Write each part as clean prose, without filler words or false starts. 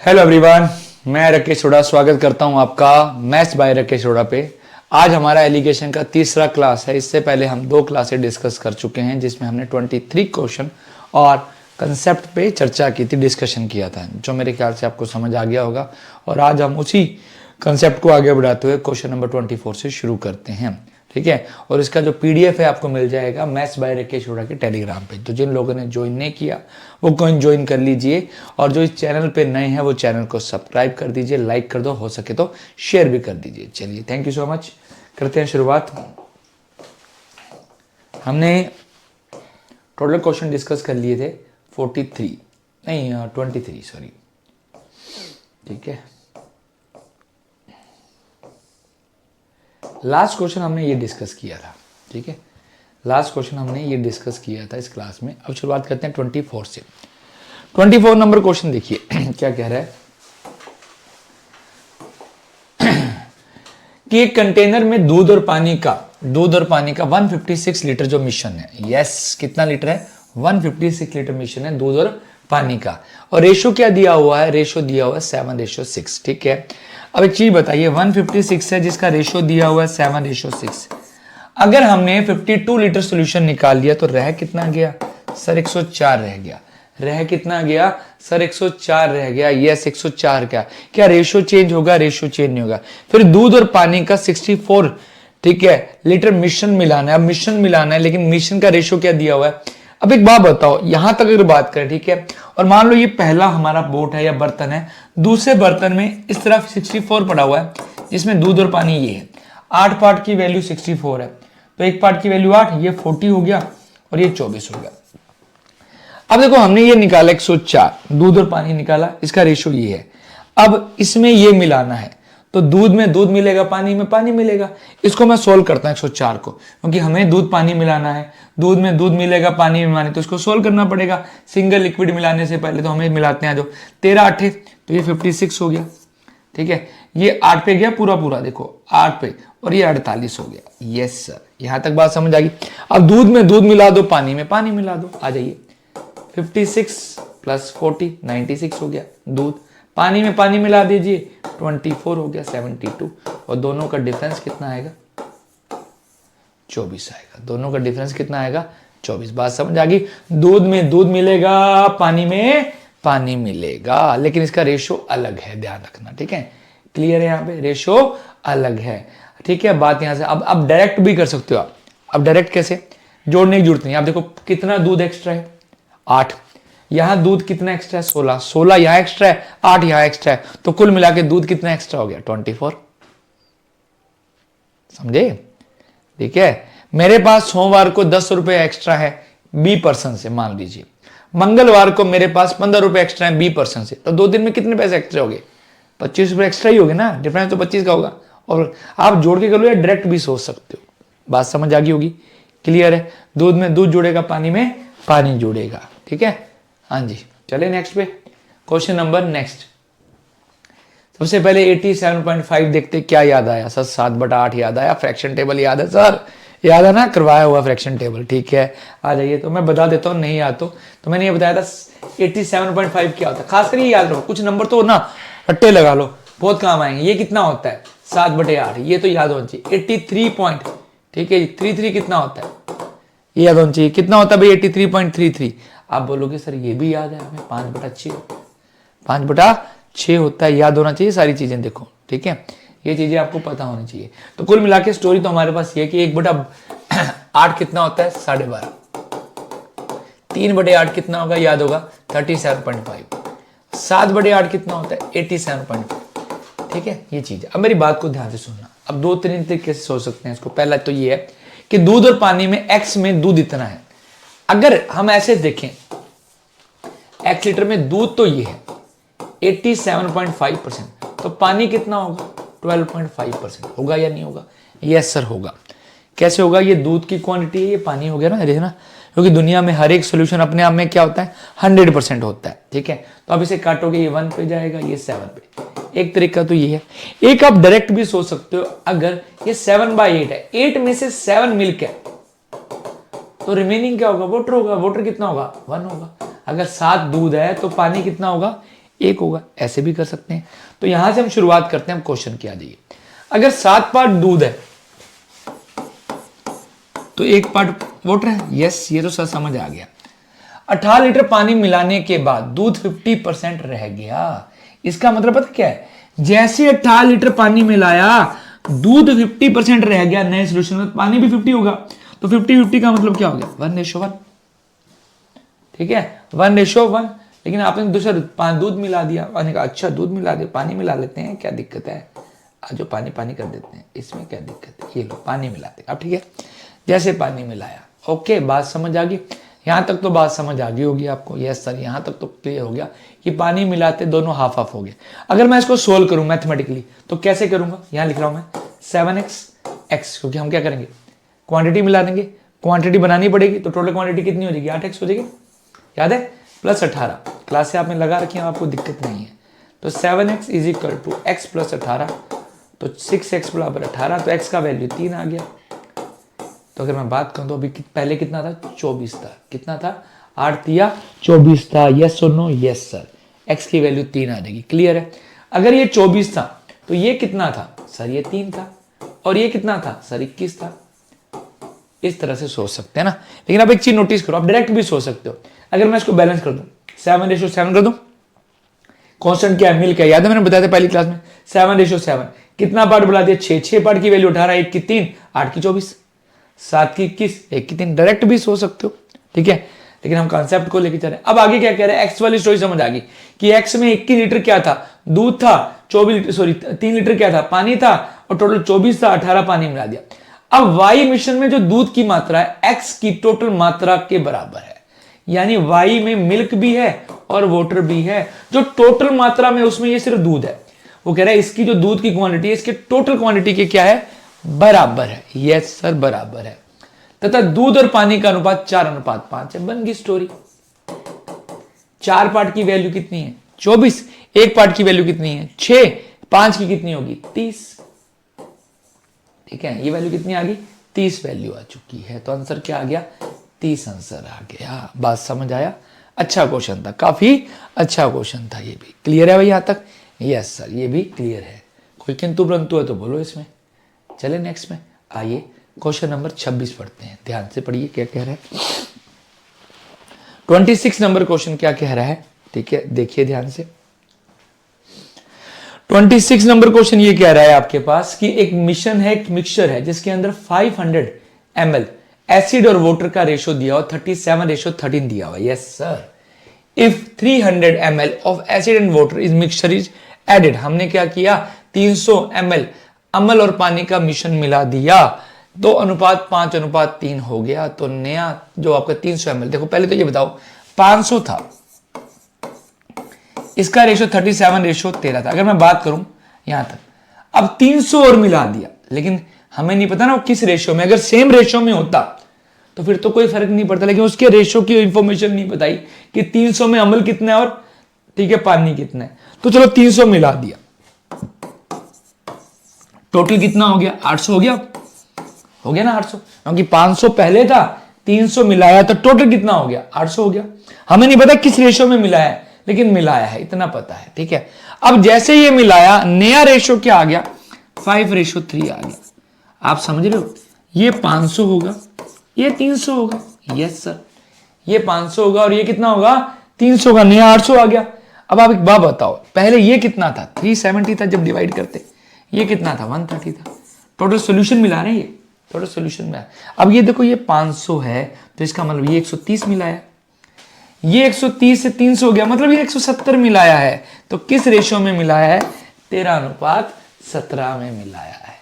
Hello everyone, मैं राकेश सोढ़ा स्वागत करता हूं आपका मैथ्स बाय राकेश सोढ़ा पे। आज हमारा एलिगेशन का तीसरा क्लास है। इससे पहले हम दो क्लासेस डिस्कस कर चुके हैं जिसमें हमने 23 क्वेश्चन और कंसेप्ट पे चर्चा की थी, डिस्कशन किया था, जो मेरे ख्याल से आपको समझ आ गया होगा। और आज हम उसी कंसेप्ट को आगे बढ़ाते हुए क्वेश्चन नंबर 24 से शुरू करते हैं, ठीक है। और इसका जो पीडीएफ है आपको मिल जाएगा मैथ्स बाय राकेश सोढ़ा के टेलीग्राम पे। तो जिन लोगों ने ज्वाइन नहीं किया वो कोई ज्वाइन कर लीजिए, और जो इस चैनल पे नए हैं वो चैनल को सब्सक्राइब कर दीजिए, लाइक कर दो, हो सके तो शेयर भी कर दीजिए। चलिए, थैंक यू सो मच। करते हैं शुरुआत। हमने टोटल क्वेश्चन डिस्कस कर लिए थे 23 सॉरी, ठीक है। लास्ट क्वेश्चन हमने ये डिस्कस किया था, ठीक है। लास्ट क्वेश्चन हमने ये डिस्कस किया था इस क्लास में। अब शुरुआत करते हैं 24 से। 24 नंबर क्वेश्चन देखिए क्या कह रहा है कि एक कंटेनर में दूध और पानी का 156 लीटर जो मिश्रण है। यस, कितना लीटर है? 156 लीटर मिश्रण है दूध और पानी का। और रेशो क्या दिया हुआ है? रेशो दिया हुआ है 7:6, ठीक है। अब एक चीज बताइए, 156 है जिसका रेशो दिया हुआ है 7:6। अगर हमने 52 लीटर सॉल्यूशन निकाल लिया तो रह कितना गया सर? 104 रह गया। रह कितना गया सर? 104 रह गया। यस, 104 क्या रेशो चेंज होगा? रेशो चेंज नहीं होगा। फिर दूध और पानी का 64, ठीक है, लीटर मिश्रण मिलाना है। अब मिश्रण मिलाना है, लेकिन मिश्रण का रेशो क्या दिया हुआ है? अब एक बात बताओ, यहां तक अगर बात करें, ठीक है, और मान लो ये पहला हमारा बोट है या बर्तन है, दूसरे बर्तन में इस तरफ 64 पड़ा हुआ है जिसमें दूध और पानी ये है। 8 पार्ट की वैल्यू 64 है, तो एक पार्ट की वैल्यू 8, ये 40 हो गया और ये 24 हो गया। अब देखो, हमने ये निकाला 104, दूध और पानी निकाला, इसका रेशो ये है। अब इसमें ये मिलाना है, तो दूध में दूध मिलेगा, पानी में पानी मिलेगा। इसको मैं सोल्व करता हूं 104 को, क्योंकि हमें दूध पानी मिलाना है। दूध में दूध मिलेगा, पानी में पानी, तो इसको सोल्व करना पड़ेगा। सिंगल लिक्विड मिलाने से पहले तो हमें मिलाते हैं। जो 13 8 तो ये 56 हो गया, ठीक है। ये 8 पे गया पूरा, देखो 8 पे, और ये 48 हो गया। यस सर, यहां तक बात समझ आ गई। अब दूध में दूध मिला दो, पानी में पानी मिला दो, आ जाइए। 56 + 40 96 हो गया। दूध पानी में पानी मिला दीजिए, 24 हो गया, 72। और दोनों का डिफरेंस कितना आएगा? 24 आएगा। दोनों का डिफरेंस कितना आएगा? 24। बात समझ आ गई। दूध में दूध मिलेगा, पानी में पानी मिलेगा, लेकिन इसका रेशो अलग है, ध्यान रखना, ठीक है। क्लियर है? यहाँ पे रेशो अलग है, ठीक है। बात यहां से अब डायरेक्ट भी कर सकते हो आप। अब डायरेक्ट कैसे? जोड़ने की जरूरत नहीं। आप देखो कितना दूध एक्स्ट्रा है, 8। यहां दूध कितना एक्स्ट्रा है? 16 यहां एक्स्ट्रा है, 8 यहां एक्स्ट्रा है, तो कुल मिला के दूध कितना एक्स्ट्रा हो गया? 24। समझे? ठीक है। मेरे पास सोमवार को 10 रुपए एक्स्ट्रा है बी पर्सन से, मान लीजिए। मंगलवार को मेरे पास 15 रुपए एक्स्ट्रा है बी पर्सन से, तो 2 दिन में कितने पैसे एक्स्ट्रा हो गए? 25 रुपए एक्स्ट्रा ही हो गए ना। डिफरेंस तो 25 का होगा। और आप जोड़ के कर लो या डायरेक्ट भी सोच सकते हो। बात समझ आ गई होगी। क्लियर है? दूध में दूध जुड़ेगा, पानी में पानी जुड़ेगा, ठीक है। हाँ जी, चले नेक्स्ट पे। Question number next. सबसे पहले 87.5 देखते, क्या याद आया सर? 7/8 याद आया। फ्रैक्शन टेबल याद है सर? याद है ना, करवाया हुआ फ्रैक्शन टेबल, ठीक है। आ जाइए, तो मैं बता देता हूँ, नहीं याद तो मैंने ये बताया था 87.5 क्या होता है। खासकर ये याद रखो, कुछ नंबर तो ना रट्टे लगा लो, बहुत काम आएंगे। ये कितना होता है? 7/8, ये तो याद होना चाहिए। 83 पॉइंट, ठीक है। 33 कितना होता है? ये याद होना चाहिए। कितना होता है भाई? 83.33। आप बोलोगे सर ये भी याद है हमें, 5/6, 5/6 होता है। याद होना चाहिए सारी चीजें, देखो, ठीक है। ये चीजें आपको पता होनी चाहिए। तो कुल मिला के स्टोरी तो हमारे पास ये कि 1/8 कितना होता है? 12.5। 3/8 कितना होगा? याद होगा, 37.5। 7/8 कितना होता है? 87.5, ठीक है। ये चीज, अब मेरी बात को ध्यान से सुनना। अब 2-3 तरीके से सोच सकते हैं इसको। पहला तो ये है कि दूध और पानी में x में दूध इतना है। अगर हम ऐसे देखें, x लीटर में दूध तो ये है 87.5%, तो पानी कितना होगा? 12.5% होगा या नहीं होगा? यस सर, होगा। कैसे होगा? ये दूध की क्वांटिटी है, ये पानी हो गया ना, देखना। क्योंकि दुनिया में हर एक सोल्यूशन अपने आप में क्या होता है? 100% होता है, ठीक है। तो अब इसे काटोगे, ये 1 पे जाएगा, ये 7 पे। एक तरीका तो ये है। एक आप डायरेक्ट भी सोच सकते हो, अगर ये 7/8 है, 8 में से 7 मिल्क है, तो रिमेनिंग क्या होगा? वाटर होगा। वाटर कितना होगा? 1 होगा। अगर 7 दूध है तो पानी कितना होगा? 1 होगा, ऐसे भी कर सकते हैं। तो यहां से हम शुरुआत करते हैं, हम क्वेश्चन की आ जाइए। अगर 7 पार्ट दूध है तो 1 पार्ट वाटर है, यस, ये तो सर समझ आ गया। 18 लीटर पानी मिलाने के बाद दूध 50% रह गया, इसका मतलब पता क्या है, जैसे 18 लीटर पानी मिलाया दूध 50% रह गया, नए सोल्यूशन में पानी भी 50 होगा, तो 50-50 का मतलब क्या हो गया, 1:1। ठीक है, 1:1। लेकिन आपने दूसरा दूध मिला दिया, मैंने कहा अच्छा दूध मिला दिया, पानी मिला लेते हैं, क्या दिक्कत है, आज जो पानी पानी कर देते हैं, इसमें क्या दिक्कत है, ये लो पानी मिलाते हैं। अब ठीक है, जैसे पानी मिलाया, ओके, बात समझ आ गई, यहां तक तो बात समझ आ गई होगी आपको, यस सर, यहां तक तो क्लियर हो गया कि पानी मिलाते दोनों हाफ हाफ हो गए। अगर मैं इसको सोल्व करूं मैथमेटिकली तो कैसे करूंगा, यहां लिख रहा हूं मैं 7x x, क्योंकि हम क्या करेंगे, क्वांटिटी मिला देंगे, क्वांटिटी बनानी पड़ेगी, तो टोटल क्वांटिटी कितनी हो जाएगी, 8x हो जाएगी, याद है, +18, क्लास से आपने लगा रखी है, आपको दिक्कत नहीं है। तो 7x is equal to x + 18, तो 6x = 18, तो x का वैल्यू 3 आ गया। तो अगर मैं बात करूं तो अभी पहले कितना था, 24 था, कितना था, 8 या 24 था, यस और नो, यस सर, x की वैल्यू 3 आ जाएगी, क्लियर है। अगर ये 24 था तो ये कितना था सर, ये 3 था, और ये कितना था सर, 21 था। इस तरह से सोच सकते हैं ना, लेकिन आप एक चीज नोटिस करो, आप डायरेक्ट भी सोच सकते हो। अगर मैं इसको बैलेंस कर दूं, 7:7 कर दूं, कांस्टेंट क्या है, मिल क्या, याद है मैंने बताया था पहली क्लास में, 7:7, कितना पार्ट बढ़ा दिया, 6 पार्ट की वैल्यू 18, 1 की 3, 8 की 24, 7 की 21, 1 की 3, डायरेक्ट भी सोच सकते हो, ठीक है। लेकिन हम कॉन्सेप्ट को लेके चल रहे हैं। अब आगे क्या कह रहे हैं, एक्स वाली स्टोरी समझ आ गई कि एक्स में 21 लीटर क्या था, दूध था, 3 लीटर क्या था, पानी था, और टोटल 24 था, 18 पानी मिला दिया। अब वाई मिश्रण में जो दूध की मात्रा है एक्स की टोटल मात्रा के बराबर है, यानी वाई में मिल्क भी है और वाटर भी है, जो टोटल मात्रा में उसमें ये सिर्फ दूध है, वो कह रहा है इसकी जो दूध की क्वांटिटी है इसके टोटल क्वांटिटी के क्या है, बराबर है, यस सर बराबर है, तथा दूध और पानी का अनुपात 4:5 है। बन गई स्टोरी। 4 पार्ट की वैल्यू कितनी है, 24, 1 पार्ट की वैल्यू कितनी है, 6, 5 की कितनी होगी, 30, ठीक है, ये वैल्यू कितनी आ गई, 30 वैल्यू आ चुकी है, तो आंसर क्या आ गया, 30 आंसर आ गया। बात समझ आया, अच्छा क्वेश्चन था, काफी अच्छा क्वेश्चन था, ये भी क्लियर है भाई यहां तक, यस सर ये भी क्लियर है, कोई किंतु परंतु है तो बोलो इसमें। चले नेक्स्ट में, आइए क्वेश्चन नंबर 26 पढ़ते हैं, ध्यान से पढ़िए क्या कह रहा है। 26 नंबर क्वेश्चन क्या कह रहा है, ठीक है, देखिए ध्यान से। 26 नंबर क्वेश्चन ये कह रहा है आपके पास कि एक मिश्रण है, एक मिक्सचर है जिसके अंदर 500 ml एसिड और वाटर का रेशो दिया हो, 37:13 दिया हुआ, yes sir. If 300 ml of acid and water is mixture is added, हमने क्या किया, 300 ml अम्ल और पानी का मिश्रण मिला दिया, तो अनुपात 5:3 हो गया। तो नया जो आपका 300 ml, देखो पहले तो ये बताओ 500 था, इसका रेशो 37:13 था, अगर मैं बात करूं यहां तक, अब 300 और मिला दिया, लेकिन हमें नहीं पता ना वो किस रेशो में, अगर सेम रेशो में होता तो फिर तो कोई फर्क नहीं पड़ता, लेकिन उसके रेशो की इंफॉर्मेशन नहीं बताई कि 300 में अम्ल कितना है और ठीक है पानी कितना है, तो चलो 300 मिला दिया, टोटल कितना हो गया, 800 हो गया ना 800, क्योंकि 500 पहले था, 300 मिलाया तो टोटल कितना हो गया, 800 हो गया। हमें नहीं पता किस रेशो में मिलाया है, लेकिन मिलाया है इतना पता है, ठीक है। अब जैसे ये मिलाया, नया रेशो क्या आ गया, 5:3 आ गया। आप समझ रहे हो, ये 500 होगा, ये 300 होगा, यस सर, ये 500 होगा और ये कितना होगा, 300 होगा, नया 800 आ गया। अब आप एक बात बताओ, पहले ये कितना था, 370 था जब डिवाइड करते, ये कितना था, 130 था, टोटल सोल्यूशन मिला रहे हैं, ये टोटल सोल्यूशन में। अब ये देखो ये 500 है, तो इसका मतलब ये 130 मिलाया, ये 130 से 300 हो गया, मतलब ये 170 मिलाया है। तो किस रेशो में मिलाया है, 13:17 में मिलाया है।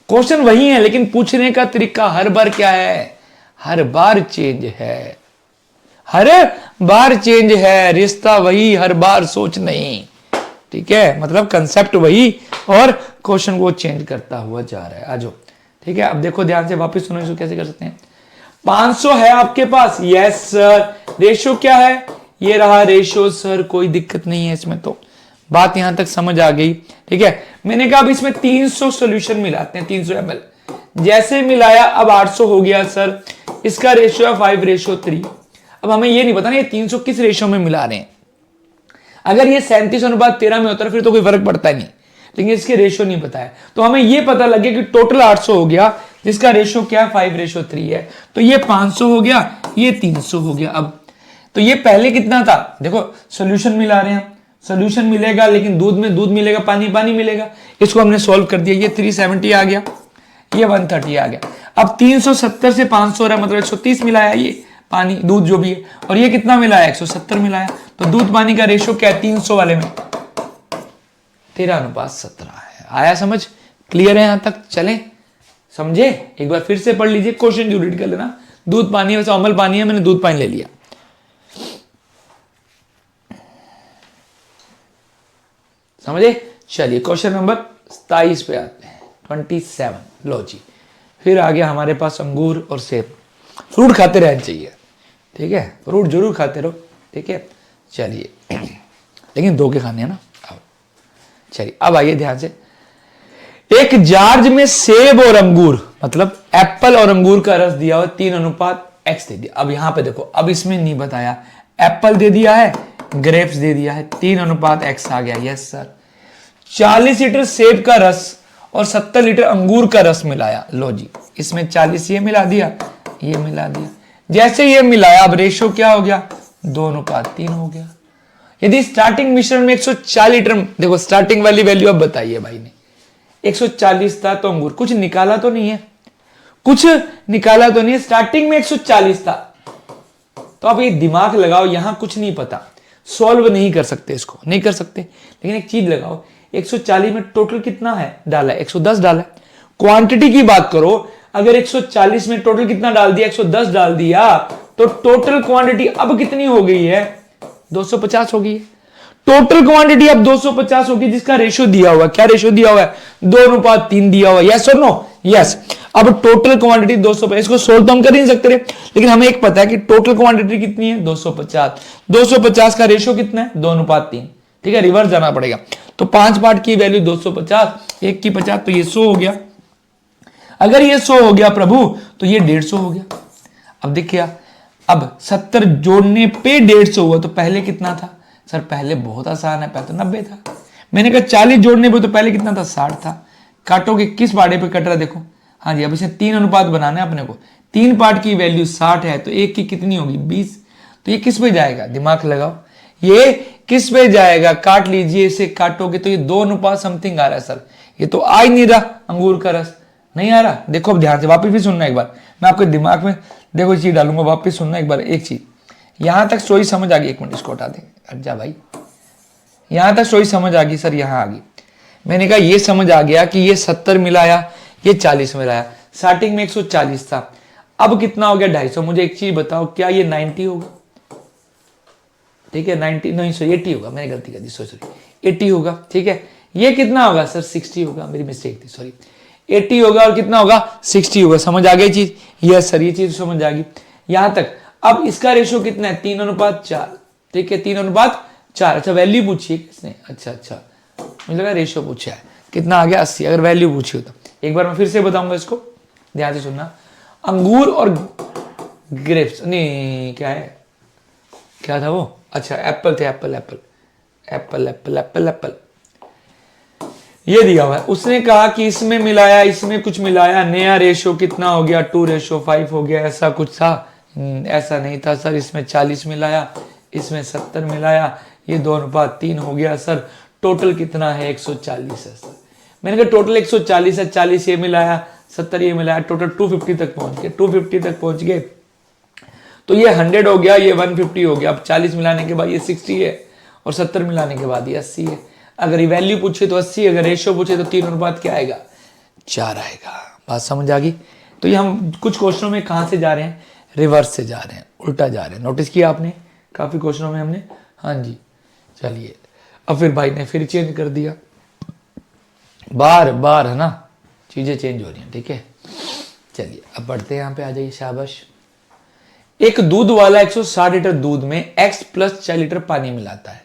क्वेश्चन वही है, लेकिन पूछने का तरीका हर बार क्या है, हर बार चेंज है, हर बार चेंज है, रिश्ता वही, हर बार सोच नहीं, ठीक है, मतलब कंसेप्ट वही और क्वेश्चन को चेंज करता हुआ जा रहा है। आजो, ठीक है, अब देखो ध्यान से, वापस सुनो, इसको कैसे कर सकते हैं। 500 है आपके पास, यस सर, रेशो क्या है, ये रहा रेशो सर, कोई दिक्कत नहीं है इसमें, तो बात यहां तक समझ आ गई, ठीक है। मैंने कहा अब इसमें 300 सॉल्यूशन मिलाते हैं, 300 ml, जैसे मिलाया अब 800 हो गया सर, इसका रेशो है 5:3। अब हमें ये नहीं पता ना ये 300 किस रेशो में मिला रहे हैं। अगर ये 37:13 में होता है फिर तो कोई फर्क पड़ता ही नहीं, लेकिन इसके रेशियो नहीं पता है। तो हमें ये पता लग गया कि टोटल 800 हो गया, जिसका रेशियो क्या है 5:3 है। तो ये 500 हो गया, ये 300 हो गया। अब तो ये पहले कितना था, देखो सोल्यूशन मिला रहे हैं, सोल्यूशन मिलेगा लेकिन दूध में दूध मिलेगा, पानी पानी मिलेगा। इसको हमने सॉल्व कर दिया, ये 370 आ गया, ये 130 आ गया। अब 370 से 500 हो रहा है, मतलब 130 मिलाया ये पानी दूध जो भी है, और ये कितना मिलाया 170 मिलाया। तो दूध पानी का रेशियो क्या है 300 वाले में 13:17 है। आया समझ? क्लियर है यहां तक? चलें समझे? एक बार फिर से पढ़ लीजिए, क्वेश्चन जो रीड कर लेना। दूध पानी वैसे अमल पानी है, मैंने दूध पानी ले लिया। समझे? चलिए क्वेश्चन नंबर 27 पे आते हैं, 27। लो जी, फिर आ गया हमारे पास अंगूर और सेब। फ्रूट खाते रहना चाहिए, ठीक है, फ्रूट जरूर खाते रहो, ठीक है। चलिए लेकिन दो के खाने हैं ना। अब चलिए, अब आइए ध्यान से। एक जार में सेब और अंगूर, मतलब एप्पल और अंगूर का रस दिया हुआ 3:X दे दिया। अब यहां पे देखो, अब इसमें नहीं बताया, एप्पल दे दिया है, ग्रेप्स दे दिया है, 3:X आ गया। Yes sir. 40 लीटर सेब का रस और 70 लीटर अंगूर का रस मिलाया। लो जी, इसमें 40 ये मिला दिया, ये मिला दिया। जैसे ये मिलाया, अब रेशो क्या हो गया 2:3 हो गया। यदि स्टार्टिंग मिश्रण में 140 लीटर, देखो स्टार्टिंग वाली वैल्यू अब बताइए भाई ने, 140 था तो अंगूर, कुछ निकाला तो नहीं है, कुछ निकाला तो नहीं है, स्टार्टिंग में 140 था। तो आप ये दिमाग लगाओ, यहां कुछ नहीं पता, सॉल्व नहीं कर सकते, इसको नहीं कर सकते, लेकिन एक चीज लगाओ, 140 में टोटल कितना है डाला है 110 डाला है। क्वांटिटी की बात करो, अगर 140 में टोटल कितना डाल दिया 110 डाल दिया, तो टोटल क्वांटिटी अब कितनी हो गई है 250 हो गई है। टोटल क्वांटिटी अब 250 होगी, जिसका रेशियो दिया हुआ है, क्या रेशियो दिया हुआ है 2:3 दिया हुआ है। यस और नो? यस। अब टोटल क्वांटिटी 250, इसको सोल्व तो हम कर ही नहीं सकते रहे, लेकिन हमें एक पता है कि टोटल क्वांटिटी कितनी है 250। 250 का रेशियो कितना है 2:3, ठीक है, रिवर्स जाना पड़ेगा। तो 5 पार्ट की वैल्यू 250, एक की 50, तो ये 100 हो गया। अगर ये 100 हो गया प्रभु, तो ये 150 हो गया। अब देखिए, अब 70 जोड़ने पे 150 हुआ, तो पहले कितना था सर? पहले बहुत आसान है, पहले तो 90 था। मैंने कहा 40 जोड़ने पे, तो पहले कितना था 60 था। काटोगे किस पार्टे पे कट रहा है देखो, हाँ जी। अब इसे 3 अनुपात बनाना है अपने को, 3 पार्ट की वैल्यू 60 है, तो एक की कितनी होगी 20। तो ये किस पे जाएगा, दिमाग लगाओ, ये किस पे जाएगा? काट लीजिए, इसे काटोगे तो ये 2 समथिंग आ रहा है सर। ये तो आ ही नहीं रहा, अंगूर का रस नहीं आ रहा। देखो अब ध्यान से वापिस भी सुनना एक बार, मैं आपके दिमाग में देखो चीज डालूंगा, वापिस सुनना एक बार एक चीज। यहां तक स्टोरी समझ आ गई? एक मिनट इसको हटा देंगे, हट जा भाई। यहां तक स्टोरी समझ आ गई सर? यहां आ गई। मैंने कहा ये समझ आ गया कि ये 70 मिलाया, ये 40 मिलाया, स्टार्टिंग में 140 था, अब कितना हो गया 250। मुझे एक चीज बताओ, क्या ये 90 होगा? ठीक है 90 नहीं, सॉरी 80 होगा, मैंने गलती कर दी, सॉरी 80 होगा, ठीक है। ये कितना होगा सर 60 होगा, मेरी मिस्टेक थी, सॉरी 80 होगा, और कितना होगा 60 होगा। समझ आ गई चीज? यस सर, ये चीज समझ आ गई यहां तक। अब इसका रेशियो कितना है 3:4, ठीक है 3:4। अच्छा वैल्यू पूछी है किसने? अच्छा मुझे लगा रेशियो पूछा है, कितना आ गया 80। अगर वैल्यू पूछी हो तो एक बार मैं फिर से बताऊंगा, इसको ध्यान से सुनना। अंगूर और ग्रेप्स, नहीं क्या है, क्या था वो? अच्छा एप्पल थे, एप्पल। ये दिया हुआ है, उसने कहा कि इसमें मिलाया, इसमें कुछ मिलाया, नया रेशो कितना हो गया 2:5 हो गया, ऐसा कुछ था। ऐसा नहीं था सर, इसमें 40 मिलाया, इसमें 70 मिलाया, ये 2:3 हो गया सर। टोटल कितना है 140 है सर। मैंने कहा टोटल 140 है, 40 ये मिलाया, 70 ये मिलाया, टोटल 250 तक पहुंच गए। 250 तक पहुंच गए तो ये 100 हो गया, ये 150 हो गया। अब 40 मिलाने के बाद ये 60 है, और 70 मिलाने के बाद ये 80 है। अगर ये वैल्यू पूछे तो 80, अगर रेशियो पूछे तो 3:4 क्या आएगा 4 आएगा। बात समझ आ गई? तो ये हम कुछ क्वेश्चनों में कहां से जा रहे हैं, रिवर्स से जा रहे हैं, उल्टा जा रहे हैं। नोटिस किया आपने काफी क्वेश्चनों में हमने, हाँ जी। चलिए अब फिर भाई ने फिर चेंज कर दिया, बार बार है ना, चीजें चेंज हो रही हैं, ठीक है। चलिए अब बढ़ते हैं, यहाँ पे आ जाइए, शाबाश। एक दूध वाला 160 लीटर दूध में x + 4 लीटर पानी मिलाता है,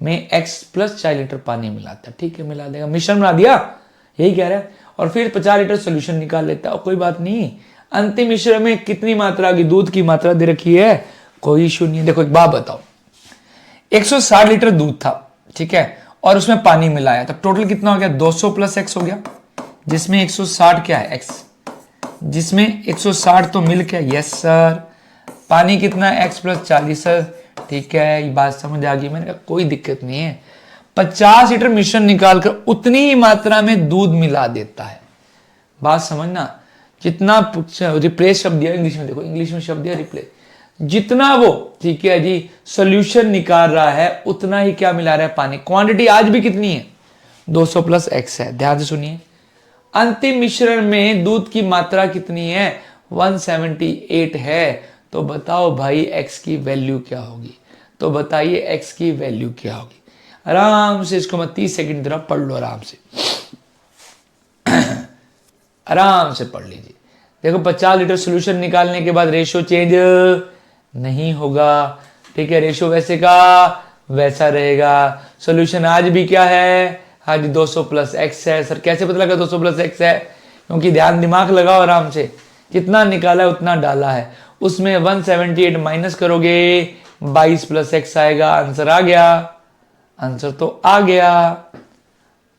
में x + 4 लीटर पानी मिलाता है, ठीक है, मिला देगा, मिश्रण बना दिया, यही कह रहा है। और फिर 50 लीटर सोल्यूशन निकाल लेता है, और कोई बात नहीं। अंतिम मिश्रण में कितनी मात्रा की दूध की मात्रा दे रखी है, कोई इशू नहीं है। देखो एक बात बताओ, 160 लीटर दूध था, ठीक है, और उसमें पानी मिलाया, तो टोटल कितना हो गया? 200 प्लस एक्स हो गया, जिसमें 160 क्या है? एक्स, जिसमें 160 तो मिल्क है, यस सर। पानी कितना है? एक्स प्लस 40 सर, ठीक है, ये बात समझ आ गई। मैंने कहा कोई दिक्कत नहीं है, 50 लीटर मिश्रण निकालकर उतनी ही मात्रा में दूध मिला देता है। बात समझना, जितना रिप्लेस शब्द दिया इंग्लिश में, देखो इंग्लिश में शब्द दिया रिप्लेस, जितना वो, ठीक है जी, सोल्यूशन निकाल रहा है उतना ही क्या मिला रहा है? पानी। क्वांटिटी आज भी कितनी है? 200 प्लस एक्स है। ध्यान से सुनिए, अंतिम मिश्रण में दूध की मात्रा कितनी है? 178 है। तो बताओ भाई एक्स की वैल्यू क्या होगी? तो बताइए एक्स की वैल्यू क्या होगी? आराम से इसको मैं 30 सेकंड तरह पढ़ लो, आराम से आराम से पढ़ लीजिए। देखो 50 लीटर सोल्यूशन निकालने के बाद रेशियो चेंज नहीं होगा, ठीक है, रेशियो वैसे का वैसा रहेगा। सोल्यूशन आज भी क्या है? आज 200 प्लस एक्स है। सर कैसे पता लगा 200 प्लस एक्स है? क्योंकि ध्यान दिमाग लगाओ आराम से, जितना निकाला है उतना डाला है। उसमें 178 माइनस करोगे 22 प्लस एक्स आएगा। आंसर आ गया, आंसर तो आ गया,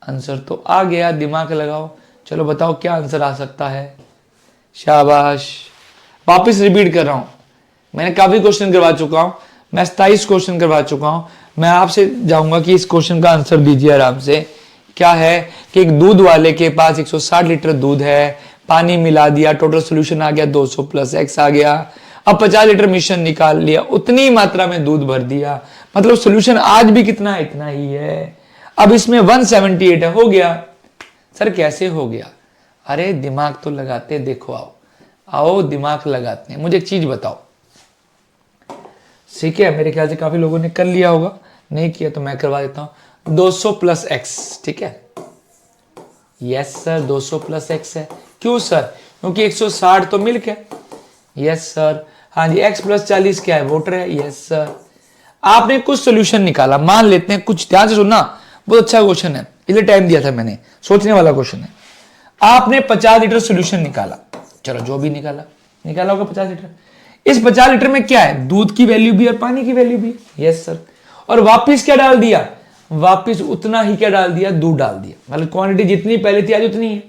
आंसर तो आ गया। दिमाग लगाओ, चलो बताओ क्या आंसर आ सकता है? शाबाश। वापस रिपीट कर रहा हूं, मैंने काफी क्वेश्चन करवा चुका हूं, मैं 27 क्वेश्चन करवा चुका हूं। मैं आपसे जाऊंगा कि इस क्वेश्चन का आंसर दीजिए आराम से। क्या है कि एक दूध वाले के पास 160 लीटर दूध है, पानी मिला दिया, टोटल सोल्यूशन आ गया 200 प्लस एक्स आ गया। अब 50 लीटर मिश्रण निकाल लिया, उतनी मात्रा में दूध भर दिया, मतलब सोल्यूशन आज भी कितना है? इतना ही है। अब इसमें 178 है, हो गया। सर कैसे हो गया? अरे दिमाग तो लगाते, देखो आओ आओ दिमाग लगाते हैं। मुझे एक चीज बताओ, ठीक है, मेरे ख्याल से काफी लोगों ने कर लिया होगा, नहीं किया तो मैं करवा देता हूं। 200 प्लस एक्स, ठीक है, यस सर 200 प्लस एक्स है। क्यों सर? क्योंकि 160 तो मिल्क है, यस सर। हाँ जी, एक्स प्लस 40 क्या है? वाटर है, यस सर। आपने कुछ सोल्यूशन निकाला, मान लेते हैं कुछ, ध्यान से सुनना, बहुत अच्छा क्वेश्चन है, इसलिए टाइम दिया था मैंने, सोचने वाला क्वेश्चन है। आपने 50 लीटर सोल्यूशन निकाला, चलो जो भी निकाला, निकाला होगा 50 लीटर। इस 50 लीटर में क्या है? दूध की वैल्यू भी और पानी की वैल्यू भी, यस सर। और वापिस क्या डाल दिया? वापिस उतना ही क्या डाल दिया? दूध डाल दिया, मतलब क्वांटिटी जितनी पहले थी आज उतनी है।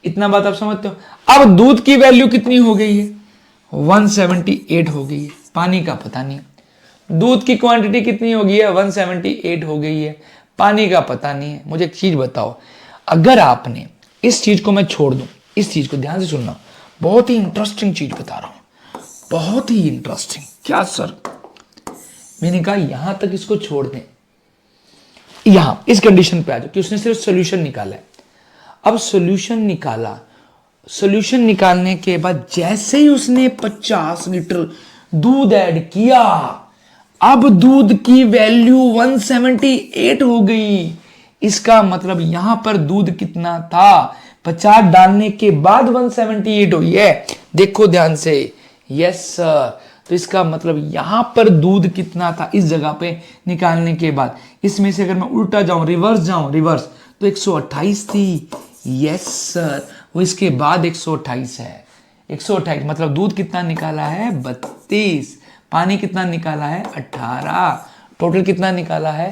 इतना बात आप समझते हो? अब दूध की वैल्यू कितनी हो गई है? 178 हो गई है, पानी का पता नहीं। दूध की क्वांटिटी कितनी हो गई है? 178 हो गई है, पानी का पता नहीं है। मुझे एक चीज बताओ, अगर आपने इस चीज को मैं छोड़ दूं, इस चीज को ध्यान से सुनना, बहुत ही इंटरेस्टिंग चीज बता रहा हूं, बहुत ही इंटरेस्टिंग। क्या सर? मैंने कहा यहां तक इसको छोड़ दें, यहां इस कंडीशन पे आ जाओ कि उसने सिर्फ सोल्यूशन निकाला है। अब सोल्यूशन निकाला, सोल्यूशन निकालने के बाद जैसे ही उसने 50 लीटर दूध ऐड किया, अब दूध की वैल्यू 178 हो गई। इसका मतलब यहां पर दूध कितना था? 50 डालने के बाद 178 हुई है, देखो ध्यान से, यस सर। तो इसका मतलब यहां पर दूध कितना था इस जगह पे निकालने के बाद? इसमें से अगर मैं उल्टा जाऊं, रिवर्स जाऊं, रिवर्स, तो 128 थी, यस सर। वो इसके बाद 128 है, 128 मतलब दूध कितना निकाला है? 32। पानी कितना निकाला है? 18। टोटल कितना निकाला है?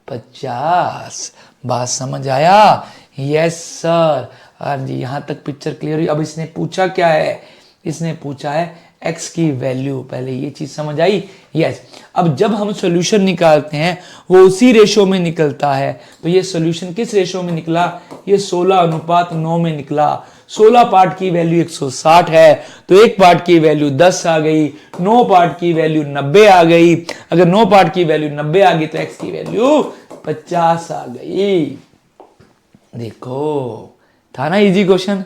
50। बात समझ आया? Yes sir. हाँ जी, यहां तक पिक्चर क्लियर हुई। अब इसने पूछा क्या है? इसने पूछा है x की वैल्यू। पहले ये चीज समझ आई? यस। अब जब हम सॉल्यूशन निकालते हैं वो उसी रेशो में निकलता है। तो ये सॉल्यूशन किस रेशो में निकला? ये 16:9 में निकला। 16 पार्ट की वैल्यू 160 है, तो एक पार्ट की वैल्यू 10 आ गई, 9 पार्ट की वैल्यू 90 आ गई। अगर 9 पार्ट की वैल्यू 90 आ गई तो x की वैल्यू 50 आ गई। देखो, था ना इजी क्वेश्चन?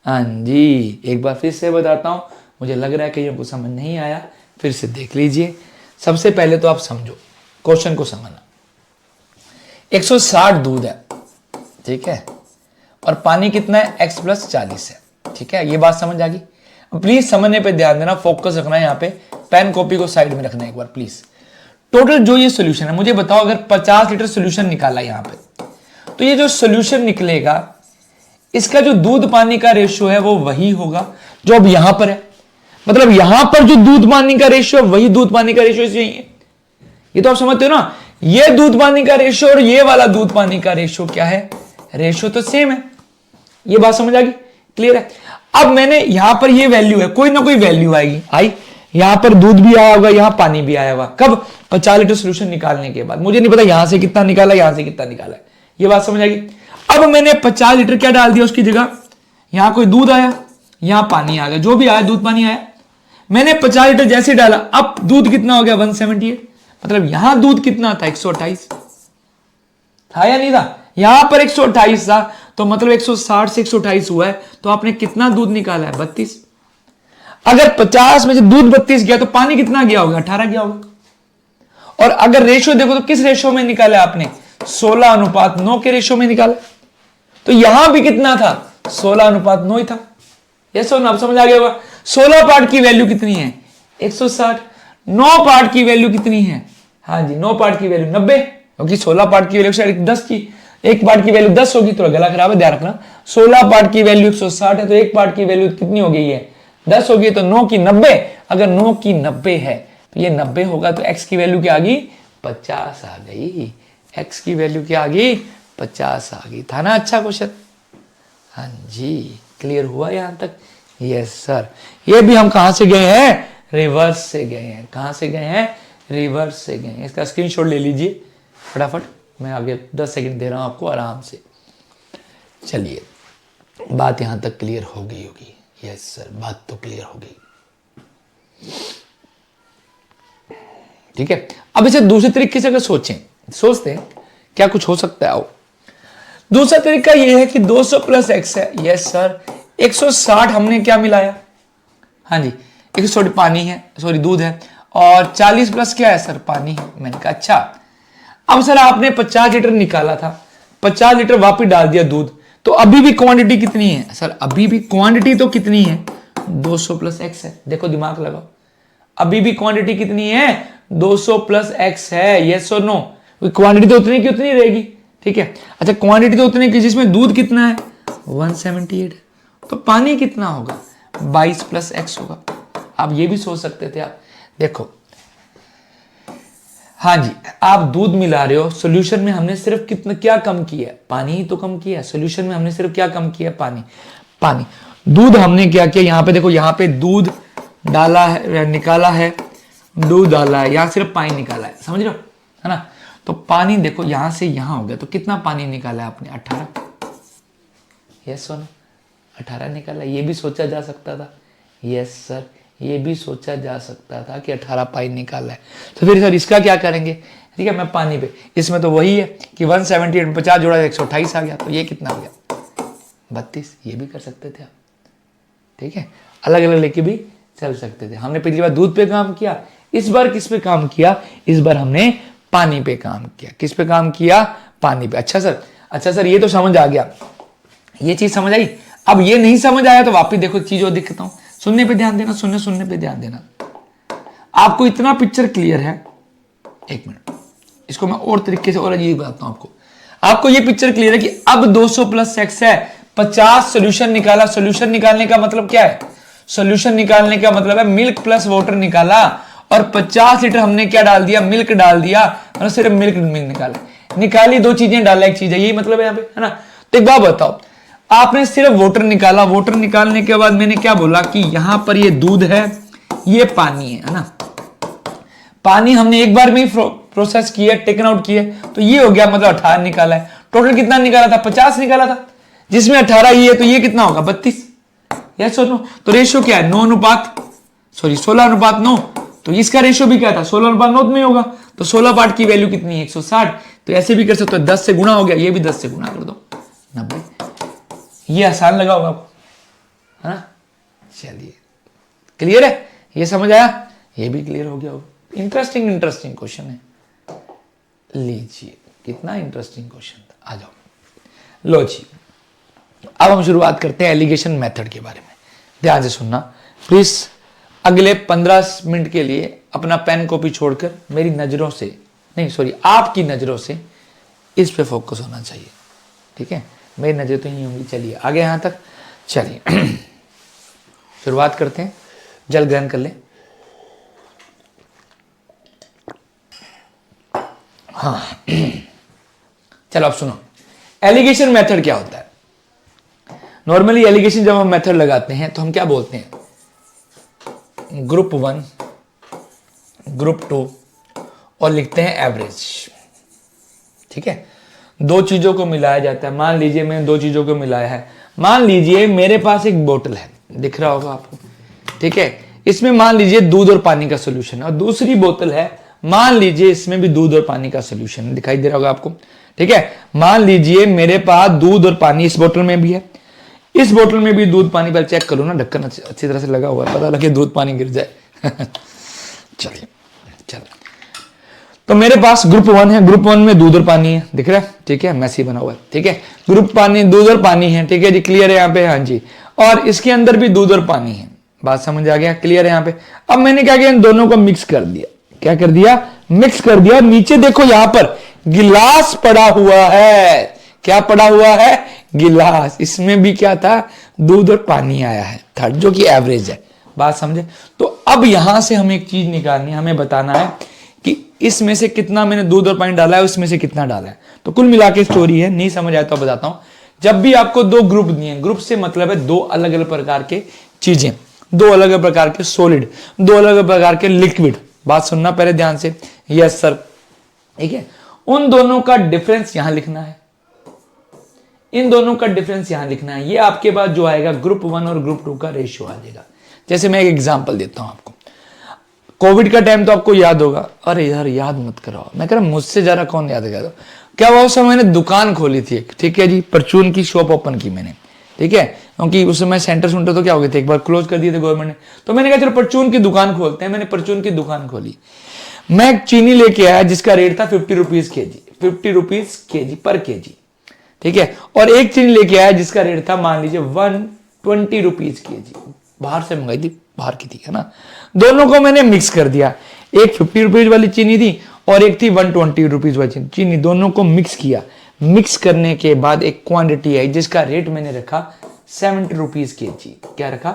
हाँ जी, एक बार फिर से बताता हूं, मुझे लग रहा है कि ये समझ नहीं आया, फिर से देख लीजिए। सबसे पहले तो आप समझो, क्वेश्चन को समझना। 160 दूध है, ठीक है, और पानी कितना है? x प्लस 40 है, ठीक है, ये बात समझ आ गई? प्लीज समझने पे ध्यान देना, फोकस रखना है यहाँ पे, पेन कॉपी को साइड में रखना है एक बार प्लीज। टोटल जो ये सोल्यूशन है, मुझे बताओ, अगर 50 लीटर सोल्यूशन निकाला यहाँ पे, तो ये जो सोल्यूशन निकलेगा, इसका जो दूध पानी का रेशियो है वो वही होगा जो अब यहां पर है। मतलब यहां पर जो दूध पानी का रेशियो, वही दूध पानी का रेशियो यही है। ये तो आप समझते हो ना ये दूध पानी का रेशो और ये वाला दूध पानी का रेशो क्या है, रेशो तो सेम है। ये बात समझ आ गई, क्लियर है। अब मैंने यहां पर ये वैल्यू है, कोई ना कोई वैल्यू आएगी, आई यहां पर दूध भी आया होगा, यहां पानी भी आया होगा, कब 50 लीटर सोल्यूशन निकालने के बाद। मुझे नहीं पता यहां से कितना निकाला, यहां से कितना निकाला है, ये बात समझ आएगी। अब मैंने 50 लीटर क्या डाल दिया उसकी जगह, यहां कोई दूध आया, यहां पानी आ गया, जो भी आया दूध पानी आया, मैंने 50 लीटर जैसे डाला, अब दूध कितना हो गया 178, मतलब यहां दूध कितना था 128 था या नहीं था, यहां पर 128 था, तो मतलब 160 से 128 हुआ है, तो आपने कितना दूध निकाला है 32। अगर 50 में से दूध 32 गया तो पानी कितना गया होगा 18 गया होगा। और अगर रेशो देखो तो किस रेशो में निकाला आपने, 16:9 के रेशो में निकाला, तो यहां भी कितना था 16:9 ही था। ये सो अब समझ आ गया होगा। 16 पार्ट की वैल्यू कितनी है 160, 9 पार्ट की वैल्यू कितनी है, हाँ जी 9 पार्ट की वैल्यू 90, क्योंकि 16 पार्ट की वैल्यू शायद 10 की, एक पार्ट की वैल्यू 10 होगी, तो गला खराब है ध्यान रखना। 16 पार्ट की वैल्यू 160 है, तो एक पार्ट की वैल्यू कितनी हो गई है 10 होगी, तो 9 की 90, अगर 9 की 90 है तो ये 90 होगा, तो x की वैल्यू क्या आ गई 50 आ गई, x की वैल्यू क्या आ गई 50 आ गई। था ना अच्छा क्वेश्चन, हाँ जी क्लियर हुआ यहां तक, यस सर। ये भी हम कहां से गए हैं, रिवर्स से गए हैं, कहां से गए हैं, रिवर्स से गए हैं। इसका स्क्रीनशॉट ले लीजिए फटाफट, मैं आगे 10 सेकंड दे रहा हूं आपको आराम से। चलिए बात यहां तक क्लियर हो गई होगी, यस सर बात तो क्लियर हो गई, ठीक है। अब इसे दूसरे तरीके से अगर सोचते हैं क्या कुछ हो सकता है, आओ। दूसरा तरीका यह है कि 200 प्लस एक्स है, यस सर 160 हमने क्या मिलाया, हाँ जी 160 पानी है, सॉरी दूध है, और 40 प्लस क्या है सर पानी है। मैंने कहा अच्छा, अब सर आपने 50 लीटर निकाला था, 50 लीटर वापस डाल दिया दूध, तो अभी भी क्वांटिटी कितनी है सर, अभी भी क्वांटिटी तो कितनी है 200 प्लस एक्स है, देखो दिमाग लगाओ, अभी भी क्वांटिटी कितनी है 200 प्लस एक्स है, यस और नो, क्वांटिटी तो उतनी की उतनी रहेगी, ठीक है। अच्छा क्वांटिटी तो उतनी की, जिसमें दूध कितना है 178, तो पानी कितना होगा 22 प्लस एक्स होगा। आप ये भी सोच सकते थे, आप देखो हाँ जी आप दूध मिला रहे हो, सॉल्यूशन में हमने सिर्फ कितना क्या कम किया है, पानी ही तो कम किया है, सॉल्यूशन में हमने सिर्फ क्या कम किया है, पानी। दूध हमने क्या किया, यहां पे देखो, यहां पे दूध डाला है, निकाला है, दूध डाला है, यहां सिर्फ पानी निकाला है, समझ रहे हो, है ना। तो पानी देखो यहां से यहां हो गया, तो कितना पानी निकाला है आपने 18, यस सर 18 निकाला। ये भी सोचा जा सकता था, यस सर ये भी सोचा जा सकता था कि 18 पानी निकाला है। तो फिर सर इसका क्या करेंगे, ठीक है मैं पानी पे, इसमें तो वही है कि 178 50 जोड़ा 128 आ गया, तो ये कितना हो गया 32, ये भी कर सकते थे आप, ठीक है अलग अलग लेके भी चल सकते थे। हमने पिछली बार दूध पे काम किया, इस बार किस पे काम किया, इस बार हमने पानी पे काम किया, किस पे काम किया पानी पे। अच्छा सर ये तो समझ आ गया, ये चीज समझ आई। अब ये नहीं समझ आया तो वापिस देखो चीज और दिखाता हूं, सुनने पे ध्यान देना, सुनने पे ध्यान देना। आपको इतना पिक्चर क्लियर है, एक मिनट इसको मैं और तरीके से और अजीब बताता हूं आपको ये पिक्चर क्लियर है कि अब 200 प्लस एक्स है, 50 सोल्यूशन निकाला, सोल्यूशन निकालने का मतलब क्या है, सोल्यूशन निकालने का मतलब है मिल्क प्लस वाटर निकाला, और 50 लीटर हमने क्या डाल दिया, मिल्क डाल दिया, मतलब सिर्फ मिल्क निकाली, दो चीजें डाला, एक चीज है, यही मतलब है यहाँ पे, है ना। तो एक बात बताओ, आपने सिर्फ वाटर निकाला, वाटर निकालने के बाद मैंने क्या बोला कि यहां पर ये दूध है, ये पानी है ना, पानी हमने एक बार में ही प्रोसेस किया, टेकन आउट किया, तो ये हो गया, मतलब 18 निकाला है। टोटल कितना निकाला था 50 निकाला था, जिसमें 18 ही है, तो ये कितना होगा 32, यस और नो। तो रेशियो क्या है 16:9, तो इसका रेशियो भी क्या था 16:9 में होगा, तो 16 पार्ट की वैल्यू कितनी है 160, तो ऐसे भी कर सकते हो 10 से गुणा हो गया, ये भी 10 से गुणा कर दो 90। ये आसान लगा होगा आपको, है ना। चलिए क्लियर है, ये समझ आया, ये भी क्लियर हो गया होगा। इंटरेस्टिंग क्वेश्चन है, लीजिए कितना इंटरेस्टिंग क्वेश्चन था, आ जाओ लो जी। अब हम शुरुआत करते हैं एलिगेशन मेथड के बारे में, ध्यान से सुनना प्लीज। अगले 15 मिनट के लिए अपना पेन कॉपी छोड़कर मेरी नजरों से, नहीं सॉरी आपकी नजरों से इस पे फोकस होना चाहिए, ठीक है। मेरी नजर तो यही होंगी। चलिए आगे यहां तक, चलिए शुरुआत करते हैं, जल ग्रहण कर लें। हाँ चलो अब सुनो, एलिगेशन मेथड क्या होता है। नॉर्मली एलिगेशन जब हम मेथड लगाते हैं तो हम क्या बोलते हैं, ग्रुप 1, ग्रुप 2 और लिखते हैं एवरेज। ठीक है, दो चीजों को मिलाया जाता है। मान लीजिए मैंने दो चीजों को मिलाया है। मान लीजिए मेरे पास एक बोतल है, दिख रहा होगा आपको। ठीक है, इसमें मान लीजिए दूध और पानी का सोल्यूशन है, और दूसरी बोतल है, मान लीजिए इसमें भी दूध और पानी का सोल्यूशन है, दिखाई दे रहा होगा आपको। ठीक है, मान लीजिए मेरे पास दूध और पानी इस बोतल में भी है, इस बोतल में भी दूध पानी। पहले चेक करो ना, ढक्कन अच्छी तरह से लगा हुआ है, पता लगे दूध पानी गिर जाए। चलिए चल, तो मेरे पास ग्रुप 1 है, ग्रुप 1 में दूध और पानी है, दिख रहा है। ठीक है, मैसी बना हुआ है। ठीक है, ग्रुप पानी, दूध और पानी है। ठीक है जी, क्लियर है यहाँ पे, हाँ जी। और इसके अंदर भी दूध और पानी है, बात समझ आ गया, क्लियर है यहाँ पे। अब मैंने क्या किया, इन दोनों को मिक्स कर दिया। क्या कर दिया, मिक्स कर दिया। नीचे देखो यहां पर गिलास पड़ा हुआ है। क्या पड़ा हुआ है, गिलास। इसमें भी क्या था, दूध और पानी आया है, थर्ड, जो कि एवरेज है। बात समझे। तो अब यहां से हमें एक चीज निकालनी है, हमें बताना है कि इसमें से कितना मैंने दूध और पानी डाला है, उसमें से कितना डाला है। तो कुल मिला के स्टोरी है, नहीं समझ आया तो बताता हूं। जब भी आपको दो ग्रुप दिए, ग्रुप से मतलब है दो अलग अलग प्रकार के चीजें, दो अलग अलग प्रकार के सॉलिड, दो अलग अलग प्रकार के लिक्विड। बात सुनना पहले ध्यान से, यस सर। ठीक है, उन दोनों का डिफरेंस यहां लिखना है, इन दोनों का डिफरेंस यहां लिखना है। ये आपके पास जो आएगा ग्रुप 1 और ग्रुप 2 का रेशियो आ जाएगा। जैसे मैं एक एग्जांपल देता हूं आपको, कोविड का टाइम तो आपको याद होगा। अरे यार याद मत कराओ, मैं कह रहा मुझसे ज्यादा कौन याद करेगा। क्या हुआ, उस समय मैंने दुकान खोली थी एक, ठीक है जी, परचून की शॉप ओपन की मैंने। ठीक है, क्योंकि उस समय सेंटर सुंटर तो क्या हो गए थे, एक बार क्लोज कर दिए थे गवर्नमेंट ने। तो मैंने कहा चलो परचून की दुकान खोलते हैं। मैंने परचून की दुकान खोली। मैं चीनी लेके आया जिसका रेट था 50 रुपीज के जी, 50 रुपीज के जी पर के जी। ठीक है, और एक चीनी लेके आया जिसका रेट था मान लीजिए 120 रुपीज के जी, बाहर से मंगाई थी, बाहर की थी, है ना। दोनों को मैंने मिक्स कर दिया, एक 50 रुपीज वाली चीनी थी और एक थी 120 रुपीज वाली चीनी, दोनों को मिक्स किया। मिक्स करने के बाद एक क्वांटिटी आई जिसका रेट मैंने रखा 70 रुपीज के जी। क्या रखा,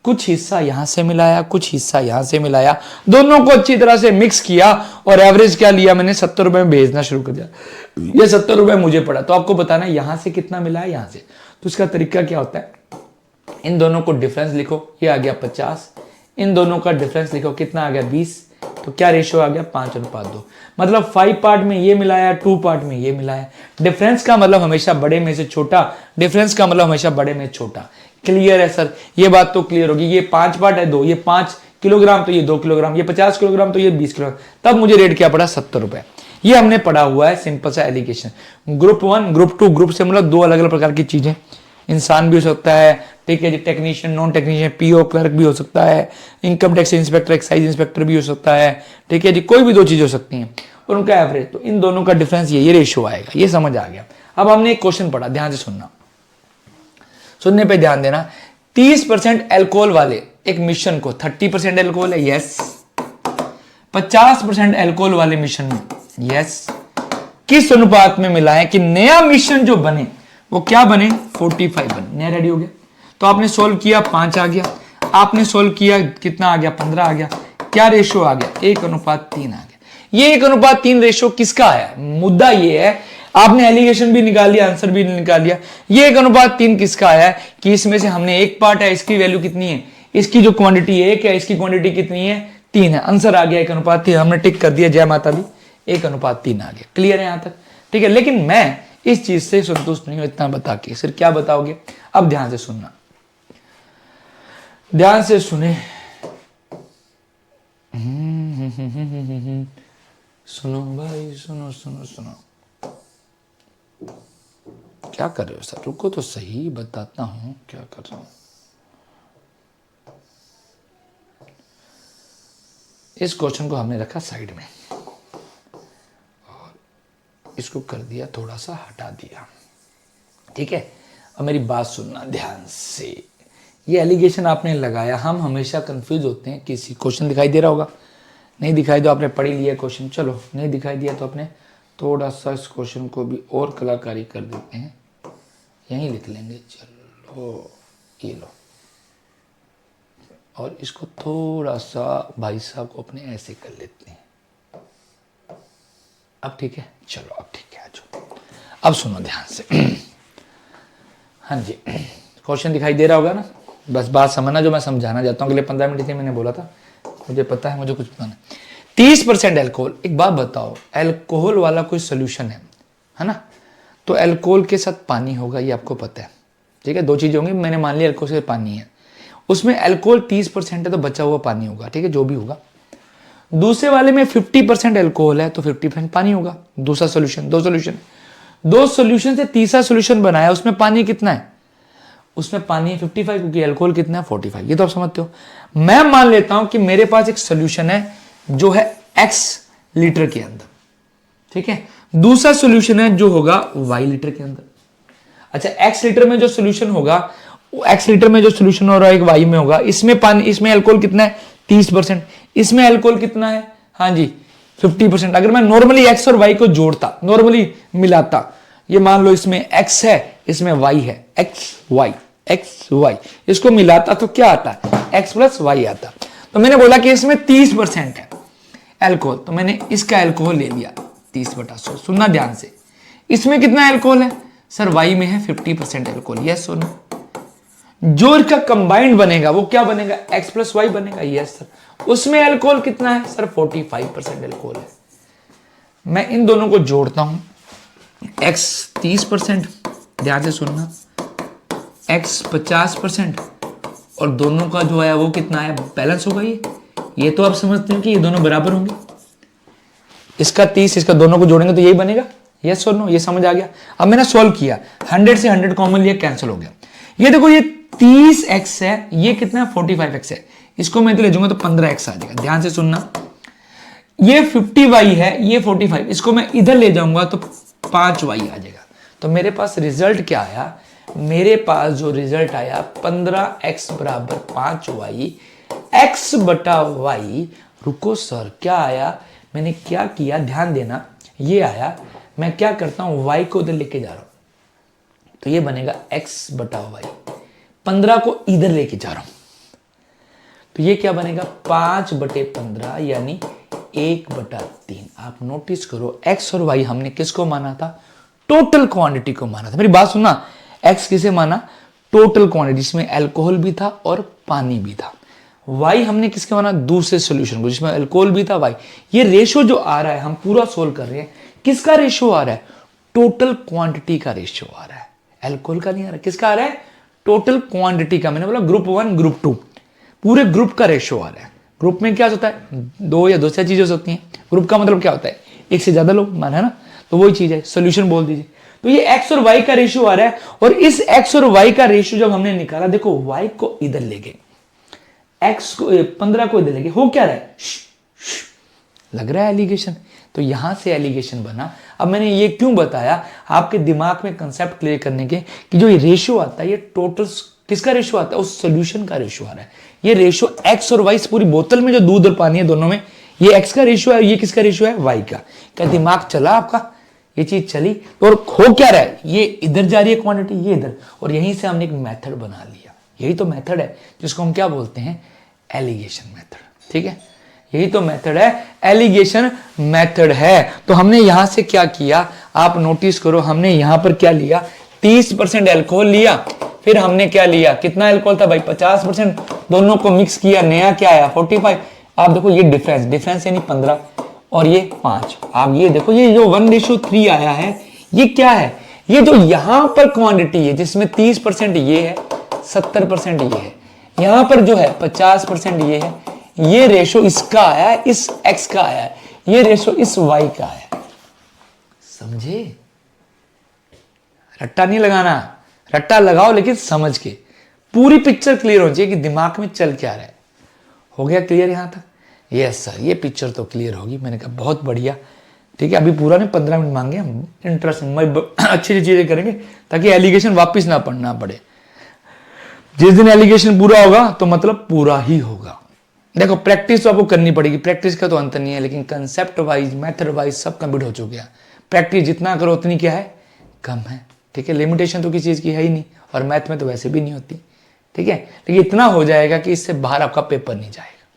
कुछ हिस्सा यहां से मिलाया, कुछ हिस्सा यहां से मिलाया, दोनों को अच्छी तरह से मिक्स किया और एवरेज क्या लिया मैंने, 70 रुपए में भेजना शुरू कर दिया। ये 70 रुपए मुझे पड़ा। तो आपको बताना है यहां से कितना मिला है, यहां से। तो इसका तरीका क्या होता है, इन दोनों को डिफरेंस लिखो, ये आ गया 50, इन दोनों का डिफरेंस लिखो, कितना आ गया 20। तो क्या रेशियो आ गया, 5:2। मतलब 5 पार्ट में ये मिलाया, 2 पार्ट में ये मिलाया। डिफरेंस का मतलब हमेशा बड़े में से छोटा, डिफरेंस का मतलब हमेशा बड़े में छोटा। क्लियर है सर, ये बात तो क्लियर होगी। ये 5 पार्ट है, दो, ये 5 किलोग्राम तो ये 2 किलोग्राम, ये 50 किलोग्राम तो ये 20 किलोग्राम। तब मुझे रेट क्या पड़ा, 70 रुपए। ये हमने पढ़ा हुआ है, सिंपल सा एलिगेशन। ग्रुप 1, ग्रुप 2, ग्रुप से मतलब दो अलग अलग प्रकार की चीजें। इंसान भी हो सकता है, ठीक है जी, technician, non technician, PO clerk भी हो सकता है, income tax inspector, excise inspector भी हो सकता है। ठीक है जी, कोई भी दो चीज हो सकती हैं और उनका एवरेज। तो इन दोनों का डिफरेंस ये रेशियो आएगा। ये समझ आ गया। अब हमने एक क्वेश्चन पढ़ा, ध्यान से सुनना, सुनने पे ध्यान देना। 30% एल्कोहल वाले एक मिश्रण को, 30% एल्कोहल है, यस। 50% एल्कोहल वाले मिश्रण में, यस, किस अनुपात में मिलाएं कि नया मिश्रण जो बने वो क्या बने, 45 बने। नया रेडी हो गया। तो आपने सोल्व किया, 5 आ गया। आपने सोल्व किया, कितना आ गया, 15 आ गया। क्या रेशियो आ गया, 1:3 आ गया। ये 1:3 रेशियो किसका है, मुद्दा ये है। आपने एलिगेशन भी निकाल लिया, आंसर भी निकाल लिया। ये 1:3 किसका है कि इसमें से हमने एक पार्ट है, इसकी वैल्यू कितनी है, इसकी जो क्वांटिटी 1 है, इसकी क्वांटिटी कितनी है, 3 है। आंसर आ गया 1:3। हमने टिक कर दिया, जय माता दी, 1:3 आ गया। क्लियर है यहां तक, ठीक है। लेकिन मैं इस चीज से संतुष्ट नहीं हूं, इतना बता के। सिर्फ क्या बताओगे, अब ध्यान से सुनना, ध्यान से सुने। सुनो भाई, सुनो सुनो सुनो। क्या कर रहे हो सर, रुको तो सही, बताता हूं क्या कर रहा हूं। इस क्वेश्चन को हमने रखा साइड में और इसको कर दिया, थोड़ा सा हटा दिया, ठीक है। अब मेरी बात सुनना ध्यान से। ये एलिगेशन आपने लगाया, हम हमेशा कंफ्यूज होते हैं। किसी क्वेश्चन दिखाई दे रहा होगा, नहीं दिखाई तो आपने पढ़ ही लिया क्वेश्चन। चलो नहीं दिखाई दिया तो अपने थोड़ा सा इस क्वेश्चन को भी और कलाकारी कर देते हैं, यहीं लिख लेंगे। चलो ये लो, और इसको थोड़ा सा भाई साहब को अपने ऐसे कर लेते हैं। अब ठीक है, चलो अब ठीक है, आजो अब सुनो ध्यान से। हाँ जी, क्वेश्चन दिखाई दे रहा होगा ना, बस बात समझना जो मैं समझाना चाहता हूँ। अगले 15 मिनट में मैंने बोला था, मुझे पता है, मुझे कुछ पता नहीं। 30% एल्कोहल, एक बात बताओ, एल्कोहल वाला कोई सोल्यूशन है ना, तो एल्कोहल के साथ पानी होगा, ये आपको पता है, ठीक है। दो चीजें होंगी, मैंने मान लिया एल्कोहल से पानी है, उसमें एल्कोहल 30% है तो बचा हुआ पानी होगा, ठीक है, जो भी होगा। दूसरे वाले में 50% एल्कोहल है तो 50% पानी होगा। दूसरा सोल्यूशन, दो सोल्यूशन से तीसरा सोल्यूशन बनाया, उसमें पानी कितना है, उसमें पानी है 55, क्योंकि अल्कोहल कितना है 45, ये तो आप समझते हो। मैं मान लेता हूं कि मेरे पास एक सोल्यूशन है जो है x लीटर के अंदर, ठीक है, दूसरा सोल्यूशन है जो होगा y लीटर के अंदर। अच्छा, x लीटर में जो सोल्यूशन होगा, x लीटर में जो सोल्यूशन हो रहा है एक y में होगा, इसमें पानी, इसमें अल्कोहल कितना है 30%, इसमें अल्कोहल कितना है, हाँ जी 50%। अगर मैं नॉर्मली x और y को जोड़ता, नॉर्मली मिलाता, ये मान लो इसमें x है, इसमें y है, x y, इसको मिलाता तो क्या आता है, x प्लस y आता। तो मैंने बोला कि इसमें 30% है एल्कोहल, तो मैंने इसका एल्कोहल ले लिया 30/100। सुनना ध्यान से, इसमें कितना एल्कोहल है सर, y में है 50% एल्कोहल, यस सुनो। जो इसका कंबाइंड बनेगा वो क्या बनेगा, x प्लस वाई बनेगा, यस सर। उसमें एल्कोहल कितना है सर, 45% एल्कोहल है। मैं इन दोनों को जोड़ता हूं, x 30%, ध्यान से सुनना, x 50%, और दोनों का जो है वो कितना है, बैलेंस होगा। ये तो आप समझते हैं कि ये दोनों बराबर होंगे, इसका 30, इसका दोनों को जोड़ेंगे तो यही बनेगा, यस और नो, ये समझ आ गया। अब मैंने सॉल्व किया, 100 से 100 कॉमन लिया, कैंसिल हो गया। ये देखो, ये 30x है, ये कितना है 45x है, इसको मैं तो ले जाऊंगा तो 15x आ जाएगा। ध्यान से सुनना, ये 50y है, ये 45, इसको मैं इधर ले जाऊंगा तो 5y आ जाएगा। तो मेरे पास रिजल्ट क्या आया, मेरे पास जो रिजल्ट आया 15x बराबर 5y, x बटा y। रुको सर, क्या आया, मैंने क्या किया, ध्यान देना, ये आया, मैं क्या करता हूं, y को उधर लेके जा रहा हूं, तो ये बनेगा x बटा y, 15 को इधर लेके जा रहा हूं, तो ये क्या बनेगा 5/15, यानी 1/3। आप नोटिस करो, x और y हमने किसको माना था, टोटल क्वांटिटी को माना था। मेरी बात सुनना, x किसे माना, टोटल क्वांटिटी, जिसमें अल्कोहल भी था और पानी भी था। y हमने किसके माना, दूसरे सॉल्यूशन को, जिसमें अल्कोहल भी था, y। ये रेशो जो आ रहा है, हम पूरा सोल्व कर रहे हैं, किसका रेशो आ रहा है, टोटल क्वांटिटी का रेशो आ रहा है, अल्कोहल का नहीं आ रहा। किसका आ रहा है, टोटल क्वांटिटी का। मैंने बोला ग्रुप 1 ग्रुप 2, पूरे ग्रुप का रेशो आ रहा है। ग्रुप में क्या होता है, 2 या 2 से चीजें होती हैं। ग्रुप का मतलब क्या होता है, एक से ज्यादा लोग, माना है ना, तो वही चीज है, सोल्यूशन बोल दीजिए। तो ये x और y का रेशियो आ रहा है, और इस x और y का रेशियो जब हमने निकाला, देखो y को इधर ले गए, x को 15 को इधर ले गए, हो क्या रहा है, लग रहा है एलिगेशन। तो यहां से एलिगेशन बना। अब मैंने ये क्यों बताया, आपके दिमाग में कंसेप्ट क्लियर करने के, कि जो ये रेशियो आता है, ये टोटल किसका रेशियो आता है, उस सोल्यूशन का रेशियो आ रहा है। ये रेशियो x और y, पूरी बोतल में जो दूध और पानी है दोनों में, ये x का रेशियो है, ये किसका रेशियो है, y का। क्या दिमाग चला आपका, ये चीज चली। तो और हो क्या रहा है, ये इधर जा रही है क्वांटिटी, ये इधर, और यहीं से हमने एक मेथड बना लिया। यही तो मेथड है जिसको हम क्या बोलते हैं, एलिगेशन मेथड, ठीक है। यही तो मेथड है, एलिगेशन मेथड है। तो हमने यहां से क्या किया, आप नोटिस करो, हमने यहां पर क्या लिया, 30% एल्कोहल लिया, फिर हमने क्या लिया, कितना एल्कोहल था भाई 50%, दोनों को मिक्स किया, नया क्या आया 45। आप देखो ये डिफरेंस यानी 15 और ये 5। आप ये देखो, ये जो 1:3 आया है, ये क्या है, ये जो यहां पर क्वांटिटी है, जिसमें 30% ये है, 70% ये है, यहां पर जो है 50% ये है, ये रेशो इसका आया है, इस x का आया है, ये रेशो इस y का है। समझे, रट्टा नहीं लगाना, रट्टा लगाओ लेकिन समझ के, पूरी पिक्चर क्लियर होनी चाहिए कि दिमाग में चल क्या रहा है। हो गया क्लियर यहां तक, यस सर, ये पिक्चर तो क्लियर होगी। मैंने कहा बहुत बढ़िया, ठीक है। अभी पूरा नहीं, 15 मिनट मांगे हम, इंटरेस्टिंग, अच्छी चीजें करेंगे ताकि एलिगेशन वापिस ना पढ़ना पड़े। जिस दिन एलिगेशन पूरा होगा तो मतलब पूरा ही होगा। देखो प्रैक्टिस तो आपको करनी पड़ेगी, प्रैक्टिस का तो अंत नहीं है, लेकिन कंसेप्ट वाइज, मेथड वाइज सब कंप्लीट हो चुके हैं। प्रैक्टिस जितना करो उतनी क्या है, कम है, ठीक है। लिमिटेशन तो किसी चीज की है ही नहीं, और मैथ में तो वैसे भी नहीं होती, ठीक है। लेकिन इतना हो जाएगा कि इससे बाहर आपका पेपर नहीं जाएगा।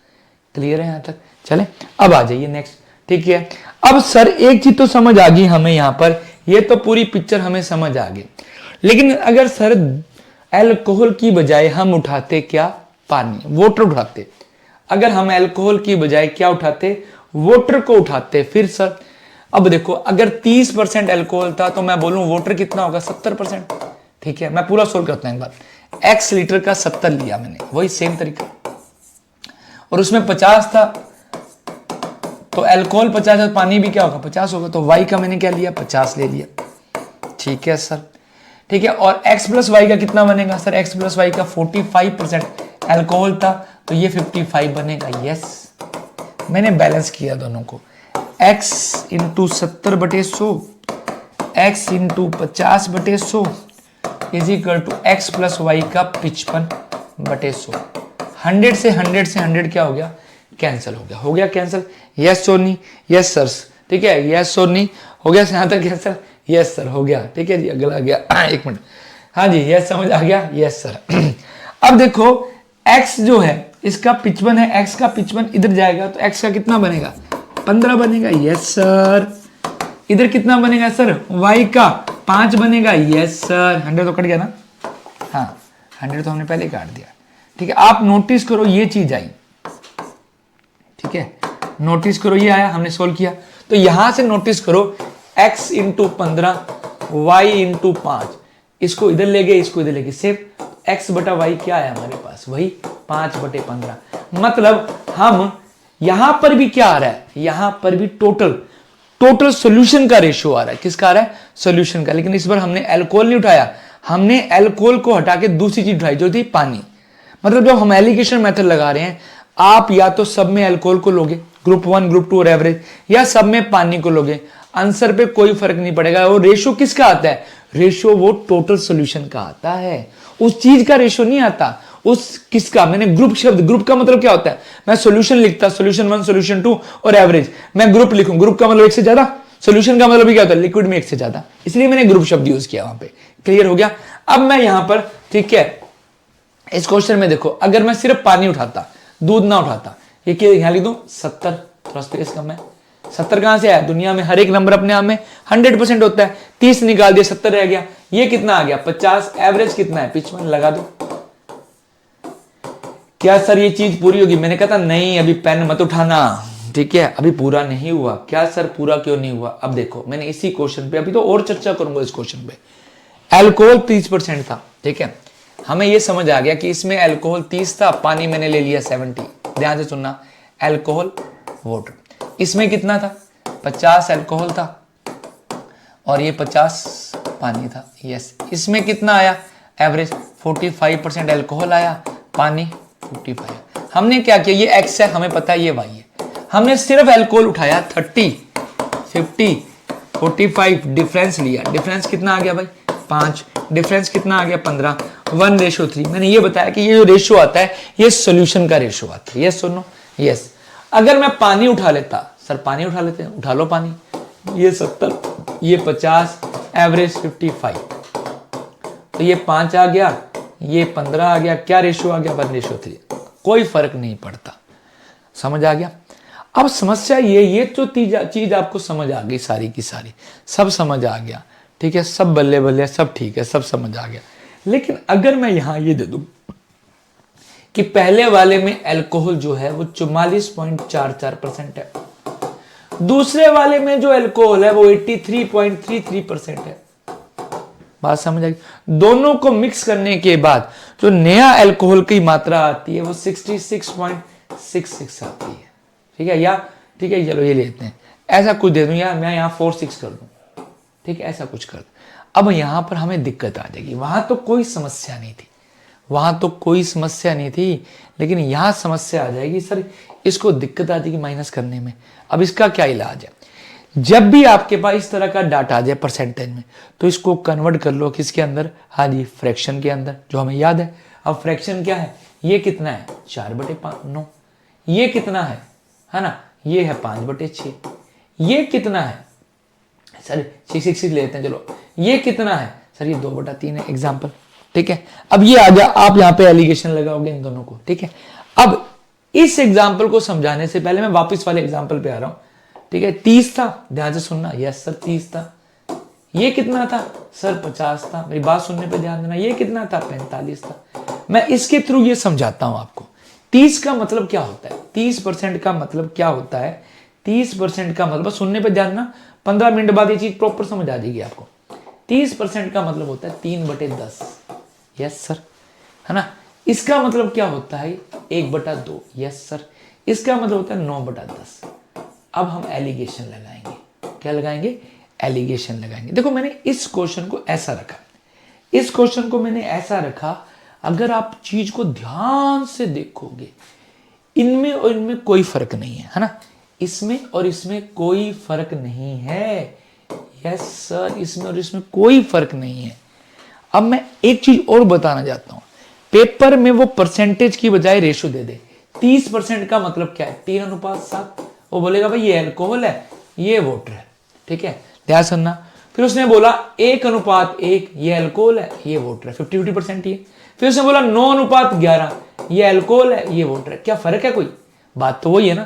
क्लियर है यहां तक, चले अब आ जाइए नेक्स्ट, ठीक है। अब सर एक चीज तो समझ आ गई हमें यहां पर, ये तो पूरी पिक्चर हमें समझ आ गई, लेकिन अगर सर अल्कोहल की बजाय हम उठाते क्या, पानी, वाटर उठाते, अगर हम अल्कोहल की बजाय क्या उठाते, वाटर को उठाते, फिर सर अब देखो अगर 30% अल्कोहल था तो मैं बोलूं वाटर कितना होगा, 70%। ठीक है, मैं पूरा सोल्व करता हूं एक बार। x लीटर का 70 लिया मैंने, वही सेम तरीका, और उसमें 50 था, तो अल्कोहल 50 है, पानी भी क्या होगा 50 होगा, तो y का मैंने क्या लिया 50 ले लिया। ठीक है सर, ठीक है, और x प्लस वाई का कितना बनेगा सर, x प्लस वाई का 45% अल्कोहल था, तो ये 55 बनेगा। यस, मैंने बैलेंस किया दोनों को, x into 70/100, x into 50/100 is equal to x plus Y का 55/100। 100 से 100 से 100 क्या हो गया, कैंसिल हो गया, हो गया कैंसिल। यस और नहीं, यस सर, ठीक है, यस और नहीं, हो गया यहां तक कैंसिल, यस सर, हो गया। ठीक है जी, अगला आ गया, एक मिनट, हाँ जी, यस समझ आ गया, यस सर। अब देखो x जो है इसका 55 है, x का 55 इधर जाएगा तो x का कितना बनेगा, 15 बनेगा। यस सर, इधर कितना बनेगा सर, y का 5 बनेगा। यस सर, 100 तो कट गया ना, हाँ 100 तो हमने पहले काट दिया। ठीक है, आप नोटिस करो ये चीज आई, ठीक है, नोटिस करो ये आया, हमने सोल्व किया, तो यहां से नोटिस करो x इंटू 15, y इंटू 5, इसको इधर ले गए, इसको इधर ले गए, सिर्फ x बटा y क्या आया हमारे पास, वही 5/15। मतलब हम यहां पर भी क्या आ रहा है, यहां पर भी टोटल सॉल्यूशन का रेशियो आ रहा है, किसका आ रहा है, सॉल्यूशन का। लेकिन इस बार हमने अल्कोहल नहीं उठाया, हमने अल्कोहल को हटा के दूसरी चीज उठाई जो थी पानी। मतलब जब हम एलिगेशन मेथड लगा रहे हैं, आप या तो सब में अल्कोहल को लोगे, ग्रुप 1 ग्रुप 2 और एवरेज, या सब में पानी को लोगे, आंसर पे कोई फर्क नहीं पड़ेगा। वो रेशियो किसका आता है, रेशियो वो टोटल सॉल्यूशन का आता है, उस चीज का रेशियो नहीं आता, उस किसका, मैंने ग्रुप शब्द, ग्रुप का मतलब क्या होता है, मैं सॉल्यूशन लिखता, सॉल्यूशन 1 सॉल्यूशन 2 और एवरेज, मैं ग्रुप लिखूं, ग्रुप का मतलब एक से ज्यादा, सॉल्यूशन का मतलब क्या होता है, लिक्विड में एक से ज्यादा, इसलिए मैंने ग्रुप शब्द यूज किया वहां पे। क्लियर हो गया। अब मैं यहां पर, ठीक है, इस क्वेश्चन में देखो, अगर मैं सिर्फ पानी उठाता, दूध ना उठाता, ये क्या यहां लिख दूं 70, थोड़ा स्पेस कम है, 70 कहां से आया, दुनिया में हर एक नंबर अपने आप में 100% होता है, 30 निकाल दिया 70 रह गया, ये कितना आ गया 50, एवरेज कितना है 55, लगा दो। क्या सर ये चीज पूरी होगी, मैंने कहा था नहीं, अभी पेन मत उठाना, ठीक है, अभी पूरा नहीं हुआ। क्या सर पूरा क्यों नहीं हुआ, अब देखो मैंने इसी क्वेश्चन पे, अभी तो और चर्चा करूंगा इस क्वेश्चन पे। अल्कोहल 30% था, ठीक है, हमें यह समझ आ गया कि इसमें अल्कोहल 30 था, पानी मैंने ले लिया 70, ध्यान से सुनना, अल्कोहल वाटर, इसमें कितना था 50 अल्कोहल था और ये 50 पानी था। यस, इसमें कितना आया एवरेज 45% अल्कोहल आया, पानी 45। हमने क्या किया, ये x है हमें पता है, ये y है, हमने सिर्फ अल्कोहल उठाया 30, 50, 45, डिफरेंस लिया, डिफरेंस कितना आ गया भाई 5, डिफरेंस कितना आ गया 15, 1:3। मैंने ये बताया कि ये जो रेशियो आता है ये सॉल्यूशन का रेशियो आता है। यस सुनो, यस, अगर मैं पानी उठा लेता, सर पानी उठा लेते हैं, उठा लो पानी, ये 70, ये 50, एवरेज 55, तो ये 5 आ गया, ये 15 आ गया, क्या रेशियो आ गया 1:3, कोई फर्क नहीं पड़ता। समझ आ गया। अब समस्या ये तो चीज आपको समझ आ गई, सारी की सारी सब समझ आ गया, ठीक है, सब बल्ले बल्ले सब ठीक है, सब समझ आ गया। लेकिन अगर मैं यहां ये दे दूं कि पहले वाले में अल्कोहल जो है वो 44.44% है, दूसरे वाले में जो अल्कोहल है वो 83.33% है, बात समझ आई। दोनों को मिक्स करने के बाद जो नया अल्कोहल की मात्रा आती है वो 66.66 आती है, ठीक है, या ठीक है चलो ये लेते हैं, ऐसा कुछ दे दूं, या मैं यहां 46 कर दूं, ठीक है, ऐसा कुछ कर दूं। अब यहां पर हमें दिक्कत आ जाएगी, वहां तो कोई समस्या नहीं थी, वहां तो कोई समस्या नहीं थी, लेकिन यहां समस्या आ जाएगी, सर इसको दिक्कत आ जाएगी माइनस करने में। अब इसका क्या इलाज है, जब भी आपके पास इस तरह का डाटा आ जाए परसेंटेज में, तो इसको कन्वर्ट कर लो किसके अंदर, हाँ जी फ्रैक्शन के अंदर, जो हमें याद है। अब फ्रैक्शन क्या है, ये कितना है 4/9, ये कितना है ना, ये है 5/6, ये कितना है सर 6 लेते हैं, चलो ये कितना है सर, ये 2/3 है, एग्जाम्पल, ठीक है। अब ये आ गया, आप यहां पे एलिगेशन लगाओगे इन दोनों को, ठीक है। अब इस एग्जाम्पल को समझाने से पहले मैं वापस वाले एग्जाम्पल पे आ रहा हूं, ठीक है 30 था, ध्यान से सुनना, यस सर 30 था। ये कितना था सर 50 था, मेरी बात सुनने पे ध्यान देना। ये कितना था 45 था। मैं इसके थ्रू ये समझाता हूं आपको 30 का मतलब क्या होता है, 30% का मतलब क्या होता है। 30% का मतलब, सुनने पे ध्यान ना, 15 मिनट बाद ये चीज प्रॉपर समझ आ जाएगी आपको। 30% का मतलब होता है 3/10, यस सर, है ना। इसका मतलब क्या होता है 1/2, यस सर। इसका मतलब होता है 9/10। अब हम एलिगेशन लगाएंगे, क्या लगाएंगे, एलिगेशन लगाएंगे। देखो मैंने इस क्वेश्चन को ऐसा रखा, इस क्वेश्चन को मैंने ऐसा रखा, अगर आप चीज को ध्यान से देखोगे, इनमें और इनमें कोई फर्क नहीं है ना, इसमें और इसमें कोई फर्क नहीं है, यस सर, इसमें और इसमें कोई फर्क नहीं है। अब मैं एक चीज और बताना चाहता हूं, पेपर में वो परसेंटेज की बजाय रेशो दे दे। 30% का मतलब क्या है, 3:7। वो बोलेगा भाई ये अल्कोहल है, ये वाटर है, ठीक है, ध्यान सुनना। फिर उसने बोला 1:1, ये अल्कोहल है, ये वाटर है, 50-50% ही है। फिर उसने बोला 9:11, ये अल्कोहल है, ये वाटर है। क्या फर्क है कोई, बात तो वही है ना।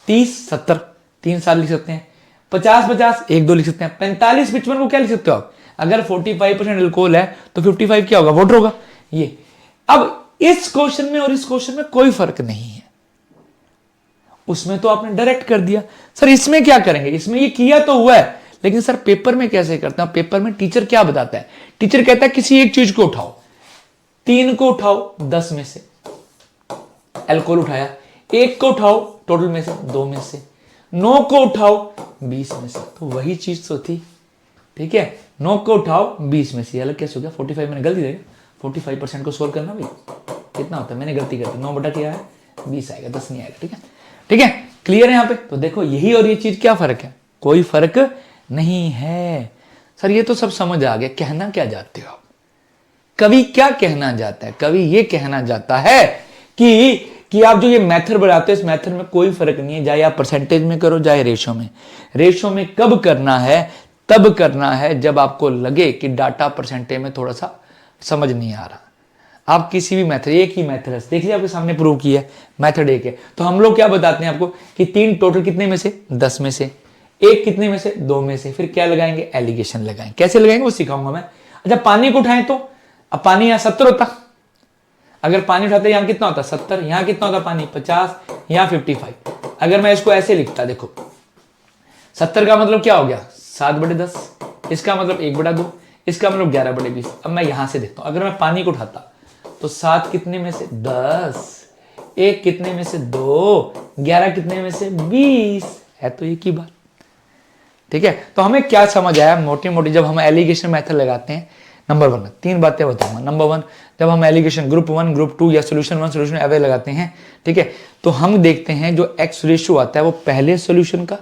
30-70 3 साल लिख सकते हैं, 50-50 1-2 लिख सकते हैं, 45-55 को क्या लिख सकते हो आप, अगर 45% अल्कोहल है तो 55 क्या होगा, वाटर होगा। ये अब इस क्वेश्चन में और इस क्वेश्चन में कोई फर्क नहीं है। उसमें तो आपने डायरेक्ट कर दिया, सर इसमें क्या करेंगे, इसमें ये किया तो हुआ है, लेकिन सर पेपर में कैसे करते हैं। पेपर में टीचर क्या बताता है, टीचर कहता है किसी एक चीज को उठाओ, 3 को उठाओ 10 में से, अल्कोहल उठाया, 1 को उठाओ टोटल में से 2 में से, 9 को उठाओ 20 में से, तो वही चीज तो थी, ठीक है। 9 को उठाओ 20 में से, अलग कैसे हो गया 45, मैंने गलती देगा, 45% को सोल्व करना भाई कितना होता है, मैंने गलती कर दी, 9 बटा क्या है 20 आएगा, 10 नहीं आएगा, ठीक है, ठीक है, क्लियर है यहाँ पे। तो देखो यही और ये चीज क्या फर्क है, कोई फर्क नहीं है। सर ये तो सब समझ आ गया, कहना क्या चाहते हो आप, कवि क्या कहना चाहता है, कवि ये कहना चाहता है कि आप जो ये मेथड बनाते हो, इस मेथड में कोई फर्क नहीं है, चाहे आप परसेंटेज में करो चाहे रेशो में। रेशो में कब करना है, तब करना है जब आपको लगे कि डाटा परसेंटेज में थोड़ा सा समझ नहीं आ रहा। आप किसी भी मेथड, एक ही मेथड है, देख लीजिए आपके सामने प्रूव किया है, मेथड एक है। तो हम लोग क्या बताते हैं आपको कि 3 टोटल कितने में से 10 में से, 1 कितने में से 2 में से, फिर क्या लगाएंगे, एलिगेशन लगाएंगे। कैसे लगाएंगे वो सिखाऊंगा मैं। अच्छा पानी को उठाएं तो, अब पानी यहां 70 होता, अगर पानी उठाते यहां कितना होता 70, यहां कितना होता पानी 50, यहां 55। अगर मैं इसको ऐसे लिखता, देखो 70 का मतलब क्या हो गया 7/10, इसका मतलब 1/2, इसका मतलब 11/20। अब मैं यहां से देखता हूं, अगर मैं पानी को उठाता तो 7 कितने में से 10, 1 कितने में से 2, 11 कितने में से 20, है तो एक ही बात, ठीक है। तो हमें क्या समझ आया, मोटी मोटी जब हम एलिगेशन मेथड लगाते हैं, नंबर 1 3 बातें बताऊंगा। नंबर 1, जब हम एलिगेशन ग्रुप 1 ग्रुप 2 या सोल्यूशन 1 सोल्यूशन एवरेज लगाते हैं, ठीक है, तो हम देखते हैं जो एक्स रेशियो आता है वो पहले सोल्यूशन का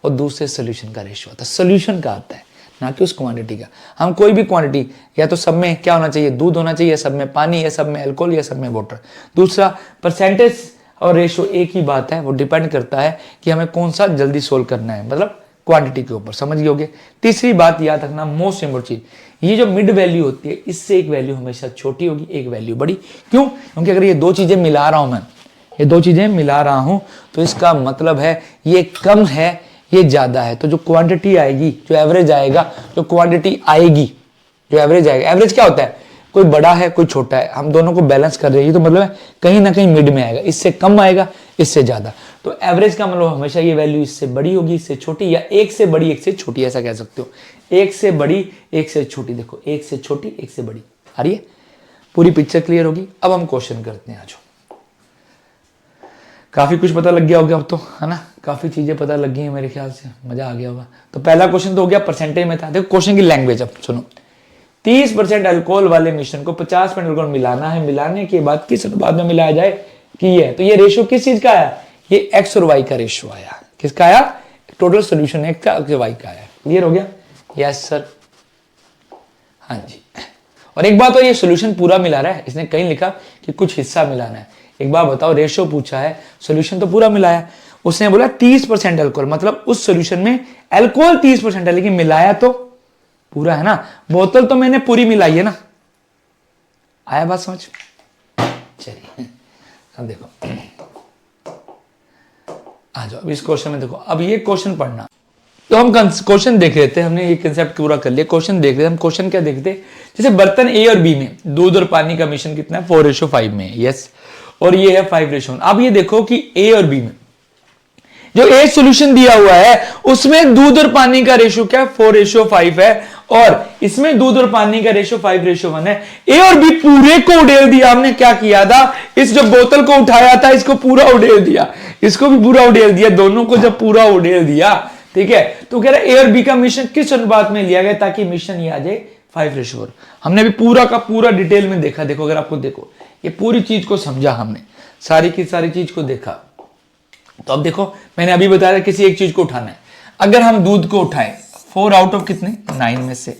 और दूसरे सोल्यूशन का रेशियो आता है, सोल्यूशन का आता है, ना कि उस क्वांटिटी का। हम कोई भी क्वांटिटी, या तो सब में क्या होना चाहिए, दूध होना चाहिए, सब में पानी, या सब में अल्कोहल, या सब में वाटर। दूसरा परसेंटेज और रेशियो एक ही बात है, वो डिपेंड करता है कि हमें कौन सा जल्दी सोल्व करना है, मतलब क्वांटिटी के ऊपर, समझ गए होगे। तीसरी बात याद रखना, मोस्ट इंपोर्टेंट चीज, ये जो मिड वैल्यू होती है, इससे एक वैल्यू हमेशा छोटी होगी, एक वैल्यू बड़ी। क्यों, क्योंकि अगर ये दो चीजें मिला रहा हूं मैं, ये दो चीजें मिला रहा हूं, तो इसका मतलब है ये कम है, ये ज्यादा है, तो जो क्वांटिटी आएगी, जो एवरेज आएगा, जो क्वांटिटी आएगी, जो एवरेज आएगा, एवरेज क्या होता है, कोई बड़ा है कोई छोटा है, हम दोनों को बैलेंस कर रहे हैं, तो मतलब है कहीं ना कहीं मिड में आएगा, इससे कम आएगा इससे ज्यादा। तो एवरेज का मतलब हमेशा ये वैल्यू इससे बड़ी होगी इससे छोटी, या एक से बड़ी एक से छोटी, ऐसा कह सकते हो, एक से बड़ी एक से छोटी। देखो एक से छोटी एक से बड़ी आ रही है, पूरी पिक्चर क्लियर होगी। अब हम क्वेश्चन करते हैं, आज काफी कुछ पता लग गया होगा अब तो, है ना, काफी चीजें पता लग गई हैं मेरे ख्याल से, मजा आ गया होगा। तो पहला क्वेश्चन तो हो गया परसेंटेज में था। देखो क्वेश्चन की लैंग्वेज अब सुनो, 30% अल्कोहल वाले मिश्रण को 50% अल्कोहल मिलाना है, मिलाने के बाद किस अनुपात में मिलाया जाए कि ये है। तो ये रेशियो किस चीज का आया, ये एक्स और वाई का रेशियो आया। किसका आया, टोटल सोल्यूशन एक्स का वाई का आया। क्लियर हो गया, यस सर, हाँ जी। और एक बात और, ये सोल्यूशन पूरा मिला रहा है, इसने कहीं लिखा कि कुछ हिस्सा मिलाना है। एक बार बताओ, रेशियो पूछा है, सोल्यूशन तो पूरा मिलाया, उसने बोला 30% अल्कोहल, मतलब उस सोल्यूशन में अल्कोहल 30% है, लेकिन मिलाया तो पूरा है ना। बोतल तो मैंने पूरी मिलाई है ना, आया बात समझ। चलिए अब देखो, आ जाओ अब इस क्वेश्चन में देखो, अब ये क्वेश्चन पढ़ना। तो हम क्वेश्चन देख रहे थे, हमने ये कंसेप्ट पूरा कर लिया। क्वेश्चन देख रहे थे हम, क्वेश्चन क्या देखते, जैसे बर्तन ए और बी में दूध और पानी का मिश्रण कितना है 4:5 में, यस, और ये है 5:1। अब ये देखो कि ए और बी में जो ए सॉल्यूशन दिया हुआ है उसमें दूध और पानी का रेशो क्या है 4:5 है, और इसमें दूध और पानी का रेशो 5:1 है। ए और बी पूरे को उड़ेल दिया। हमने क्या किया था, इस जब बोतल को उठाया था इसको पूरा उड़ेल दिया, इसको भी पूरा उड़ेल दिया, दोनों को जब पूरा उड़ेल दिया, ठीक है, तो कह रहा है ए और बी का मिश्रण किस अनुपात में लिया गया ताकि मिश्रण ये आ जाए 5:4। हमने अभी पूरा का पूरा डिटेल में देखा। देखो अगर आपको देखो ये पूरी चीज को समझा हमने, सारी की सारी चीज को देखा। तो अब देखो मैंने अभी बताया किसी एक चीज को उठाना है। अगर हम दूध को उठाएं 4 आउट ऑफ कितने 9 में से,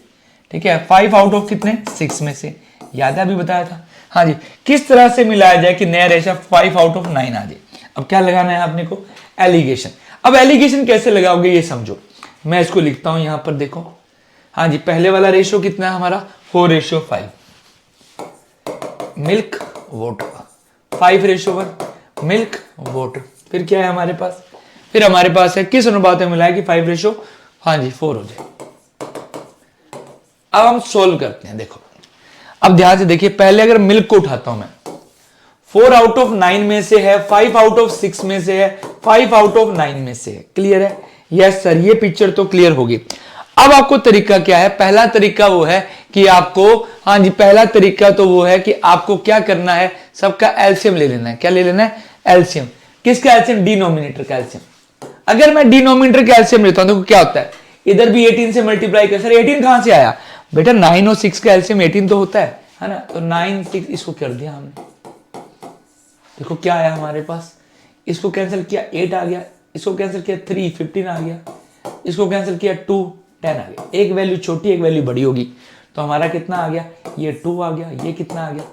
ठीक है, 5 आउट ऑफ कितने 6 में से, याद है अभी बताया था। हाँ जी, किस तरह से मिलाया जाए कि नया रेशा 5 आउट ऑफ 9 आ जाए। अब क्या लगाना है आपने को, एलिगेशन। अब एलिगेशन कैसे लगाओगे ये समझो, मैं इसको लिखता हूं यहां पर देखो। हाँ जी, पहले वाला रेशो कितना है हमारा 4:5, मिल्क वाटर, 5:1 मिल्क वाटर। फिर क्या है हमारे पास, फिर हमारे पास है किस अनुपात में मिला है कि 5:4 हो जाए। अब हम सोल्व करते हैं। देखो अब ध्यान से देखिए, पहले अगर मिल्क को उठाता हूं मैं, 4 आउट ऑफ 9 में से है, 5 आउट ऑफ 6 में से है, 5 आउट ऑफ 9 में से है। क्लियर है, यस सर, ये पिक्चर तो क्लियर होगी। अब आपको तरीका क्या है, पहला तरीका वो है कि आपको, हाँ जी, पहला तरीका तो वो है कि आपको क्या करना है, सबका एलसीएम ले लेना है। क्या ले लेना है, एलसीएम। किसका एलसीएम, डिनोमिनेटर का एलसीएम। अगर मैं डिनोमिनेटर का एलसीएम लेता हूं तो क्या होता है, इधर भी 18 से मल्टीप्लाई कर, सर 18 कहां से आया बेटा, 9 और 6 का एलसीएम 18 तो होता है ना, तो 9 6 इसको कर दिया हमने। देखो क्या आया हमारे पास, इसको कैंसिल किया 8 आ गया, इसको कैंसिल किया 3 15 आ गया, इसको कैंसिल किया 2 10 आ गया। एक वैल्यू छोटी एक वैल्यू बड़ी होगी, तो हमारा कितना आ गया, ये 2 आ गया, ये कितना आ गया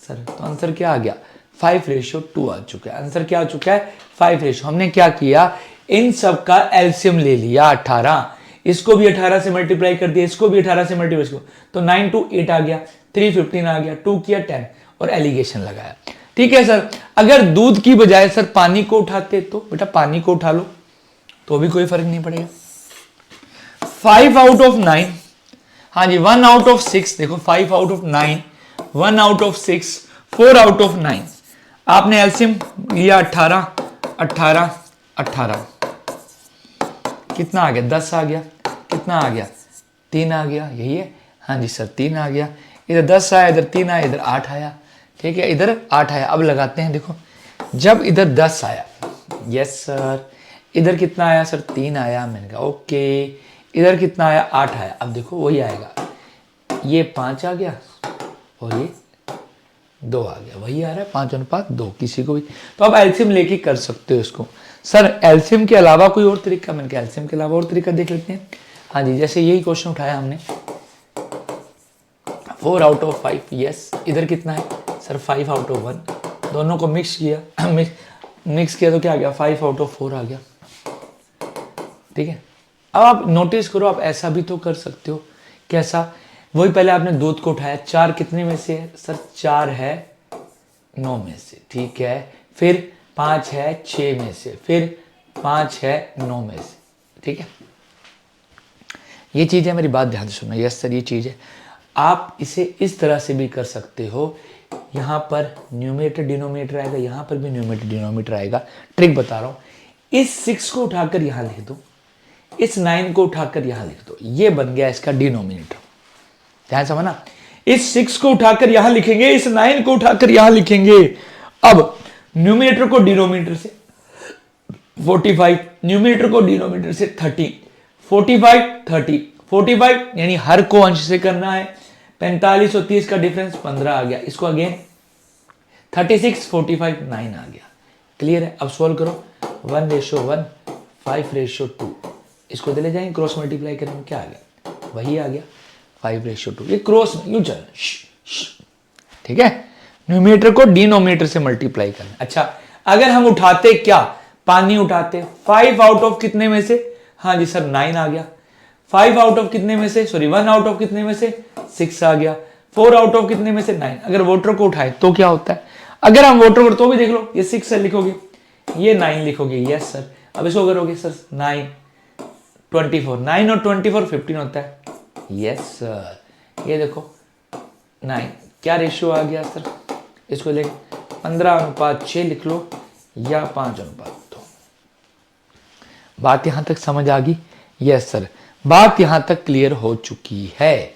सर, तो आंसर क्या आ गया 5:2 आ चुका है। आंसर क्या आ चुका है 5:। हमने क्या किया, इन सब का एलसीएम ले लिया 18, इसको भी 18 से मल्टीप्लाई कर दिया, इसको भी 18 से मल्टीप्लाई, तो 9 2 8 आ गया, 3 15 आ गया, 2 किया 10 और एलिगेशन लगाया। ठीक है सर, अगर दूध की बजाय सर पानी को उठाते तो बेटा पानी को उठा लो तो भी कोई फर्क नहीं पड़ेगा। 5 आउट ऑफ 9, हाँ जी 1 आउट ऑफ 6, देखो 5 out of 9, 1 out of 6, 4 out of 9, आपने एलसीएम लिया 18 18 18, कितना आ गया 10 आ गया, कितना आ गया 3 आ गया, यही है, हाँ जी सर 3 आ गया, इधर 10 आया, इधर 3 आया, इधर 8 आया, ठीक है, इधर 8 आया। अब लगाते हैं, देखो जब इधर 10 आया, यस सर, इधर कितना आया सर 3 आया, मैंने कहा ओके, इधर कितना आया 8 आया। अब देखो वही आएगा, ये 5 आ गया और ये 2 आ गया, वही आ रहा है 5:2 किसी को भी। तो आप एलसीएम लेके कर सकते हो इसको। सर एलसीएम के अलावा कोई और तरीका, मैंने कहा एलसीएम के अलावा और तरीका देख लेते हैं। हाँ जी, जैसे यही क्वेश्चन उठाया हमने 4 आउट ऑफ 5, यस, इधर कितना है सर 5 आउट ऑफ 1, दोनों को मिक्स किया मिक्स किया तो क्या आ गया 5 आउट ऑफ 4 आ गया। ठीक है, अब आप नोटिस करो, आप ऐसा भी तो कर सकते हो। कैसा, वही पहले आपने दूध को उठाया, 4 कितने में से है सर, 4 है 9 में से, ठीक है, फिर 5 है 6 में से, फिर 5 है 9 में से, ठीक है, ये चीज है, मेरी बात ध्यान से सुनो, यस सर ये चीज है। आप इसे इस तरह से भी कर सकते हो, यहां पर न्यूमरेटर डिनोमिनेटर आएगा, यहां पर भी न्यूमरेटर डिनोमिनेटर आएगा। ट्रिक बता रहा हूं, इस 6 को उठाकर यहां लिख दो, इस 9 को उठाकर यहां लिख दो, ये बन गया इसका डिनोमिनेटर। ध्यान समझना, इस 6 को उठाकर यहां लिखेंगे, इस 9 को उठाकर यहां लिखेंगे। अब न्यूमरेटर को डिनोमिनेटर से 45, न्यूमरेटर को डिनोमिनेटर से 30, 45 30, 45 यानी हर को अंश से करना है, 45 और 30 का डिफरेंस 15 आ गया, इसको अगेन 36 45 9 आ गया। क्लियर है, अब सॉल्व करो, 1:1 5:2, इसको ले जाएंगे क्रॉस मल्टीप्लाई करेंगे, क्या आ गया वही आ गया 5:2, ये क्रॉस यूं चल, ठीक है, न्यूमरेटर को डिनोमिनेटर से मल्टीप्लाई करना। अच्छा अगर हम उठाते क्या, पानी उठाते, 5 आउट ऑफ कितने में से, हाँ जी सर 9 आ गया, 5 आउट ऑफ कितने में से, सॉरी 1 आउट ऑफ कितने में से 6 आ गया, 4 आउट ऑफ कितने में से 9। अगर वाटर को उठाए तो क्या होता है, अगर हम वाटर को तो भी देख लो, ये 6 लिखोगे, ये 9 लिखोगे, यस सर, अब इसको करोगे सर 9 24, 9 और 24 15 होता है। यस सर, ये देखो 9 क्या रेशियो आ गया सर, इसको ले 15:6 लिख लो या 5:2। बात यहां तक समझ आ गई? यस सर, बात यहां तक क्लियर हो चुकी है।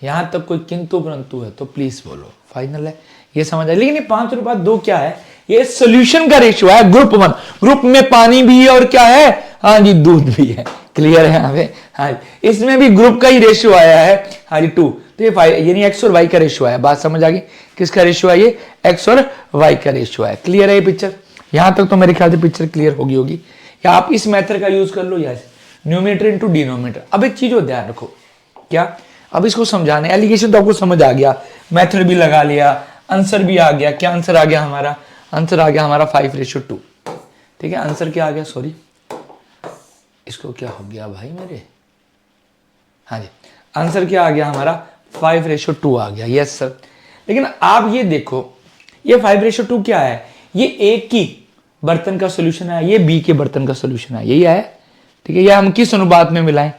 यहां तक कोई किंतु परंतु है तो प्लीज बोलो, फाइनल है, ये समझ आए। लेकिन ये 5:2 क्या है? ये सोल्यूशन का रेशियो है, ग्रुप 1। ग्रुप में पानी भी है और क्या है? हाँ जी, दूध भी है। क्लियर है यहाँ पे? हाँ, इसमें भी ग्रुप का ही रेशियो आया है, हाँ जी 2। तो ये यानी एक्स और वाई का रेशियो आया। बात समझ आ गई? किसका रेशियो है ये? एक्स और वाई का रेशियो है। क्लियर है ये पिक्चर? यहां तक तो मेरे ख्याल से पिक्चर क्लियर होगी। या आप इस मेथड का यूज कर लो, या न्यूमिनेटर इंटू डिनोमिनेटर। अब एक चीज और ध्यान रखो, क्या? अब इसको समझाने, एलिगेशन तो आपको समझ आ गया, मेथड भी लगा लिया, आंसर भी आ गया। क्या आंसर आ गया हमारा? आंसर आ गया हमारा 5:2। ठीक है, आंसर क्या आ गया? सॉरी, इसको क्या हो गया भाई मेरे? हाँ जी, आंसर क्या आ गया हमारा? 5:2 आ गया। Yes sir. लेकिन आप ये देखो, ये 5:2 क्या है? ये ए की बर्तन का सोल्यूशन है, ये बी के बर्तन का सोल्यूशन है, यही है। ठीक है, ये हम किस अनुपात में मिलाएं?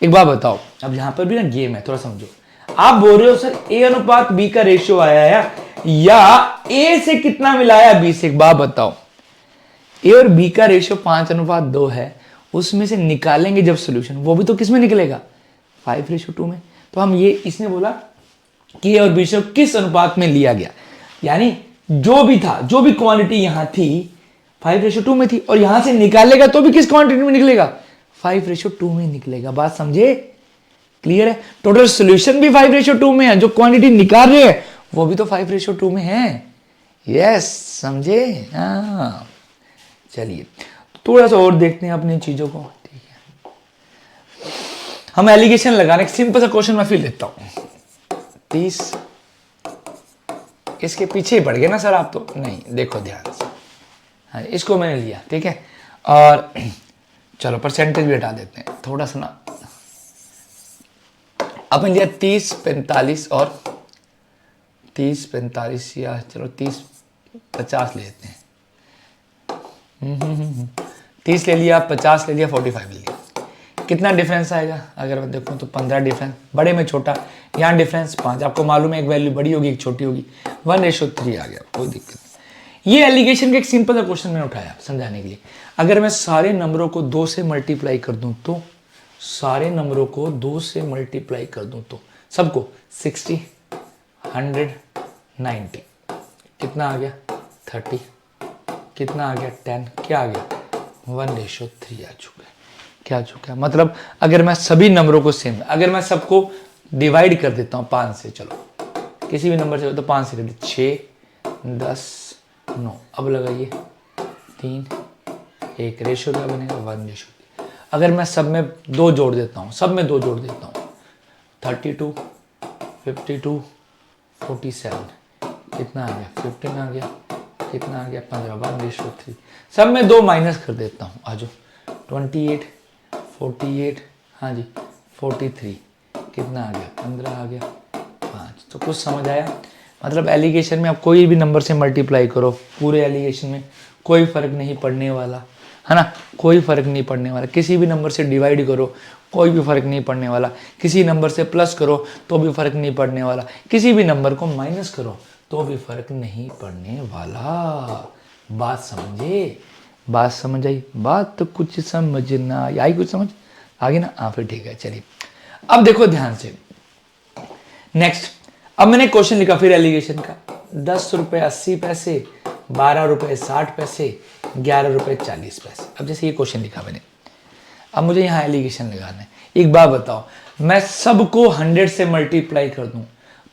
एक बात बताओ, अब यहां पर भी ना गेम है, थोड़ा समझो। आप बोल रहे हो सर ए अनुपात बी का रेशियो आया है, या ए से कितना मिलाया बी से? एक बात बताओ, ए और बी का रेशियो 5:2 है, उसमें से निकालेंगे जब सोल्यूशन, वो भी तो किस में निकलेगा? 5:2 में। तो हम ये, इसने बोला कि ए और बी से किस अनुपात में लिया गया, यानी जो भी था, जो भी क्वांटिटी यहां थी 5:2 में थी, और यहां से निकालेगा तो भी किस क्वांटिटी में निकलेगा? 5:2 में निकलेगा। बात समझे? क्लियर है? टोटल सॉल्यूशन भी 5:2 में है, जो क्वांटिटी निकाल रहे हैं वो भी तो 5:2 में है। यस, समझे? हाँ, चलिए थोड़ा सा और देखते हैं अपनी चीजों को। ठीक है, हम एलिगेशन लगाने, सिंपल सा क्वेश्चन मैं फिर देता हूं। 30 इसके पीछे ही पड़ गए ना सर आप तो? नहीं, देखो ध्यान से। हाँ, इसको मैंने लिया, ठीक है, और चलो परसेंटेज भी हटा देते हैं थोड़ा सा ना। अपन लिया 30, 45 और 30, 45, या चलो 30, 50 ले लेते हैं। 30 ले लिया, 50 ले लिया, 45 ले लिया। कितना डिफरेंस आएगा? अगर मैं देखूं तो 15 डिफरेंस, बड़े में छोटा, यहाँ डिफरेंस 5। आपको मालूम है एक वैल्यू बड़ी होगी एक छोटी होगी, 1:3 आ गया, कोई दिक्कत नहीं। ये एलिगेशन का एक सिंपल सा क्वेश्चन मैंने उठाया समझाने के लिए। अगर मैं सारे नंबरों को 2 से मल्टीप्लाई कर दूं तो, सारे नंबरों को 2 से मल्टीप्लाई कर दूं तो सबको 60, 100, 90 कितना आ गया? 30 कितना आ गया? 10 क्या आ गया? 1:3 आ चुका है। क्या आ चुका है? मतलब अगर मैं सभी नंबरों को सेम, अगर मैं सबको डिवाइड कर देता हूँ 5 से, चलो किसी भी नंबर से तो 5 से कर दे, 6, 10, 9। अब लगाइए 3, 1, रेशियो क्या बनेगा? 1:3। अगर मैं सब में 2 जोड़ देता हूँ, सब में 2 जोड़ देता हूँ, 32, 52, 47 कितना आ गया? 15 आ गया। कितना आ गया? 15, 1:3। सब में 2 माइनस कर देता हूँ, आ जाओ, 28, 48, हाँ जी 43 कितना आ गया? 15 आ गया, 5। तो कुछ समझ आया? मतलब एलिगेशन में आप कोई भी नंबर से मल्टीप्लाई करो, पूरे एलिगेशन में कोई फर्क नहीं पड़ने वाला है ना, कोई फर्क नहीं पड़ने वाला। किसी भी नंबर से डिवाइड करो, कोई भी फर्क नहीं पड़ने वाला। किसी नंबर से प्लस करो तो भी फर्क नहीं पड़ने वाला। किसी भी नंबर को माइनस करो तो भी फर्क नहीं पड़ने वाला। बात समझे? बात समझ आई? बात तो कुछ समझना आई, कुछ समझ आगे ना? हाँ फिर ठीक है, चलिए अब देखो ध्यान से। नेक्स्ट, अब मैंने क्वेश्चन लिखा फिर एलिगेशन का, 10 रुपये 80 पैसे, 12 रुपये 60 पैसे, 11 रुपये 40 पैसे। अब जैसे ये क्वेश्चन लिखा मैंने, अब मुझे यहाँ एलिगेशन लगाना है। एक बात बताओ, मैं सबको 100 से मल्टीप्लाई कर दूं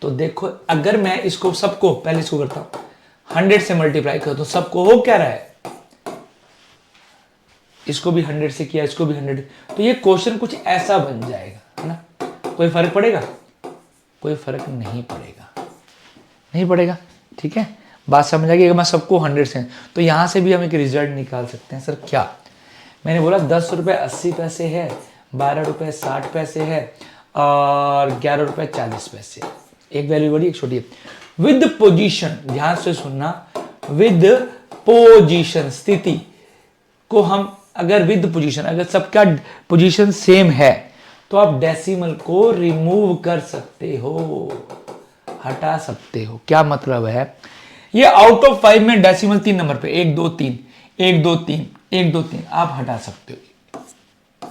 तो देखो, अगर मैं इसको सबको, पहले इसको करता हूं, 100 से मल्टीप्लाई कर दूं सबको, वो क्या रहा है? इसको भी 100 से किया, इसको भी 100, तो ये क्वेश्चन कुछ ऐसा बन जाएगा, है ना? कोई फर्क पड़ेगा? कोई फर्क नहीं पड़ेगा, नहीं पड़ेगा। ठीक है, बात समझ आ गई? अगर मैं सबको 100 से, तो यहां से भी हम एक रिजल्ट निकाल सकते हैं। सर क्या? मैंने बोला 10 रुपये 80 पैसे है, 12 रुपये 60 पैसे है, और 11 रुपये 40 पैसे। एक वैल्यू बड़ी, एक छोटी है। विद पोजीशन, ध्यान से सुनना, विद पोजीशन, स्थिति को हम अगर विद पोजीशन, अगर सबका पोजीशन सेम है तो आप डेसिमल को रिमूव कर सकते हो, हटा सकते हो। क्या मतलब है, ये आउट ऑफ 5 में डेसिमल 3 नंबर पे 1 2 3 1 2 3 1 2 3 आप हटा सकते हो,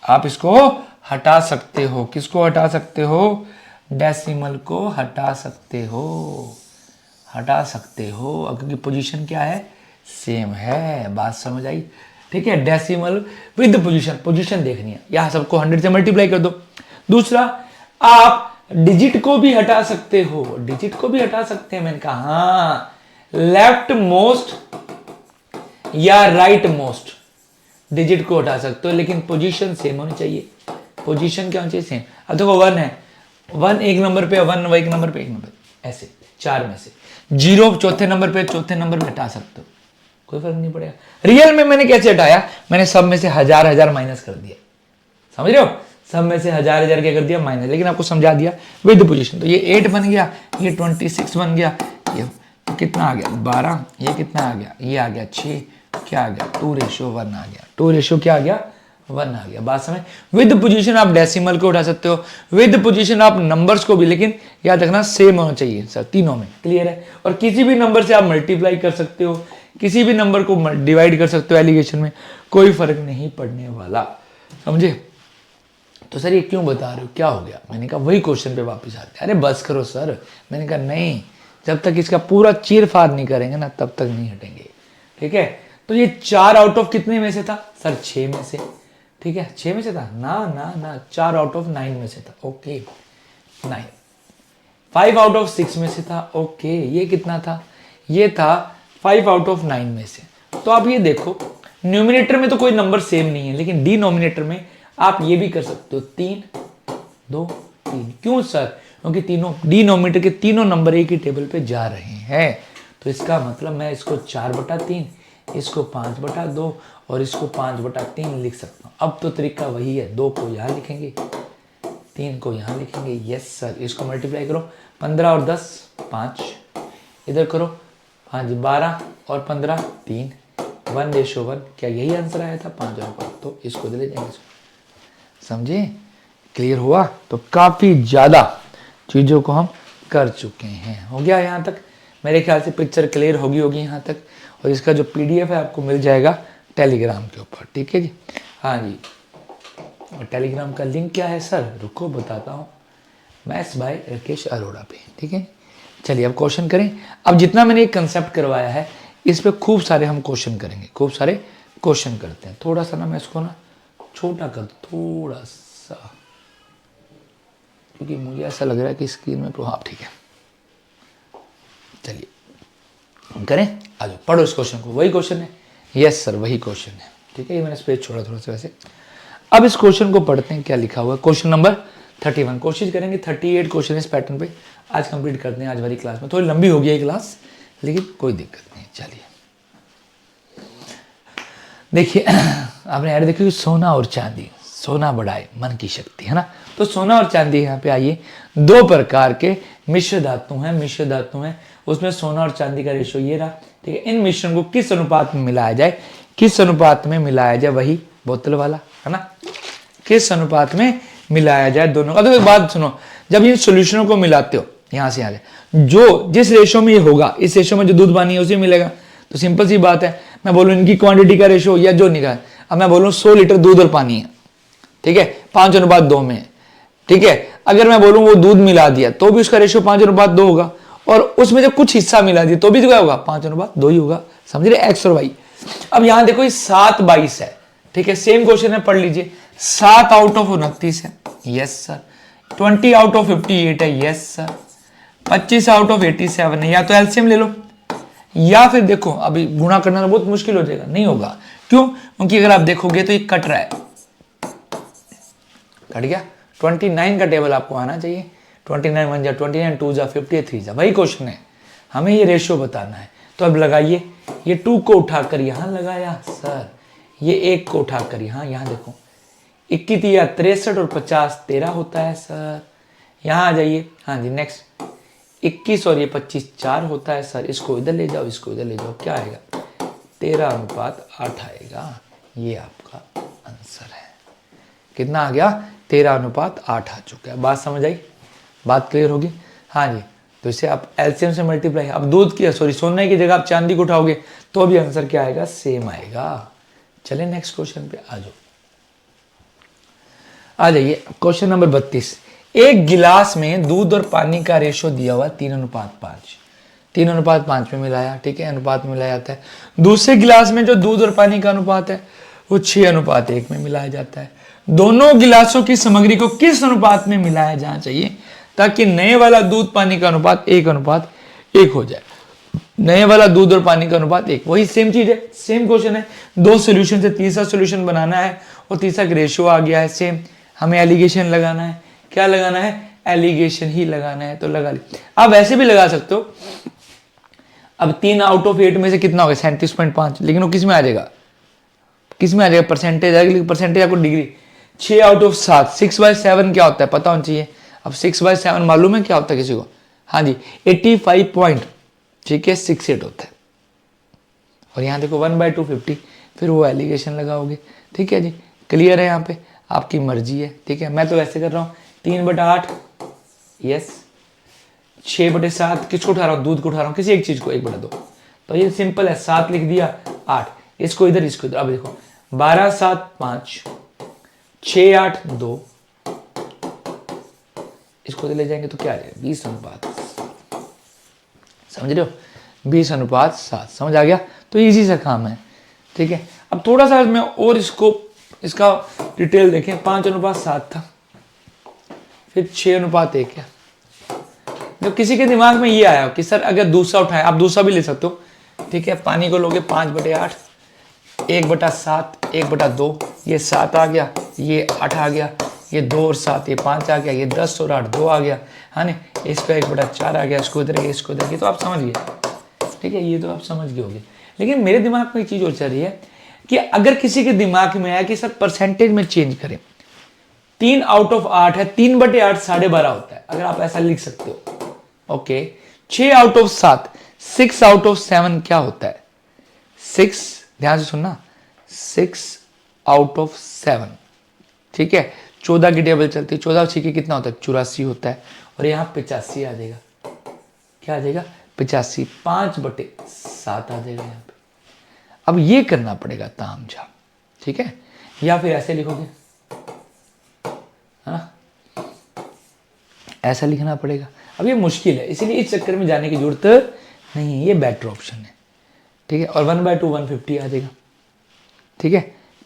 आप इसको हटा सकते हो। किसको हटा सकते हो, डेसिमल को हटा सकते हो, हटा सकते हो, क्योंकि पोजीशन क्या है, सेम है। बात समझ आई, ठीक है। डेसिमल विद पोजीशन, पोजीशन देखनी है, यहां सबको 100 से मल्टीप्लाई कर दो। दूसरा, आप डिजिट को भी हटा सकते हो, डिजिट को भी हटा सकते हैं। मैंने कहा हाँ, लेफ्ट मोस्ट या राइट मोस्ट डिजिट को हटा सकते हो, लेकिन पोजीशन सेम होनी चाहिए। पोजीशन क्या होनी चाहिए, सेम। अब देखो 1 है, 1 एक नंबर पे, 1 एक नंबर पे, एक नंबर, ऐसे 4 में से 0 चौथे नंबर पे, चौथे नंबर पे हटा सकते हो, कोई फर्क नहीं पड़ेगा। रियल में मैंने कैसे हटाया, मैंने सब में से 1000 माइनस कर दिया, समझ रहे हो, सब में से 1000 क्या कर दिया, माइनस। लेकिन आपको समझा दिया विद पोजीशन। तो ये 8 बन गया, ये 26 बन गया, ये कितना आ गया 12, ये कितना आ गया, ये आ गया 6, क्या आ गया 2:1 आ गया, 2 क्या आ गया 1 आ गया। बात समझ। विद पोजीशन आप डेसिमल को उठा सकते हो, विद पोजीशन आप नंबर्स को भी, लेकिन याद रखना सेम होना चाहिए सर तीनों में, क्लियर है। और किसी भी नंबर से आप मल्टीप्लाई कर सकते हो, किसी भी नंबर को डिवाइड कर सकते हो एलिगेशन में, कोई फर्क नहीं पड़ने वाला, समझे। तो सर ये क्यों बता रहे हो, क्या हो गया, मैंने कहा वही क्वेश्चन पे वापस आते। अरे बस करो सर, मैंने कहा नहीं, जब तक इसका पूरा चीर फाड़ नहीं करेंगे ना तब तक नहीं हटेंगे, ठीक है। तो ये 4 आउट ऑफ कितने में से था सर, 6 में से, ठीक है, 6 में से था ना ना ना, 4 आउट ऑफ 9 में से था, ओके 9। 5 आउट ऑफ 6 में से था, ओके। ये कितना था, ये था 5 आउट ऑफ 9 में से। तो आप ये देखो, न्यूमिनेटर में तो कोई नंबर सेम नहीं है, लेकिन डिनोमिनेटर में आप ये भी कर सकते हो, 3 2 3। क्यों सर, क्योंकि तीनों डिनोमिनेटर के तीनों नंबर एक ही टेबल पे जा रहे हैं। तो इसका मतलब मैं इसको 4/3, इसको 5/2 और इसको 5/3 लिख सकता हूँ। अब तो तरीका वही है, 2 को यहाँ लिखेंगे, 3 को यहाँ लिखेंगे, यस सर। इसको मल्टीप्लाई करो, 15 और 10 5, इधर करो, हाँ जी 12 और 15 3, 1:1। क्या यही आंसर आया था, 5 और 5, तो इसको इधर ले जाएंगे, समझे, क्लियर हुआ। तो काफी ज्यादा चीजों को हम कर चुके हैं, हो गया यहाँ तक। मेरे ख्याल से पिक्चर क्लियर होगी यहाँ तक। और इसका जो पीडीएफ है आपको मिल जाएगा टेलीग्राम के ऊपर, ठीक है जी। हाँ जी, और टेलीग्राम का लिंक क्या है सर, रुको बताता हूँ, मैथ्स बाय राकेश अरोड़ा पे, ठीक है। चलिए अब क्वेश्चन करें। अब जितना मैंने एक कंसेप्ट करवाया है इस पे खूब सारे हम क्वेश्चन करेंगे, खूब सारे क्वेश्चन करते हैं। थोड़ा सा ना मैं इसको ना छोटा कर दो, थोड़ा सा, क्योंकि मुझे ऐसा लग रहा है कि स्क्रीन में हाँ ठीक है। चलिए करें, आ जाओ पढ़ो इस क्वेश्चन को, वही क्वेश्चन है, यस सर वही क्वेश्चन है, ठीक है। ये मैंने स्पेस छोड़ा थोड़ा सा वैसे। अब इस क्वेश्चन को पढ़ते हैं, क्या लिखा हुआ है, क्वेश्चन नंबर 31। कोशिश करेंगे 38 क्वेश्चन इस पैटर्न पे आज कंप्लीट करते हैं आज वाली क्लास में। थोड़ी लंबी हो गई है क्लास, लेकिन कोई दिक्कत नहीं। चलिए देखिए, आपने यार देखिए, सोना और चांदी, सोना बढ़ाए मन की शक्ति, है ना। तो सोना और चांदी यहाँ पे आइए, 2 प्रकार के मिश्र धातु हैं, मिश्र धातु हैं, उसमें सोना और चांदी का रेशो ये रहा, ठीक है। इन मिश्रण को किस अनुपात में मिलाया जाए, किस अनुपात में मिलाया जाए, वही बोतल वाला, है ना, किस अनुपात में मिलाया जाए दोनों का। तो एक बात सुनो, जब इन सोल्यूशनों को मिलाते हो यहां से आगे, जो जिस रेशो में ये होगा, इस रेशो में जो दूध पानी है उसी में मिलेगा। तो सिंपल सी बात है, मैं बोलूं इनकी क्वांटिटी का रेशो या जो निकाल, अब मैं बोलूं 100 लीटर दूध और पानी है, ठीक है, 5:2 में, ठीक है। अगर मैं बोलूं वो दूध मिला दिया तो भी उसका रेशो 5:2 होगा, और उसमें जब कुछ हिस्सा मिला दिया तो भी तो क्या होगा, 5:2 ही होगा, समझ रहे, एक्स और वाई। अब यहां देखो ये 7/22 है, ठीक है। सेम क्वेश्चन है, पढ़ लीजिए। 7 आउट ऑफ 29 है, यस सर। 20 आउट ऑफ 58 है, यस सर। 25 आउट ऑफ 87 है। या तो एलसीएम ले लो, या फिर देखो अभी गुणा करना बहुत मुश्किल हो जाएगा, नहीं होगा। क्यों, क्योंकि अगर आप देखोगे तो ये कट रहा है, कट गया। 29 का टेबल आपको आना चाहिए, 29 1 जा 29, 2 जा 50, 3 जा, वही क्वेश्चन है, हमें ये रेशियो बताना है। तो अब लगाइए, ये 2 को उठाकर यहां लगाया सर, ये 1 को उठाकर यहाँ देखो, 21 या 63 और 50 13 होता है सर। यहाँ आ जाइए, हाँ जी नेक्स्ट, 21 और ये 25 4 होता है सर। इसको इधर ले जाओ, इसको इधर ले जाओ, क्या आएगा, 13:8 आएगा। ये आपका आंसर है। कितना आ गया? 13:8 आ चुका है। बात समझ आई? बात क्लियर होगी? हाँ जी। तो इसे आप एलसीएम से मल्टीप्लाई, अब दूध की सोने की जगह आप चांदी को उठाओगे तो भी आंसर क्या आएगा? सेम आएगा। चलिए नेक्स्ट क्वेश्चन पे आ जाओ। आ जाइए क्वेश्चन नंबर 32। एक गिलास में दूध और पानी का रेशो दिया हुआ 3:5। 3:5 में मिलाया, ठीक है, अनुपात में मिलाया जाता है। दूसरे गिलास में जो दूध और पानी का अनुपात है वो 6:1 में मिलाया जाता है। दोनों गिलासों की सामग्री को किस अनुपात में मिलाया जाना चाहिए ताकि नए वाला दूध पानी का अनुपात 1:1 हो जाए? नए वाला दूध और पानी का अनुपात 1, वही सेम चीज है, सेम क्वेश्चन है। दो सोल्यूशन से तीसरा सोल्यूशन बनाना है और तीसरा रेशियो आ गया है सेम। हमें एलिगेशन लगाना है। क्या लगाना है? एलिगेशन ही लगाना है, तो लगा ली। आप ऐसे भी लगा सकते हो। अब 3/8 में से कितना होगा? 37.5, लेकिन वो किस में आ जाएगा? किस में आ जाएगा? परसेंटेज आएगा, लेकिन परसेंटेज आपको डिग्री। 6/7, 6/7 क्या होता है पता होना चाहिए। अब 6/7 मालूम है क्या होता है किसी को? हाँ जी, 85 पॉइंट, ठीक है, 68 होता है। और यहाँ देखो 1/2 50, फिर वो एलिगेशन लगाओगे, ठीक है जी। क्लियर है? यहाँ पे आपकी मर्जी है, ठीक है। मैं तो ऐसे कर रहा हूँ 3/8, यस, 6/7 किसको उठा रहा हूँ? दूध को उठा रहा हूँ, किसी एक चीज को 1/2। तो ये सिंपल है, 7 लिख दिया, 8, इसको इधर इसको इधर। अब देखो 12 7 5, 6 8 2, इसको ले जाएंगे तो क्या आ जाएगा? 20:7। समझ रहे हो? 20:7। समझ आ गया? तो इजी सा काम है, ठीक है। अब थोड़ा सा मैं और इसका डिटेल देखें। 5:7 था, फिर 6:1 है। जब किसी के दिमाग में ये आया कि सर अगर दूसरा उठाए, आप दूसरा भी ले सकते हो, ठीक है। पानी को लोगे 5/8, 1/7, 1/2, ये 7 आ गया, ये 8 आ गया, ये 2 और 7, ये 5 आ गया, ये 10 और 8 2 आ गया, है ना। इसका 1/4 आ गया, इसको इधर, इसको इधर, तो आप समझ गए, ठीक है। ये तो आप समझ गए होगे। लेकिन मेरे दिमाग में एक चीज और चल रही है कि अगर किसी के दिमाग में आया कि सर परसेंटेज में चेंज करें, 3/8 है, 3/8 12.5 होता है, अगर आप ऐसा लिख सकते हो, ओके। 6/7, 6/7 क्या होता है? 6, ध्यान से सुनना, 6/7, ठीक है। 14 की टेबल चलती है, 14 6 कितना होता है? 84 होता है। और यहाँ 85 आ जाएगा। क्या आ जाएगा? 85, 5/7 आ जाएगा यहाँ पे। अब ये करना पड़ेगा ताम झाम, ठीक है। या फिर ऐसे लिखोगे, है ना, ऐसा लिखना पड़ेगा। अब ये मुश्किल है, इसीलिए इस चक्कर में जाने की जरूरत नहीं है, ये बेटर ऑप्शन है, ठीक है। और 1/2 150 आ जाएगा, ठीक है।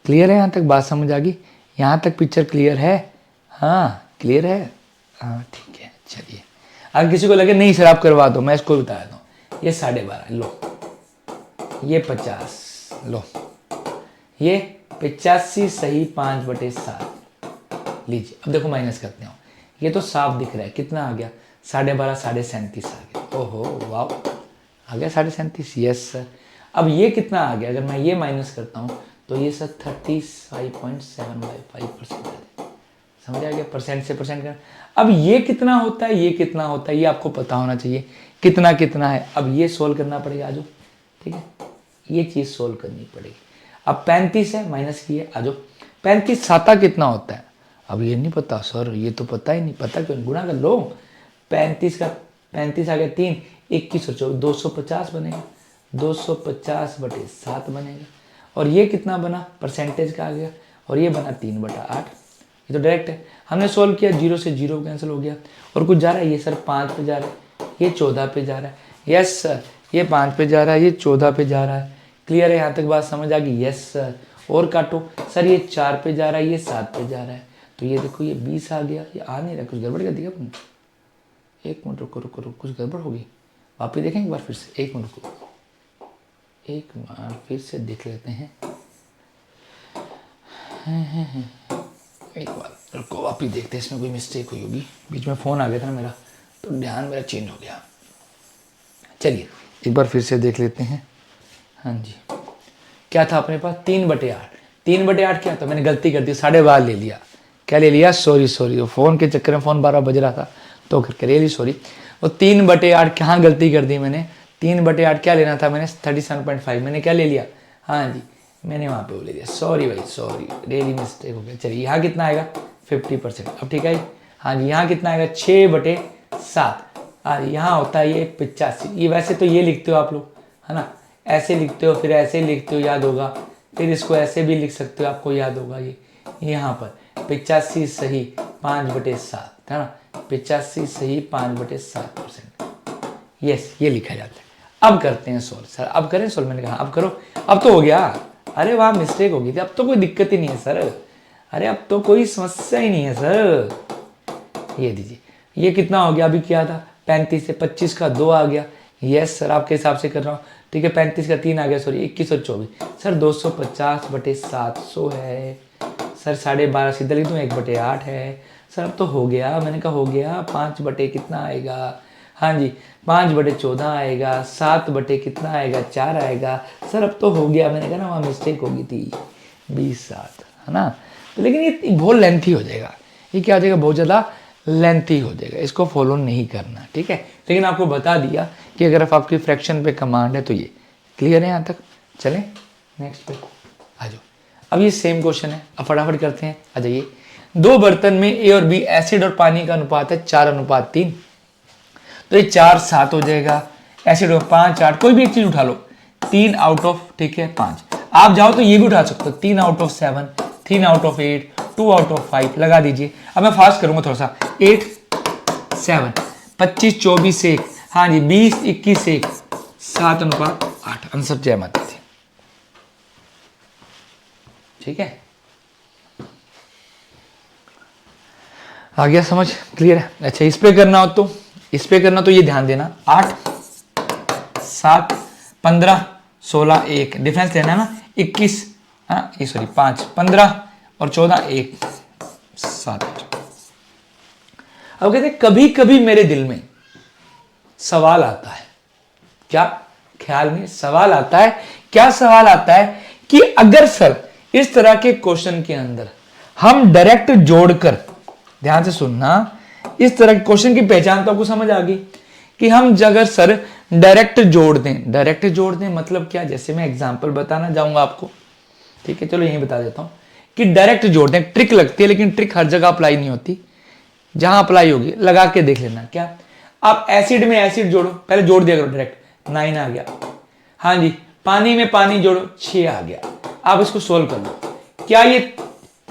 क्लियर है? यहाँ तक बात समझ आ गई? यहाँ तक पिक्चर क्लियर है? हाँ क्लियर है, हाँ ठीक है। चलिए, अगर किसी को लगे नहीं सर आप करवा दो, मैं इसको बता देता हूँ। ये 12.5 लो, ये 50 लो, ये 85 सही 5/7 लीजिए। अब देखो माइनस करते हो, ये तो साफ दिख रहा है, कितना आ गया? 12.5, 37.5 आ गया। ओहो वाह, आ गया 37.5, यस सर। अब ये कितना आ गया? अगर मैं ये माइनस करता हूँ तो ये सर 35.755% समझ आ गया? परसेंट से परसेंट कर। अब ये कितना होता है, ये कितना होता है, ये आपको पता होना चाहिए कितना कितना है। अब ये सोल्व करना पड़ेगा, आजो, ठीक है, ये चीज सोल्व करनी पड़ेगी। अब 35 है, माइनस की है, आजो। 35 7 कितना होता है? अब ये नहीं पता सर, ये तो पता ही नहीं, पता क्यों? गुणा कर लो। 35 का 35 आ गया 3, 21 और 24, 250 बनेगा, 250/7 बनेगा। और ये कितना बना? परसेंटेज का आ गया, और ये बना 3/8। ये तो डायरेक्ट है, हमने सोल्व किया, 0 से 0 कैंसिल हो गया। और कुछ जा रहा है, ये सर 5 पे जा रहा है, ये 14 पे जा रहा है, यस सर। ये 5 पे जा रहा है, ये 14 पे जा रहा है। क्लियर है? यहाँ तक बात समझ आ गई? Yes sir. और काटो सर, ये 4 पे जा रहा है, ये 7 पे जा रहा है, तो ये देखो ये 20 आ गया। ये आ नहीं रहा, कुछ गड़बड़ कर दिया आपने? एक मिनट रुको रुको रुको, कुछ गड़बड़ होगी, वापस देखें एक बार फिर से। एक मिनट रुको, एक बार फिर से देख लेते हैं। एक बार रुको, वापस देखते हैं, इसमें कोई मिस्टेक हुई होगी। बीच में फ़ोन आ गया था ना मेरा, तो ध्यान मेरा चेंज हो गया। चलिए एक बार फिर से देख लेते हैं। हाँ जी, क्या था अपने पास? 3/8। 3/8 क्या था? मैंने गलती कर दी, 12.5 ले लिया। क्या ले लिया? सॉरी, वो फ़ोन के चक्कर में फ़ोन 12 बज रहा था, तो करके रियली सॉरी। और 3/8 कहाँ गलती कर दी मैंने? 3/8 क्या लेना था मैंने? 37.5 मैंने क्या ले लिया? हाँ जी, मैंने वहां पे बोल दिया, सॉरी भाई सॉरी, रियली मिस्टेक हो गया। चलिए यहाँ कितना आएगा 50%। अब ठीक है, हाँ जी यहाँ कितना आएगा 6/7। यहाँ होता है ये 85। ये वैसे तो ये लिखते हो आप लोग, है ना, ऐसे लिखते हो, फिर ऐसे लिखते हो, याद होगा, फिर इसको ऐसे भी लिख सकते हो, आपको याद होगा। ये यहाँ पर 85 सही 5/7 है ना, 85 सही 5/7%। यस, ये लिखा जाता है। अब करते हैं सोल्व। सर अब करें सोल्व? मैंने कहा अब करो। अब तो हो गया। अरे वहाँ मिस्टेक हो गई थी, अब तो कोई दिक्कत ही नहीं है सर। अरे अब तो कोई समस्या ही नहीं है सर। ये दीजिए, ये कितना हो गया? अभी क्या था 35 से 25 का 2 आ गया। यस सर, आपके हिसाब से कर रहा हूँ, ठीक है। 35 का 3 आ गया, सॉरी 21 और 24। सर 250/700 है सर। 12.5 सीधा लिख दूँ, 1/8 है सर। अब तो हो गया, मैंने कहा हो गया। 5 बटे कितना आएगा? हाँ जी 5/14 आएगा। 7 बटे कितना आएगा? 4 आएगा सर। अब तो हो गया, मैंने कहा ना वहाँ मिस्टेक हो गई थी 20/7 है ना। तो लेकिन ये बहुत लेंथी हो जाएगा, ये क्या हो जाएगा, बहुत ज़्यादा लेंथी हो जाएगा, इसको फॉलो नहीं करना, ठीक है। लेकिन आपको बता दिया कि अगर आपकी फ्रैक्शन पे कमांड है तो ये क्लियर है यहाँ तक। चलें नेक्स्ट पे आ जाओ। अब ये सेम क्वेश्चन है, अब फटाफट करते हैं। आ जाइए। 2 बर्तन में ए और बी एसिड और पानी का अनुपात है 4:3। तो ये 4/7 हो जाएगा। एसिड और 5/8, कोई भी एक चीज उठा लो। 3 आउट ऑफ, ठीक है 5। आप चाहो तो ये भी उठा सकते हो, 3 out of 7, 3 out of 8, 2 out of 5 लगा दीजिए। अब मैं फास्ट करूंगा थोड़ा सा। 8 7 25 24 1, हाँ जी 20 21 1, 7:8। आंसर जय माता दी, ठीक है। आ गया समझ? क्लियर है? अच्छा इस पे करना हो तो, इस पे करना तो ये ध्यान देना, 8 7 15 16 1 डिफरेंस लेना है ना, 21 ये सॉरी 5 15 और 14 1 7। अब कहते हैं कभी कभी मेरे दिल में सवाल आता है, क्या ख्याल में सवाल आता है, क्या सवाल आता है कि अगर सर इस तरह के क्वेश्चन के अंदर हम डायरेक्ट जोड़कर, ध्यान से सुनना, इस तरह के क्वेश्चन की पहचान तो आपको समझ आ गई कि हम अगर सर डायरेक्ट जोड़ दें, डायरेक्ट जोड़ दें मतलब क्या, जैसे मैं एग्जांपल बताना जाऊंगा आपको, ठीक है। चलो यही बता देता हूं कि डायरेक्ट जोड़ दें। ट्रिक लगती है लेकिन ट्रिक हर जगह अप्लाई नहीं होती, जहां अप्लाई होगी लगा के देख लेना। क्या आप एसिड में एसिड जोड़ो, पहले जोड़ दिया करो डायरेक्ट, 9 आ गया। हाँ जी पानी में पानी जोड़ो, 6 आ गया। आप इसको सोल्व कर लो, क्या ये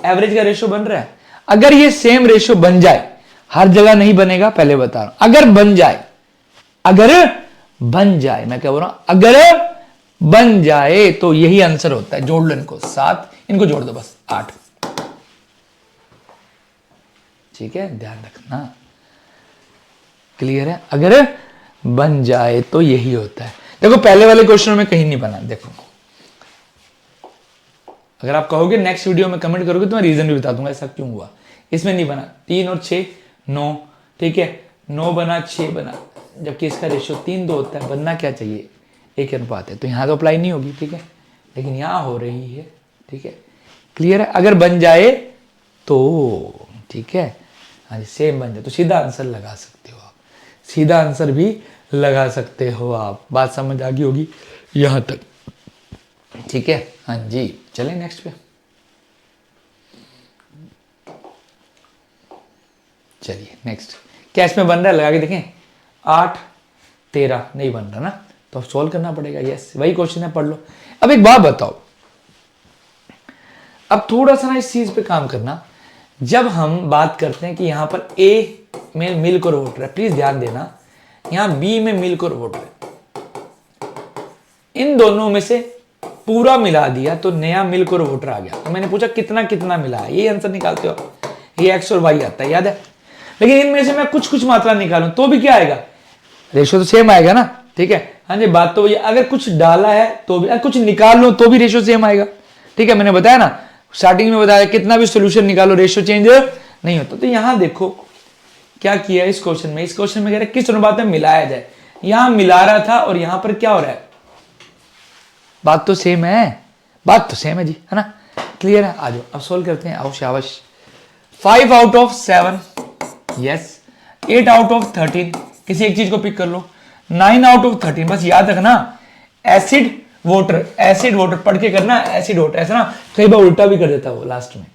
एवरेज का रेशियो बन रहा है? अगर ये सेम रेशियो बन जाए, हर जगह नहीं बनेगा, पहले बता रहा हूं, अगर बन जाए, अगर बन जाए, मैं क्या बोल रहा हूं, अगर बन जाए तो यही आंसर होता है। जोड़ लो इनको, 7 इनको जोड़ दो बस, 8, ठीक है, ध्यान रखना। क्लियर है? अगर बन जाए तो यही होता है। देखो पहले वाले क्वेश्चन में कहीं नहीं बना, देखो अगर आप कहोगे नेक्स्ट वीडियो में कमेंट करोगे तो मैं रीजन भी बता दूंगा ऐसा क्यों हुआ। इसमें नहीं बना, 3 और 6 9, ठीक है, 9 बना 6 बना, जबकि इसका रेशियो 3:2 होता है। बनना क्या चाहिए? 1 अनुपात है, तो यहां तो अप्लाई नहीं होगी, ठीक है, लेकिन यहां हो रही है, ठीक है। क्लियर है? अगर बन जाए तो, ठीक है, हाँ जी सेम बन जाए तो सीधा आंसर लगा सकते हो आप, सीधा आंसर भी लगा सकते हो आप। बात समझ आ गई होगी यहां तक, ठीक है। हाँ जी चलें नेक्स्ट पे। चलिए नेक्स्ट, क्या इसमें बन रहा है लगा के देखें। 8 13 नहीं बन रहा ना, तो अब सॉल्व करना पड़ेगा। यस वही क्वेश्चन है, पढ़ लो। अब एक बात बताओ, अब थोड़ा सा ना इस चीज पे काम करना। जब हम बात करते हैं कि यहां पर ए में मिल्क और वाटर है, प्लीज ध्यान देना, यहां बी में मिल्क और वाटर है, इन दोनों में से पूरा मिला दिया तो नया मिल्क और वाटर आ गया। तो मैंने पूछा कितना कितना मिला है, ये आंसर निकालते हो, ये एक्स और वाई आता है, याद है। लेकिन इनमें से मैं कुछ कुछ मात्रा निकालूं तो भी क्या आएगा, रेशियो तो सेम आएगा ना, ठीक है। हाँ जी बात तो वही, अगर कुछ डाला है तो भी, अगर कुछ निकाल लो तो भी रेशियो सेम आएगा, ठीक है। मैंने बताया ना, स्टार्टिंग में बताया कितना भी सोल्यूशन निकालो रेशियो चेंज नहीं होता। तो यहां देखो क्या किया इस क्वेश्चन में, इस क्वेश्चन में कह रहे किस अनुपात में मिलाया जाए, यहां मिला रहा था और यहां पर क्या हो रहा है, बात तो सेम है, बात तो सेम है जी, है ना। क्लियर है? आ जाओ अब सोल्व करते हैं, आओ शाबाश। 5 out of 7, yes. 8 out of 13, किसी एक चीज को पिक कर लो। 9 आउट ऑफ 13, बस याद रखना एसिड वाटर, एसिड वाटर पढ़ के करना, एसिड वाटर, ऐसा ना कई बार उल्टा भी कर देता है वो लास्ट में।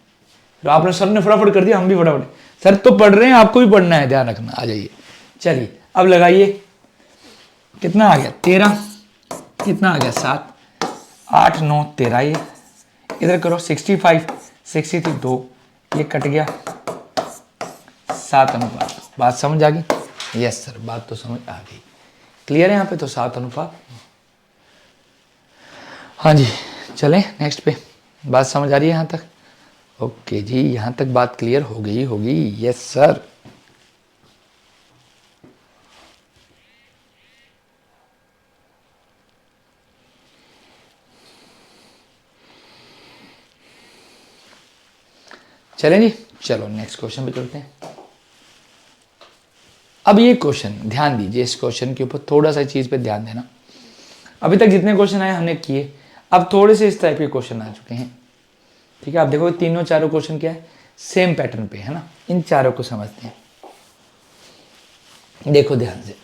तो आपने सर ने फटाफट कर दिया, हम भी फटाफट, सर तो पढ़ रहे हैं, आपको भी पढ़ना है, ध्यान रखना। आ जाइए, चलिए अब लगाइए, कितना आ गया 13, कितना आ गया 7, 8 9 13, ये इधर करो 65 63 2, ये कट गया 7 अनुपात। बात समझ आ गई? यस सर, बात तो समझ आ गई, क्लियर है यहाँ पे तो 7 अनुपात। हाँ जी, चलें नेक्स्ट पे, बात समझ आ रही है यहाँ तक? ओके जी, यहाँ तक बात क्लियर हो गई होगी। Yes sir. चलें जी, चलो नेक्स्ट क्वेश्चन पे चलते हैं। अब ये क्वेश्चन ध्यान दीजिए, इस क्वेश्चन के ऊपर थोड़ा सा चीज पे ध्यान देना। अभी तक जितने क्वेश्चन आए हमने किए, अब थोड़े से इस टाइप के क्वेश्चन आ चुके हैं, ठीक है। आप देखो तीनों चारों क्वेश्चन क्या है, सेम पैटर्न पे है ना। इन चारों को समझते हैं, देखो ध्यान से।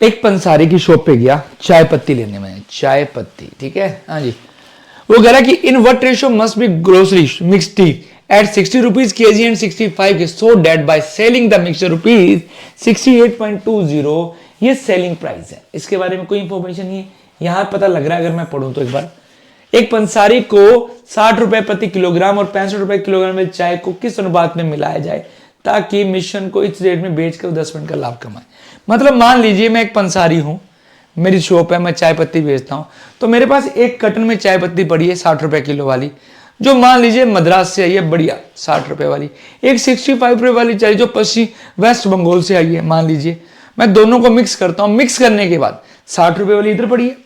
एक पंसारी की शॉप पे गया चाय पत्ती लेने में, चाय पत्ती, ठीक है। हाँ जी, वो कह रहा कि in what ratio must be grocery mix tea at 60 rupees K G and 65 so that by selling the mixture rupees 68.20, ये सेलिंग प्राइस है। इसके बारे में कोई इंफॉर्मेशन नहीं है, यहां पता लग रहा है अगर मैं पढ़ूं तो एक बार। एक पंसारी को 60 रुपए प्रति किलोग्राम और 65 रुपए किलोग्राम में चाय को किस अनुपात में मिलाया जाए ताकि मिश्रण को इस रेट में बेचकर 10% का लाभ कमाए। मतलब मान लीजिए मैं एक पंसारी हूं, मेरी शॉप है, मैं चाय पत्ती बेचता हूं, तो मेरे पास एक कटन में चाय पत्ती पड़ी है 60 रुपए किलो वाली, जो मान लीजिए मद्रास से आई है, बढ़िया 60 रुपए वाली। एक 65 रुपए वाली चाय जो पश्चिम वेस्ट बंगाल से आई है, मान लीजिए मैं दोनों को मिक्स करता हूं। मिक्स करने के बाद 60 रुपए वाली इधर पड़ी है,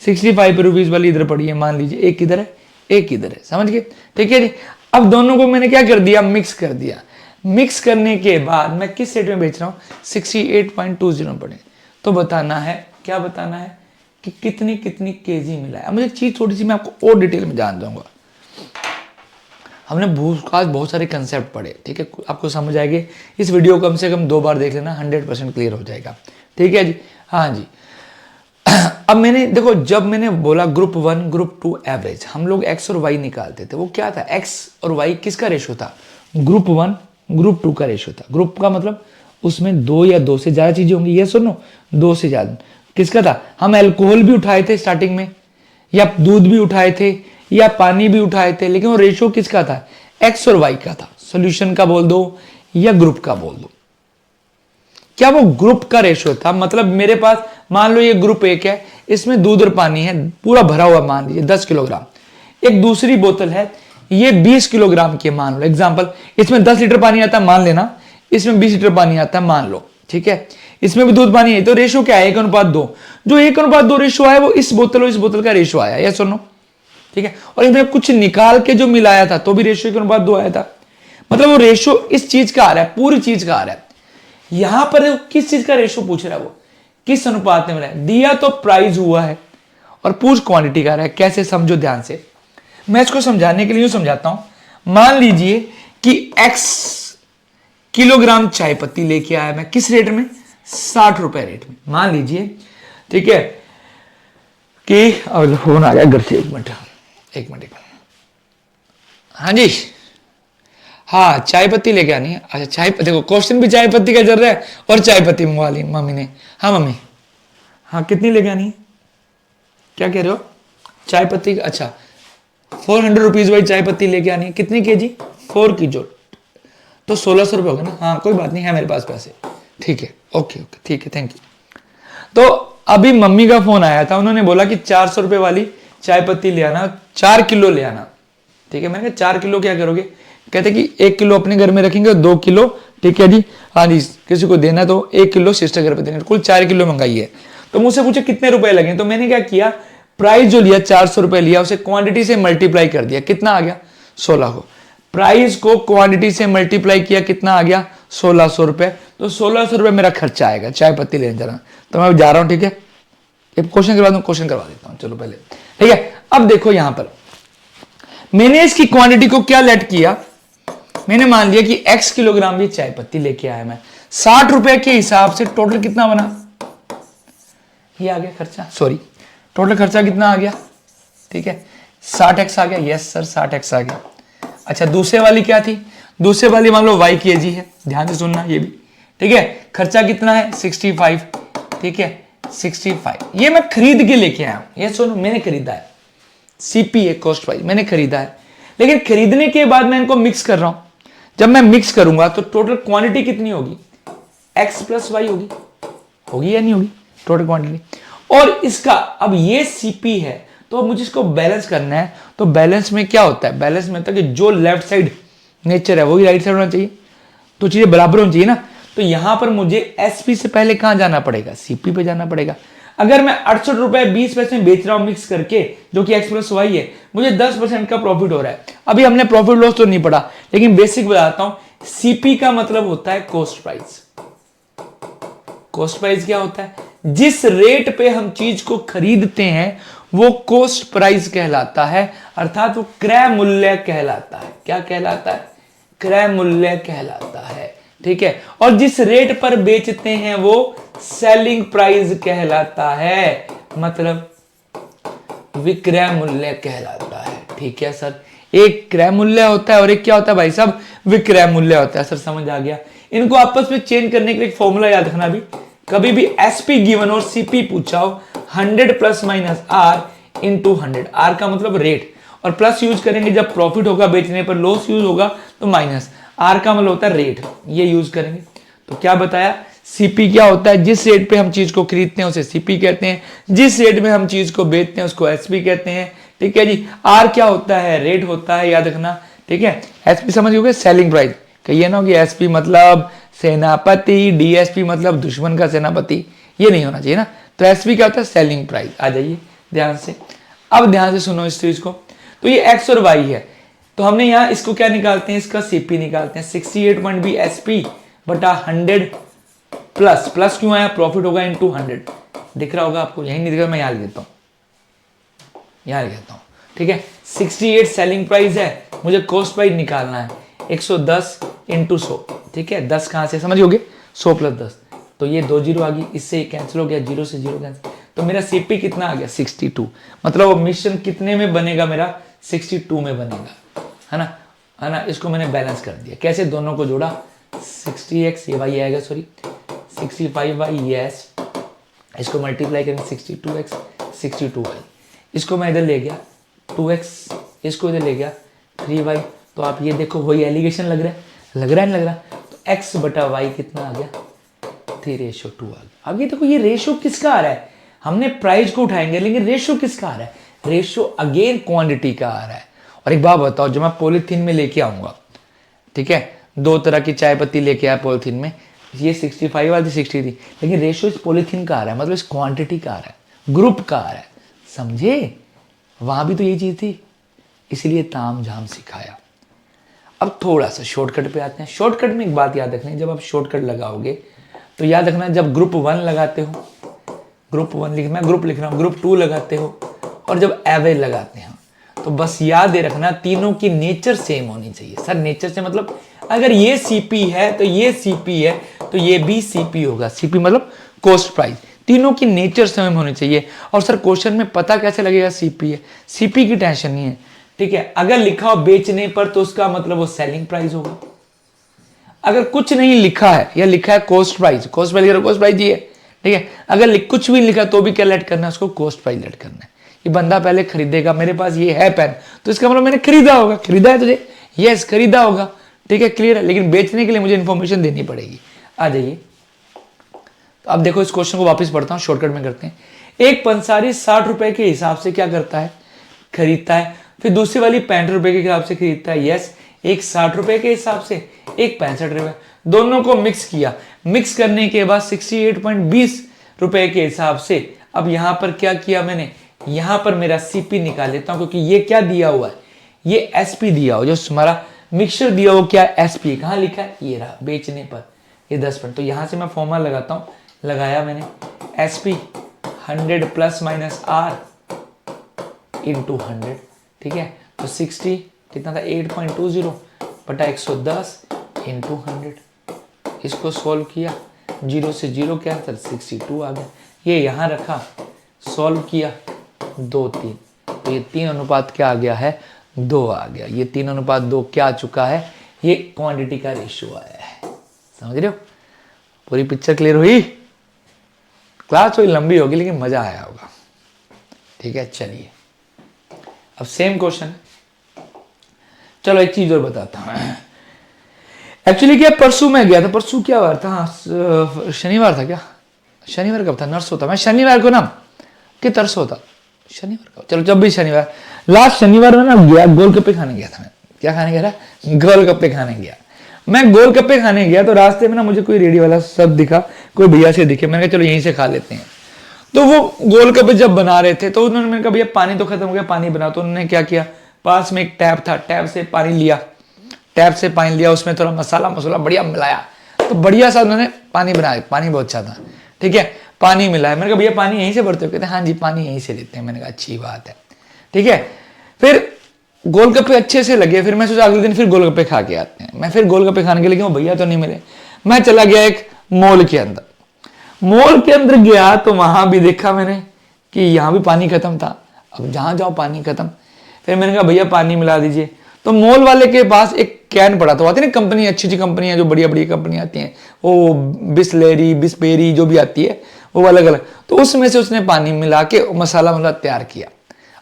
65 रुपीज वाली इधर पड़ी है, मान लीजिए एक इधर है एक इधर है, समझ गए? ठीक है जी। अब दोनों को मैंने क्या कर दिया, मिक्स कर दिया। मिक्स करने के बाद मैं किस रेट में बेच रहा हूं, 68.20 पड़े। तो बताना है, क्या बताना है कि कितनी कितनी केजी मिला है। मुझे एक चीज थोड़ी सी मैं आपको और डिटेल में जान दूंगा। हमने भूतकाल बहुत सारे कंसेप्ट पढ़े, ठीक है, आपको समझ आएंगे। इस वीडियो को कम से कम 2 बार देख लेना, 100% क्लियर हो जाएगा, ठीक है जी। हाँ जी, अब मैंने देखो, जब मैंने बोला ग्रुप 1 ग्रुप 2 एवरेज, हम लोग एक्स और वाई निकालते थे। वो क्या था, एक्स और वाई किसका रेशो था, ग्रुप 1 ग्रुप 2 का रेशो था। ग्रुप का मतलब उसमें 2 या 2 से ज्यादा चीजें होंगी, ये सुनो, 2 से ज्यादा। किसका था, हम अल्कोहल भी उठाए थे स्टार्टिंग में, या दूध भी उठाए थे, या पानी भी उठाए थे, लेकिन वो रेशो किसका था, एक्स और वाई का था। सॉल्यूशन का बोल दो या ग्रुप का बोल दो, क्या वो ग्रुप का रेशो था। मतलब मेरे पास मान लो ये ग्रुप 1 है, इसमें दूध और पानी है पूरा भरा हुआ, मान लीजिए 10 किलोग्राम। एक दूसरी बोतल है, ये 20 किलोग्राम की, मान लो एग्जांपल, इसमें 10 लीटर पानी आता है मान लेना, इसमें 20 लीटर पानी आता है मान लो, ठीक है। इसमें भी दूध पानी है, तो रेशो क्या है, 1:2। जो 1:2 रेशो आया वो इस बोतल और इस बोतल का रेशो आया, या सुनो, ठीक है। और इसमें कुछ निकाल के जो मिलाया था तो भी रेशो 1:2 आया था। मतलब वो रेशो इस चीज का आ रहा है, पूरी चीज का आ रहा है। यहां पर किस चीज का रेशो पूछ रहा है, वो किस अनुपात में मिला है। दिया तो प्राइस हुआ है और पूछ क्वांटिटी का रहा है। कैसे, समझो ध्यान से, मैं इसको समझाने के लिए यूं समझाता हूं। मान लीजिए कि x किलोग्राम चाय पत्ती लेके आया मैं, किस रेट में, 60 रुपए रेट में, मान लीजिए, ठीक है। कि अब फोन आ गया घर से, एक मिनट। हाँ जी, हाँ चाय पत्ती लेके आनी है। अच्छा चाय, देखो क्वेश्चन भी चाय पत्ती का चल रहा है और चाय पत्ती मंगवा ली मम्मी ने। हाँ मम्मी, हाँ कितनी लेके आनी है, क्या कह रहे हो, चाय पत्ती का, अच्छा 400 रुपीज वाली चाय पत्ती लेके आनी है, कितनी केजी, 4 kg, तो 1600 रुपये हो गए ना। हाँ कोई बात नहीं, है मेरे पास पैसे, ठीक है, ओके ओके, ठीक है, थैंक यू। तो अभी मम्मी का फोन आया था, उन्होंने बोला कि 400 रुपये वाली चाय पत्ती ले आना, 4 किलो ले आना, ठीक है। मैंने कहा 4 किलो क्या करोगे, कहते कि 1 किलो अपने घर में रखेंगे, 2 किलो, ठीक है जी, हाँ जी, किसी को देना तो 1 किलो सिस्टर घर पे देना, कुल 4 किलो मंगाई है। तो मुझसे पूछे कितने रुपए लगे, तो मैंने क्या किया, प्राइस जो लिया 400 रुपए लिया, उसे क्वांटिटी से मल्टीप्लाई कर दिया, कितना आ गया, 16 को। प्राइस को क्वांटिटी से मल्टीप्लाई किया, कितना आ गया, 1600 रुपए। तो 1600 रुपए मेरा खर्चा आएगा चाय पत्ती लेने जाना। तो मैं जा रहा हूं, ठीक है, एक क्वेश्चन करवा दूं, क्वेश्चन करवा देता हूं, चलो पहले, ठीक है। अब देखो यहां पर मैंने इसकी क्वांटिटी को क्या लेट किया, मैंने मान लिया कि x किलोग्राम ये चाय पत्ती लेके आया मैं, 60 रुपए के हिसाब से टोटल कितना बना, ये आ गया खर्चा, सॉरी टोटल खर्चा कितना आ गया, ठीक है 60x आ गया, यस सर 60x आ गया। अच्छा दूसरे वाली क्या थी, दूसरे वाली मान लो y kg है, ध्यान से सुनना ये भी, ठीक है खर्चा कितना है 65, ठीक है 65, ये मैं खरीद के लेके आया हूं, ये सुनो मैंने खरीदा है, सीपी है कॉस्ट प्राइस मैंने खरीदा है, लेकिन खरीदने के बाद मैं इनको मिक्स कर रहा हूं, जब मैं मिक्स करूंगा तो टोटल क्वांटिटी कितनी होगी, x प्लस वाई होगी, होगी या नहीं होगी टोटल क्वांटिटी। और इसका अब ये सीपी है तो मुझे इसको बैलेंस करना है, तो बैलेंस में क्या होता है, बैलेंस में होता है कि जो लेफ्ट साइड नेचर है वही राइट साइड होना चाहिए, तो चीजें बराबर होनी चाहिए ना। तो यहां पर मुझे एसपी से पहले कहां जाना पड़ेगा, सीपी पे जाना पड़ेगा। अगर मैं 68 रुपए 20 पैसे में बेच रहा हूं मिक्स करके, जो कि एक्स प्लस वाई है, मुझे 10% का प्रॉफिट हो रहा है। अभी हमने प्रॉफिट लॉस तो नहीं पढ़ा, लेकिन बेसिक बताता हूं, सीपी का मतलब होता है कॉस्ट प्राइस। कॉस्ट प्राइस क्या होता है, जिस रेट पे हम चीज को खरीदते हैं वो कॉस्ट प्राइस कहलाता है, अर्थात वो क्रय मूल्य कहलाता है। क्या कहलाता है, क्रय मूल्य कहलाता है, ठीक है। और जिस रेट पर बेचते हैं वो सेलिंग प्राइस कहलाता है, मतलब विक्रय मूल्य कहलाता है, ठीक है सर। एक क्रय मूल्य होता है और एक क्या होता है भाई साहब, विक्रय मूल्य होता है। सर समझ आ गया। इनको आपस में चेंज करने के लिए एक फॉर्मूला याद रखना, भी कभी भी एसपी गिवन और सीपी पूछा हो, 100 plus minus R into 100, R का मतलब रेट, और प्लस यूज करेंगे जब प्रॉफिट होगा बेचने पर, लॉस यूज होगा तो माइनस, आर का मतलब होता है रेट, ये यूज करेंगे। तो क्या बताया, सीपी क्या होता है, जिस रेट पे हम चीज को खरीदते हैं उसे सीपी कहते हैं, जिस रेट में हम चीज को बेचते हैं उसको एसपी कहते हैं, ठीक है जी। आर क्या होता है, रेट होता है, याद रखना, ठीक है। एसपी समझ गए, सेलिंग प्राइस, कहिए ना कि एसपी मतलब सेनापति, डीएसपी मतलब दुश्मन का सेनापति, ये नहीं होना चाहिए ना। तो एसपी क्या होता है, सेलिंग प्राइस। आ जाइए ध्यान से, अब ध्यान से सुनो इस चीज को। तो ये एक्स और वाई है, तो हमने यहाँ इसको क्या निकालते हैं, इसका सीपी निकालते हैं। 68 पॉइंट बी एसपी बटा 100 प्लस, प्लस क्यों आया, प्रॉफिट होगा इनटू 100, दिख रहा होगा आपको, यही नहीं दिख रहा, मैं यहाँ लिख देता हूँ, यहाँ लिख देता हूँ, ठीक है। 68 सेलिंग प्राइस है, मुझे कॉस्ट प्राइस निकालना है 110 इंटू 100, ठीक है। 10 कहाँ से समझोगे, 100 प्लस 10, तो ये 2 जीरो आ गई, इससे कैंसिल हो गया, 0 से 0 कैंसिल, तो मेरा सीपी कितना आ गया 62, मतलब मिश्रण कितने में बनेगा मेरा, 62 में बनेगा, है ना, है ना। इसको मैंने बैलेंस कर दिया, कैसे, दोनों को जोड़ा, 60x ये वाई आएगा, सॉरी 65y, यस, इसको मल्टीप्लाई करेंगे 62x 62y, इसको मैं इधर ले गया 2x, इसको इधर ले गया 3y, तो आप ये देखो वही एलिगेशन लग रहा है, लग रहा है नहीं लग रहा, तो x बटा y कितना आ गया 3:2 आ गया। अब ये देखो ये रेशो किसका आ रहा है, हमने प्राइस को उठाएंगे लेकिन रेशो किसका आ रहा है, रेशो अगेन क्वांटिटी का आ रहा है। और एक बात बताओ, जब मैं पॉलीथीन में लेके आऊंगा, ठीक है, 2 तरह की चाय पत्ती लेके आया पॉलीथीन में, ये 65 वाली 60 थी, लेकिन रेशो इस पॉलीथीन का आ रहा है, मतलब इस क्वांटिटी का आ रहा है, ग्रुप का आ रहा है, समझे। वहां भी तो यही चीज थी, इसलिए ताम झाम सिखाया। अब थोड़ा सा शॉर्टकट पे आते हैं। शॉर्टकट में एक बात याद रखनी, जब आप शॉर्टकट लगाओगे तो याद रखना, जब ग्रुप 1 लगाते हो, ग्रुप 1 लिख, मैं ग्रुप लिख रहा हूँ, ग्रुप 2 लगाते हो, और जब एवरेज लगाते हैं, तो बस याद रखना तीनों की नेचर सेम होनी चाहिए। सर नेचर से मतलब, अगर ये सीपी है तो ये सीपी है, तो ये भी सीपी होगा। सीपी मतलब कॉस्ट प्राइस, तीनों की नेचर सेम होनी चाहिए। और सर क्वेश्चन में पता कैसे लगेगा सीपी है, सीपी की टेंशन नहीं है, ठीक है। अगर लिखा हो बेचने पर तो उसका मतलब वो सेलिंग प्राइस होगा। अगर कुछ नहीं लिखा है या लिखा है cost price, cost price cost price ही है, ठीक है। अगर कुछ भी लिखा तो भी क्या लेट करना है, उसको कॉस्ट प्राइस लेट करना है। ये बंदा पहले खरीदेगा, मेरे पास ये है पेन, तो इसका मतलब मैंने खरीदा होगा, खरीदा है तुझे, यस खरीदा होगा, ठीक है, क्लियर है। लेकिन बेचने के लिए मुझे इंफॉर्मेशन देनी पड़ेगी। आ जाइए, तो अब देखो इस क्वेश्चन को वापस पढ़ता हूं, शॉर्टकट में करते हैं। एक पंसारी 60 रुपए के हिसाब से क्या करता है, खरीदता है, फिर दूसरी वाली 65 रुपए के हिसाब से खरीदता है, यस। एक 60 रुपए के हिसाब से, एक 65 रुपए, दोनों को मिक्स किया, मिक्स करने के बाद 68.20 रुपए के हिसाब से, अब यहां पर क्या किया मैंने, यहां पर मेरा सीपी निकाल लेता हूं, क्योंकि ये क्या दिया हुआ है, ये एसपी दिया हुआ, जो हमारा मिक्सचर दिया हुआ क्या एसपी, कहां लिखा है, ये रहा, बेचने पर ये 10%। तो यहां से मैं फॉर्मूला लगाता हूं, लगाया मैंने, SP 100 plus minus R into 100, ठीक है। तो 60 कितना था, 8.20 बटा 110 इंटू 100, इसको सोल्व किया, 0 से 0 कैंसिल, 62 आ गया। ये यहां रखा, सॉल्व किया, 2:3, तो ये 3 अनुपात क्या आ गया है, 2 आ गया। ये 3 अनुपात 2 क्या आ चुका है, ये क्वांटिटी का रेशियो आया है। समझ रहे हो, पूरी पिक्चर क्लियर हुई। क्लास थोड़ी लंबी होगी लेकिन मजा आया होगा। ठीक है, चलिए अब सेम क्वेश्चन। चलो एक चीज और बताता हूं। एक्चुअली क्या, परसों मैं गया था, परसों क्या बार था, शनिवार था क्या, शनिवार कब था, नर्सों था, मैं शनिवार को ना कि तरसों था, शनिवार का, चलो जब भी शनिवार, लास्ट शनिवार में ना गया, गोलगप्पे खाने गया था मैं। क्या खाने गया था, गोलगप्पे खाने गया। मैं गोलगप्पे खाने गया तो रास्ते में ना मुझे कोई रेडी वाला सब दिखा, कोई भैया से दिखे, मैंने कहा चलो यहीं से खा लेते हैं। तो वो गोलगप्पे जब बना रहे थे तो उन्होंने, मैंने कहा भैया पानी तो खत्म हो गया, पानी बना। तो उन्होंने क्या किया, पास में एक टैप था, टैप से पानी लिया, टैप से पानी लिया, उसमें थोड़ा मसाला मसाला बढ़िया मिलाया, तो बढ़िया सा उन्होंने पानी बनाया, पानी बहुत अच्छा था। ठीक है, पानी मिलाया। मैंने कहा भैया पानी यहीं से भरते हो, कहते हाँ जी पानी यहीं से लेते हैं। मैंने कहा अच्छी बात है। ठीक है, फिर गोलगप्पे अच्छे से लगे, फिर मैं सोचा अगले दिन फिर गोलगप्पे खा के आते हैं। मैं फिर गोलगप्पे खाने के लिए गया, भैया तो नहीं मिले। मैं चला गया एक मॉल के अंदर, मॉल के अंदर गया तो वहां भी देखा मैंने कि यहाँ भी पानी खत्म था। अब जहां जाओ पानी खत्म। फिर मैंने कहा भैया पानी मिला दीजिए। तो मॉल वाले के पास एक कैन पड़ा था, आती है ना कंपनी, अच्छी अच्छी कंपनियां जो बढ़िया बढ़िया कंपनी आती हैं, वो बिस्लेरी बिस्पेरी जो भी आती है वो अलग अलग, तो उसमें से उसने पानी मिला के मसाला मसाला तैयार किया।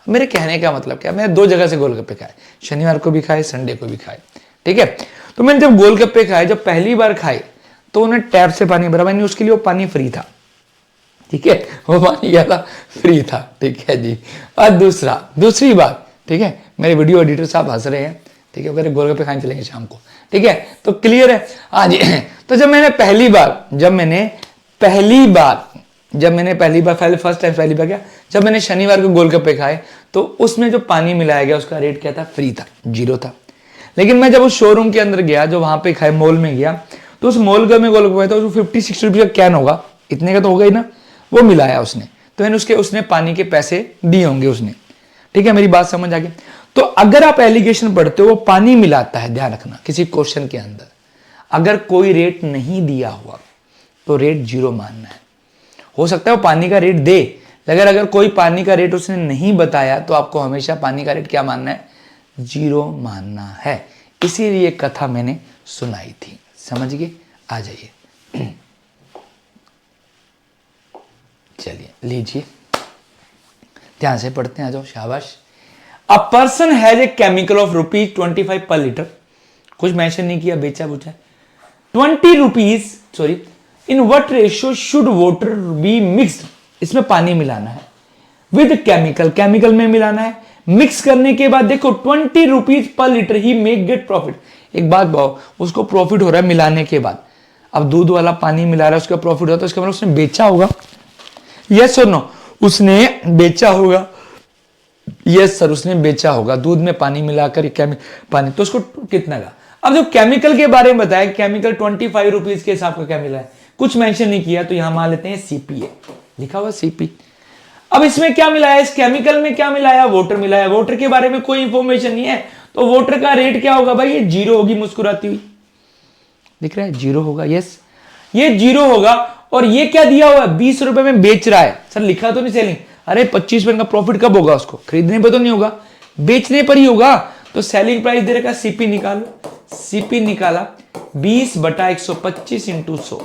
मेरे कहने का मतलब क्या, मैंने 2 जगह से गोलगप्पे खाए, शनिवार को भी खाए, संडे को भी खाए। ठीक है, तो मैंने जब गोलगप्पे खाए, जब पहली बार खाए तो उन्हें टैप से पानी भरा मैंने, उसके लिए वो पानी फ्री था। ठीक है, वो पानी क्या था, फ्री था। ठीक है जी। और दूसरी बात, ठीक है, मेरे वीडियो एडिटर साहब हंस रहे हैं। ठीक है, वो गोलगप्पे खाने चलेंगे शाम को। ठीक है, तो क्लियर है आज। तो जब मैंने पहली बार फर्स्ट टाइम पहली बार क्या, जब मैंने शनिवार को गोलगप्पे खाए तो उसमें जो पानी मिलाया गया उसका रेट क्या था, फ्री था, 0 था। लेकिन मैं जब उस शोरूम के अंदर गया, जो वहां पे खाए, मॉल में गया, तो उस मॉल का में गोलगप्पे था, 50-60 रुपये का कैन होगा, इतने का तो होगा ही ना, वो मिलाया उसने। तो मैंने उसने पानी के पैसे दिए होंगे उसने। ठीक है, मेरी बात समझ आ गई। तो अगर आप एलिगेशन पढ़ते हो, वो पानी मिलाता है, ध्यान रखना, किसी क्वेश्चन के अंदर अगर कोई रेट नहीं दिया हुआ तो रेट 0 मानना है। हो सकता है वो पानी का रेट दे, लेकिन अगर कोई पानी का रेट उसने नहीं बताया तो आपको हमेशा पानी का रेट क्या मानना है, 0 मानना है। इसीलिए कथा मैंने सुनाई थी, समझ गए। आ जाइए, चलिए लीजिए, ध्यान से पढ़ते हैं, आ जाओ, शाबाश। A person has a chemical of ₹25 पर लीटर, कुछ मेंशन नहीं किया, बेचा बुचा, 20 rupees, sorry, in what ratio should water be mixed, इसमें पानी मिलाना है, विद केमिकल में मिलाना है। मिक्स करने के बाद देखो 20 रुपीज पर लीटर ही मेक गेट प्रॉफिट। एक बात बताओ, उसको प्रॉफिट हो रहा है मिलाने के बाद। अब दूध वाला पानी मिला रहा है, उसका प्रॉफिट होता है, उसका मतलब उसने बेचा होगा। यस और नो, उसने बेचा होगा। यस सर, उसने बेचा होगा, दूध में पानी मिलाकर पानी, तो उसको कितना का। अब जो केमिकल के बारे में बताया, केमिकल 25 रुपीज के हिसाब का केमिकल है, कुछ मेंशन नहीं किया, तो यहां मान लेते हैं सीपीए, लिखा हुआ सीपी। अब इसमें क्या मिलाया, इस केमिकल में क्या मिलाया, वाटर मिलाया। वाटर के बारे में कोई इंफॉर्मेशन नहीं है, तो वाटर का रेट क्या होगा भाई, ये 0 होगी, मुस्कुराती हुई दिख रहा है, 0 होगा। यस, ये 0 होगा। और ये क्या दिया हुआ है, 20 रुपए में बेच रहा है। सर लिखा तो नहीं सेलिंग, अरे 25 रुपए का प्रॉफिट कब होगा, उसको खरीदने पर तो नहीं होगा, बेचने पर ही होगा। तो सेलिंग प्राइस दे रखा, सीपी निकालो, सीपी निकाला 20/125 × 100।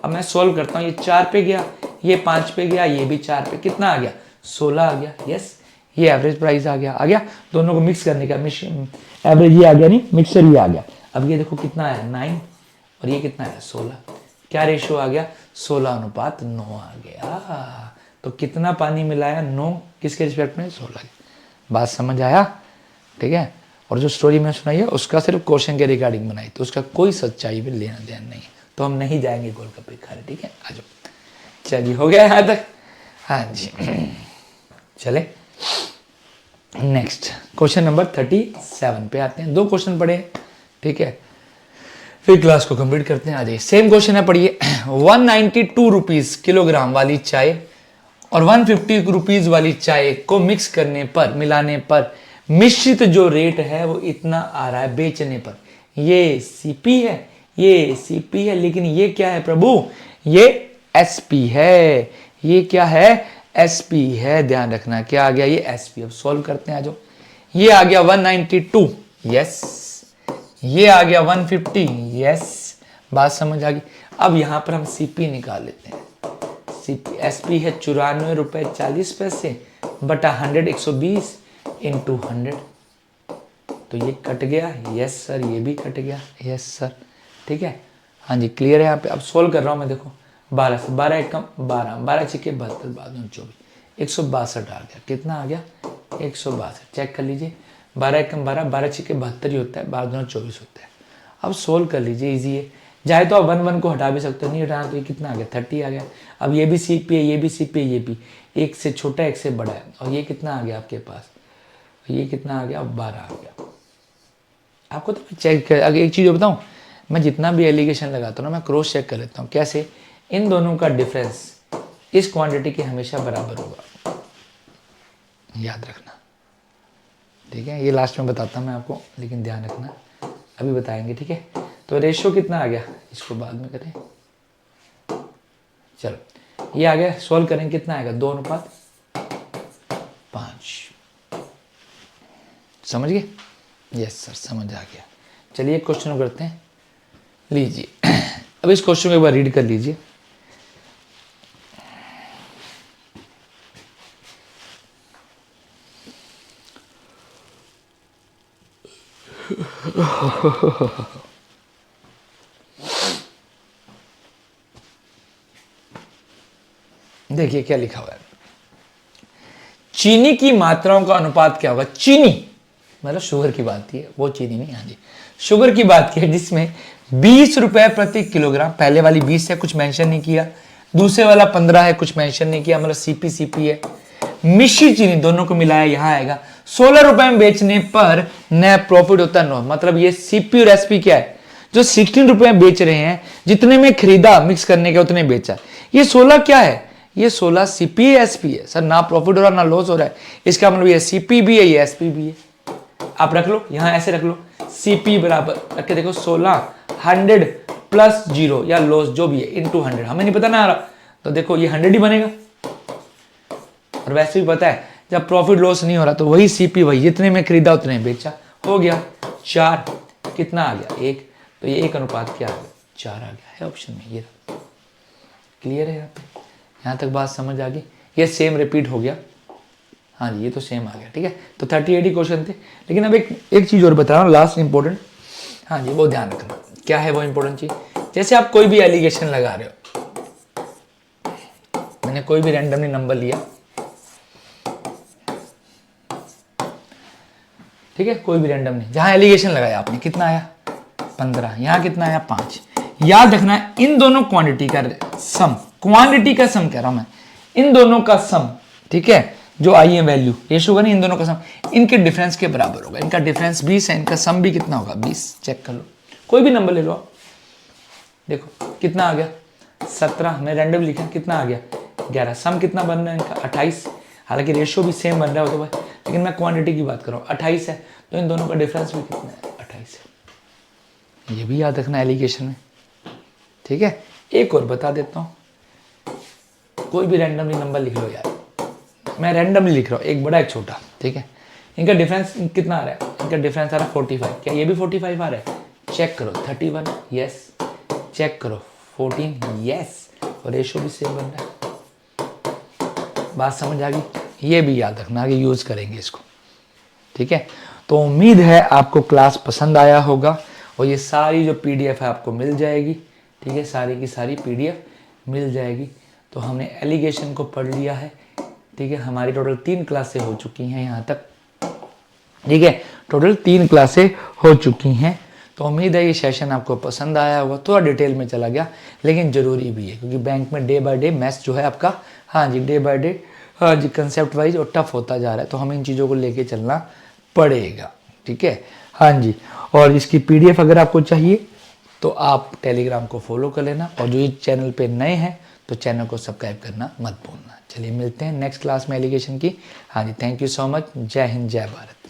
अब मैं सोल्व करता हूं, ये 4 पे गया, ये 5 पे गया, ये भी 4 पे, कितना आ गया, 16 आ गया। यस, ये एवरेज प्राइस आ गया। दोनों को मिक्स करने का एवरेज ये आ गया, नहीं मिक्सर ये आ गया। अब ये देखो कितना है, 9, और ये कितना है, 16। क्या रेशियो आ गया, 16:9 आ गया। तो कितना पानी मिलाया, 9 किसके रिस्पेक्ट में, 16। बात समझ आया, ठीक है। और जो स्टोरी मैं सुनाई है उसका सिर्फ क्वेश्चन के रिगार्डिंग बनाई, तो उसका कोई सच्चाई भी लेना देना नहीं, तो हम नहीं जाएंगे गोलगप्पे खाने, ठीक है। आ जाओ, चलिए हो गया यहाँ तक, हाँ जी। चले नेक्स्ट क्वेश्चन नंबर 37 पे आते हैं। 2 क्वेश्चन पढ़े, ठीक है, फिर क्लास को कंप्लीट करते हैं। आ जाइए, सेम क्वेश्चन है, पढ़िए। 192 रुपीज किलोग्राम वाली चाय और 150 रुपीज वाली चाय को मिक्स करने पर, मिलाने पर मिश्रित जो रेट है वो इतना आ रहा है बेचने पर। ये सीपी है, ये सीपी है, लेकिन ये क्या है प्रभु, ये एसपी है। ये क्या है, SP है, ध्यान रखना क्या आ गया, ये SP। अब सॉल्व करते हैं, आ जाओ। ये आ गया 192, यस। ये आ गया 150, यस। बात समझ आ गई। अब यहां पर हम CP निकाल लेते हैं। CP SP है 94 रुपए 40 पैसे बटा 100, 120 इंटू 100, तो ये कट गया, यस सर, ये भी कट गया, यस सर। ठीक है, हाँ जी, क्लियर है यहाँ पे। अब सोल्व कर रहा हूँ मैं, देखो 12 से 12 एक कम 12, 12 छिके 72, 24, 162 आ गया। कितना आ गया, 162। चेक कर लीजिए, 12 एक कम 12, 12 छिके 72 ही होता है, 12 24 होता है। अब सोल्व कर लीजिए, इजी है। चाहे तो आप 1 1 को हटा भी सकते हो, नहीं हटाना तो ये कितना आ गया, 30 आ गया। अब ये भी CP है, ये भी CP है, ये भी एक से छोटा एक से बड़ा है। और ये कितना आ गया आपके पास, ये कितना आ गया, 12 आ गया। आपको तो चेक कर, अगर एक चीज़ बताऊँ, मैं जितना भी एलिगेशन लगाता हूँ ना, मैं क्रॉस चेक कर लेता हूँ। कैसे, इन दोनों का डिफरेंस इस क्वांटिटी के हमेशा बराबर होगा, याद रखना। ठीक है, ये लास्ट में बताता हूँ मैं आपको, लेकिन ध्यान रखना, अभी बताएंगे। ठीक है, तो रेशियो कितना आ गया, इसको बाद में करें। चलो, ये आ गया, सॉल्व करेंगे, कितना आएगा, 2:5। समझ गए, यस सर, समझ आ गया। चलिए एक क्वेश्चन करते हैं, लीजिए। अब इस क्वेश्चन को एक बार रीड कर लीजिए। देखिए क्या लिखा हुआ है, चीनी की मात्राओं का अनुपात क्या होगा। चीनी मतलब शुगर की बात की है, वो चीनी नहीं, हाँ जी, शुगर की बात की है, जिसमें 20 रुपए प्रति किलोग्राम, पहले वाली 20 है, कुछ मेंशन नहीं किया, दूसरे वाला 15 है, कुछ मेंशन नहीं किया, मतलब CP है। मिश्री चीनी दोनों को मिलाया यहां आएगा, 16 रुपए में बेचने पर नेट प्रॉफिट होता है 9। मतलब ये CP और SP क्या है, जो 16 रुपए में बेच रहे हैं, जितने में खरीदा मिक्स करने के उतने बेचा। ये 16 क्या है, ये 16 CP है, SP है। सर ना प्रॉफिट हो रहा ना लॉस हो रहा है, इसका मतलब ये CP भी है, ये SP भी है। आप रख लो, यहां ऐसे रख लो, CP बराबर रख के देखो 16, 100 प्लस 0 या लॉस जो भी है इंटू 100, हमें नहीं पता ना आ रहा, तो देखो ये 100 ही बनेगा। और वैसे भी पता है, जब प्रॉफिट लॉस नहीं हो रहा तो वही CP, वही जितने में खरीदा उतने बेचा, हो गया 4। कितना आ गया, 1, तो ये 1 अनुपात क्या आ गया, 4 आ गया है ऑप्शन में। ये क्लियर है, यहाँ तक बात समझ आ गई। ये सेम रिपीट हो गया, हाँ जी, ये तो सेम आ गया। ठीक है, तो 38 ही क्वेश्चन थे, लेकिन अब एक चीज़ और बता रहा हूँ, लास्ट इंपॉर्टेंट, हाँ जी, वो ध्यान रखना। क्या है वो इंपॉर्टेंट चीज़, जैसे आप कोई भी एलिगेशन लगा रहे हो, मैंने कोई भी रैंडमली नंबर लिया, ठीक है, कोई भी रैंडम नहीं, जहां एलिगेशन लगाया आपने, कितना आया 15, यहां कितना आया 5। याद रखना है, इन दोनों क्वांटिटी का सम, क्वांटिटी का सम कह रहा हूं मैं, इन दोनों का सम, ठीक है, जो आई है वैल्यू, रेशो होगा नहीं, इन दोनों का सम इनके डिफरेंस के बराबर होगा। इनका डिफरेंस 20 है, इनका सम भी कितना होगा 20। चेक कर लो, कोई भी नंबर ले लो आप, देखो कितना आ गया 17, मैं रैंडम लिखा, कितना आ गया 11। सम कितना बन रहा है इनका 28, हालांकि रेशो भी सेम बन रहा है, तो भाई, लेकिन मैं क्वांटिटी की बात कर रहा हूँ, 28 है, तो इन दोनों का डिफरेंस भी कितना है 28 है। ये भी याद रखना एलिगेशन में। ठीक है, एक और बता देता हूँ, कोई भी रैंडमली नंबर लिख लो यार, मैं रैंडमली लिख रहा हूँ, एक बड़ा एक छोटा। ठीक है, इनका डिफरेंस कितना आ रहा है, इनका डिफरेंस आ रहा है 45। क्या ये भी 45 आ रहा है, चेक करो 31, यस, चेक करो 14, यस, और रेशो भी सेम बन रहा है। बात समझ आ गई, ये भी याद रखना, आगे यूज करेंगे इसको। ठीक है, तो उम्मीद है आपको क्लास पसंद आया होगा, और ये सारी जो PDF है आपको मिल जाएगी। ठीक है, सारी की सारी PDF मिल जाएगी। तो हमने एलिगेशन को पढ़ लिया है। ठीक है, हमारी टोटल 3 क्लासें हो चुकी हैं यहाँ तक। ठीक है, टोटल 3 क्लासें हो चुकी हैं। तो उम्मीद है ये सेशन आपको पसंद आया होगा। थोड़ा डिटेल में चला गया, लेकिन ज़रूरी भी है, क्योंकि बैंक में डे बाय डे मैथ्स जो है आपका, हाँ जी, डे बाय डे, हाँ जी, कंसेप्ट वाइज और टफ होता जा रहा है, तो हमें इन चीज़ों को लेके चलना पड़ेगा। ठीक है, हाँ जी, और इसकी PDF अगर आपको चाहिए तो आप टेलीग्राम को फॉलो कर लेना, और जो इस चैनल पे नए हैं तो चैनल को सब्सक्राइब करना मत भूलना। चलिए मिलते हैं नेक्स्ट क्लास में एलिगेशन की। हाँ जी, थैंक यू सो मच, जय हिंद, जय भारत।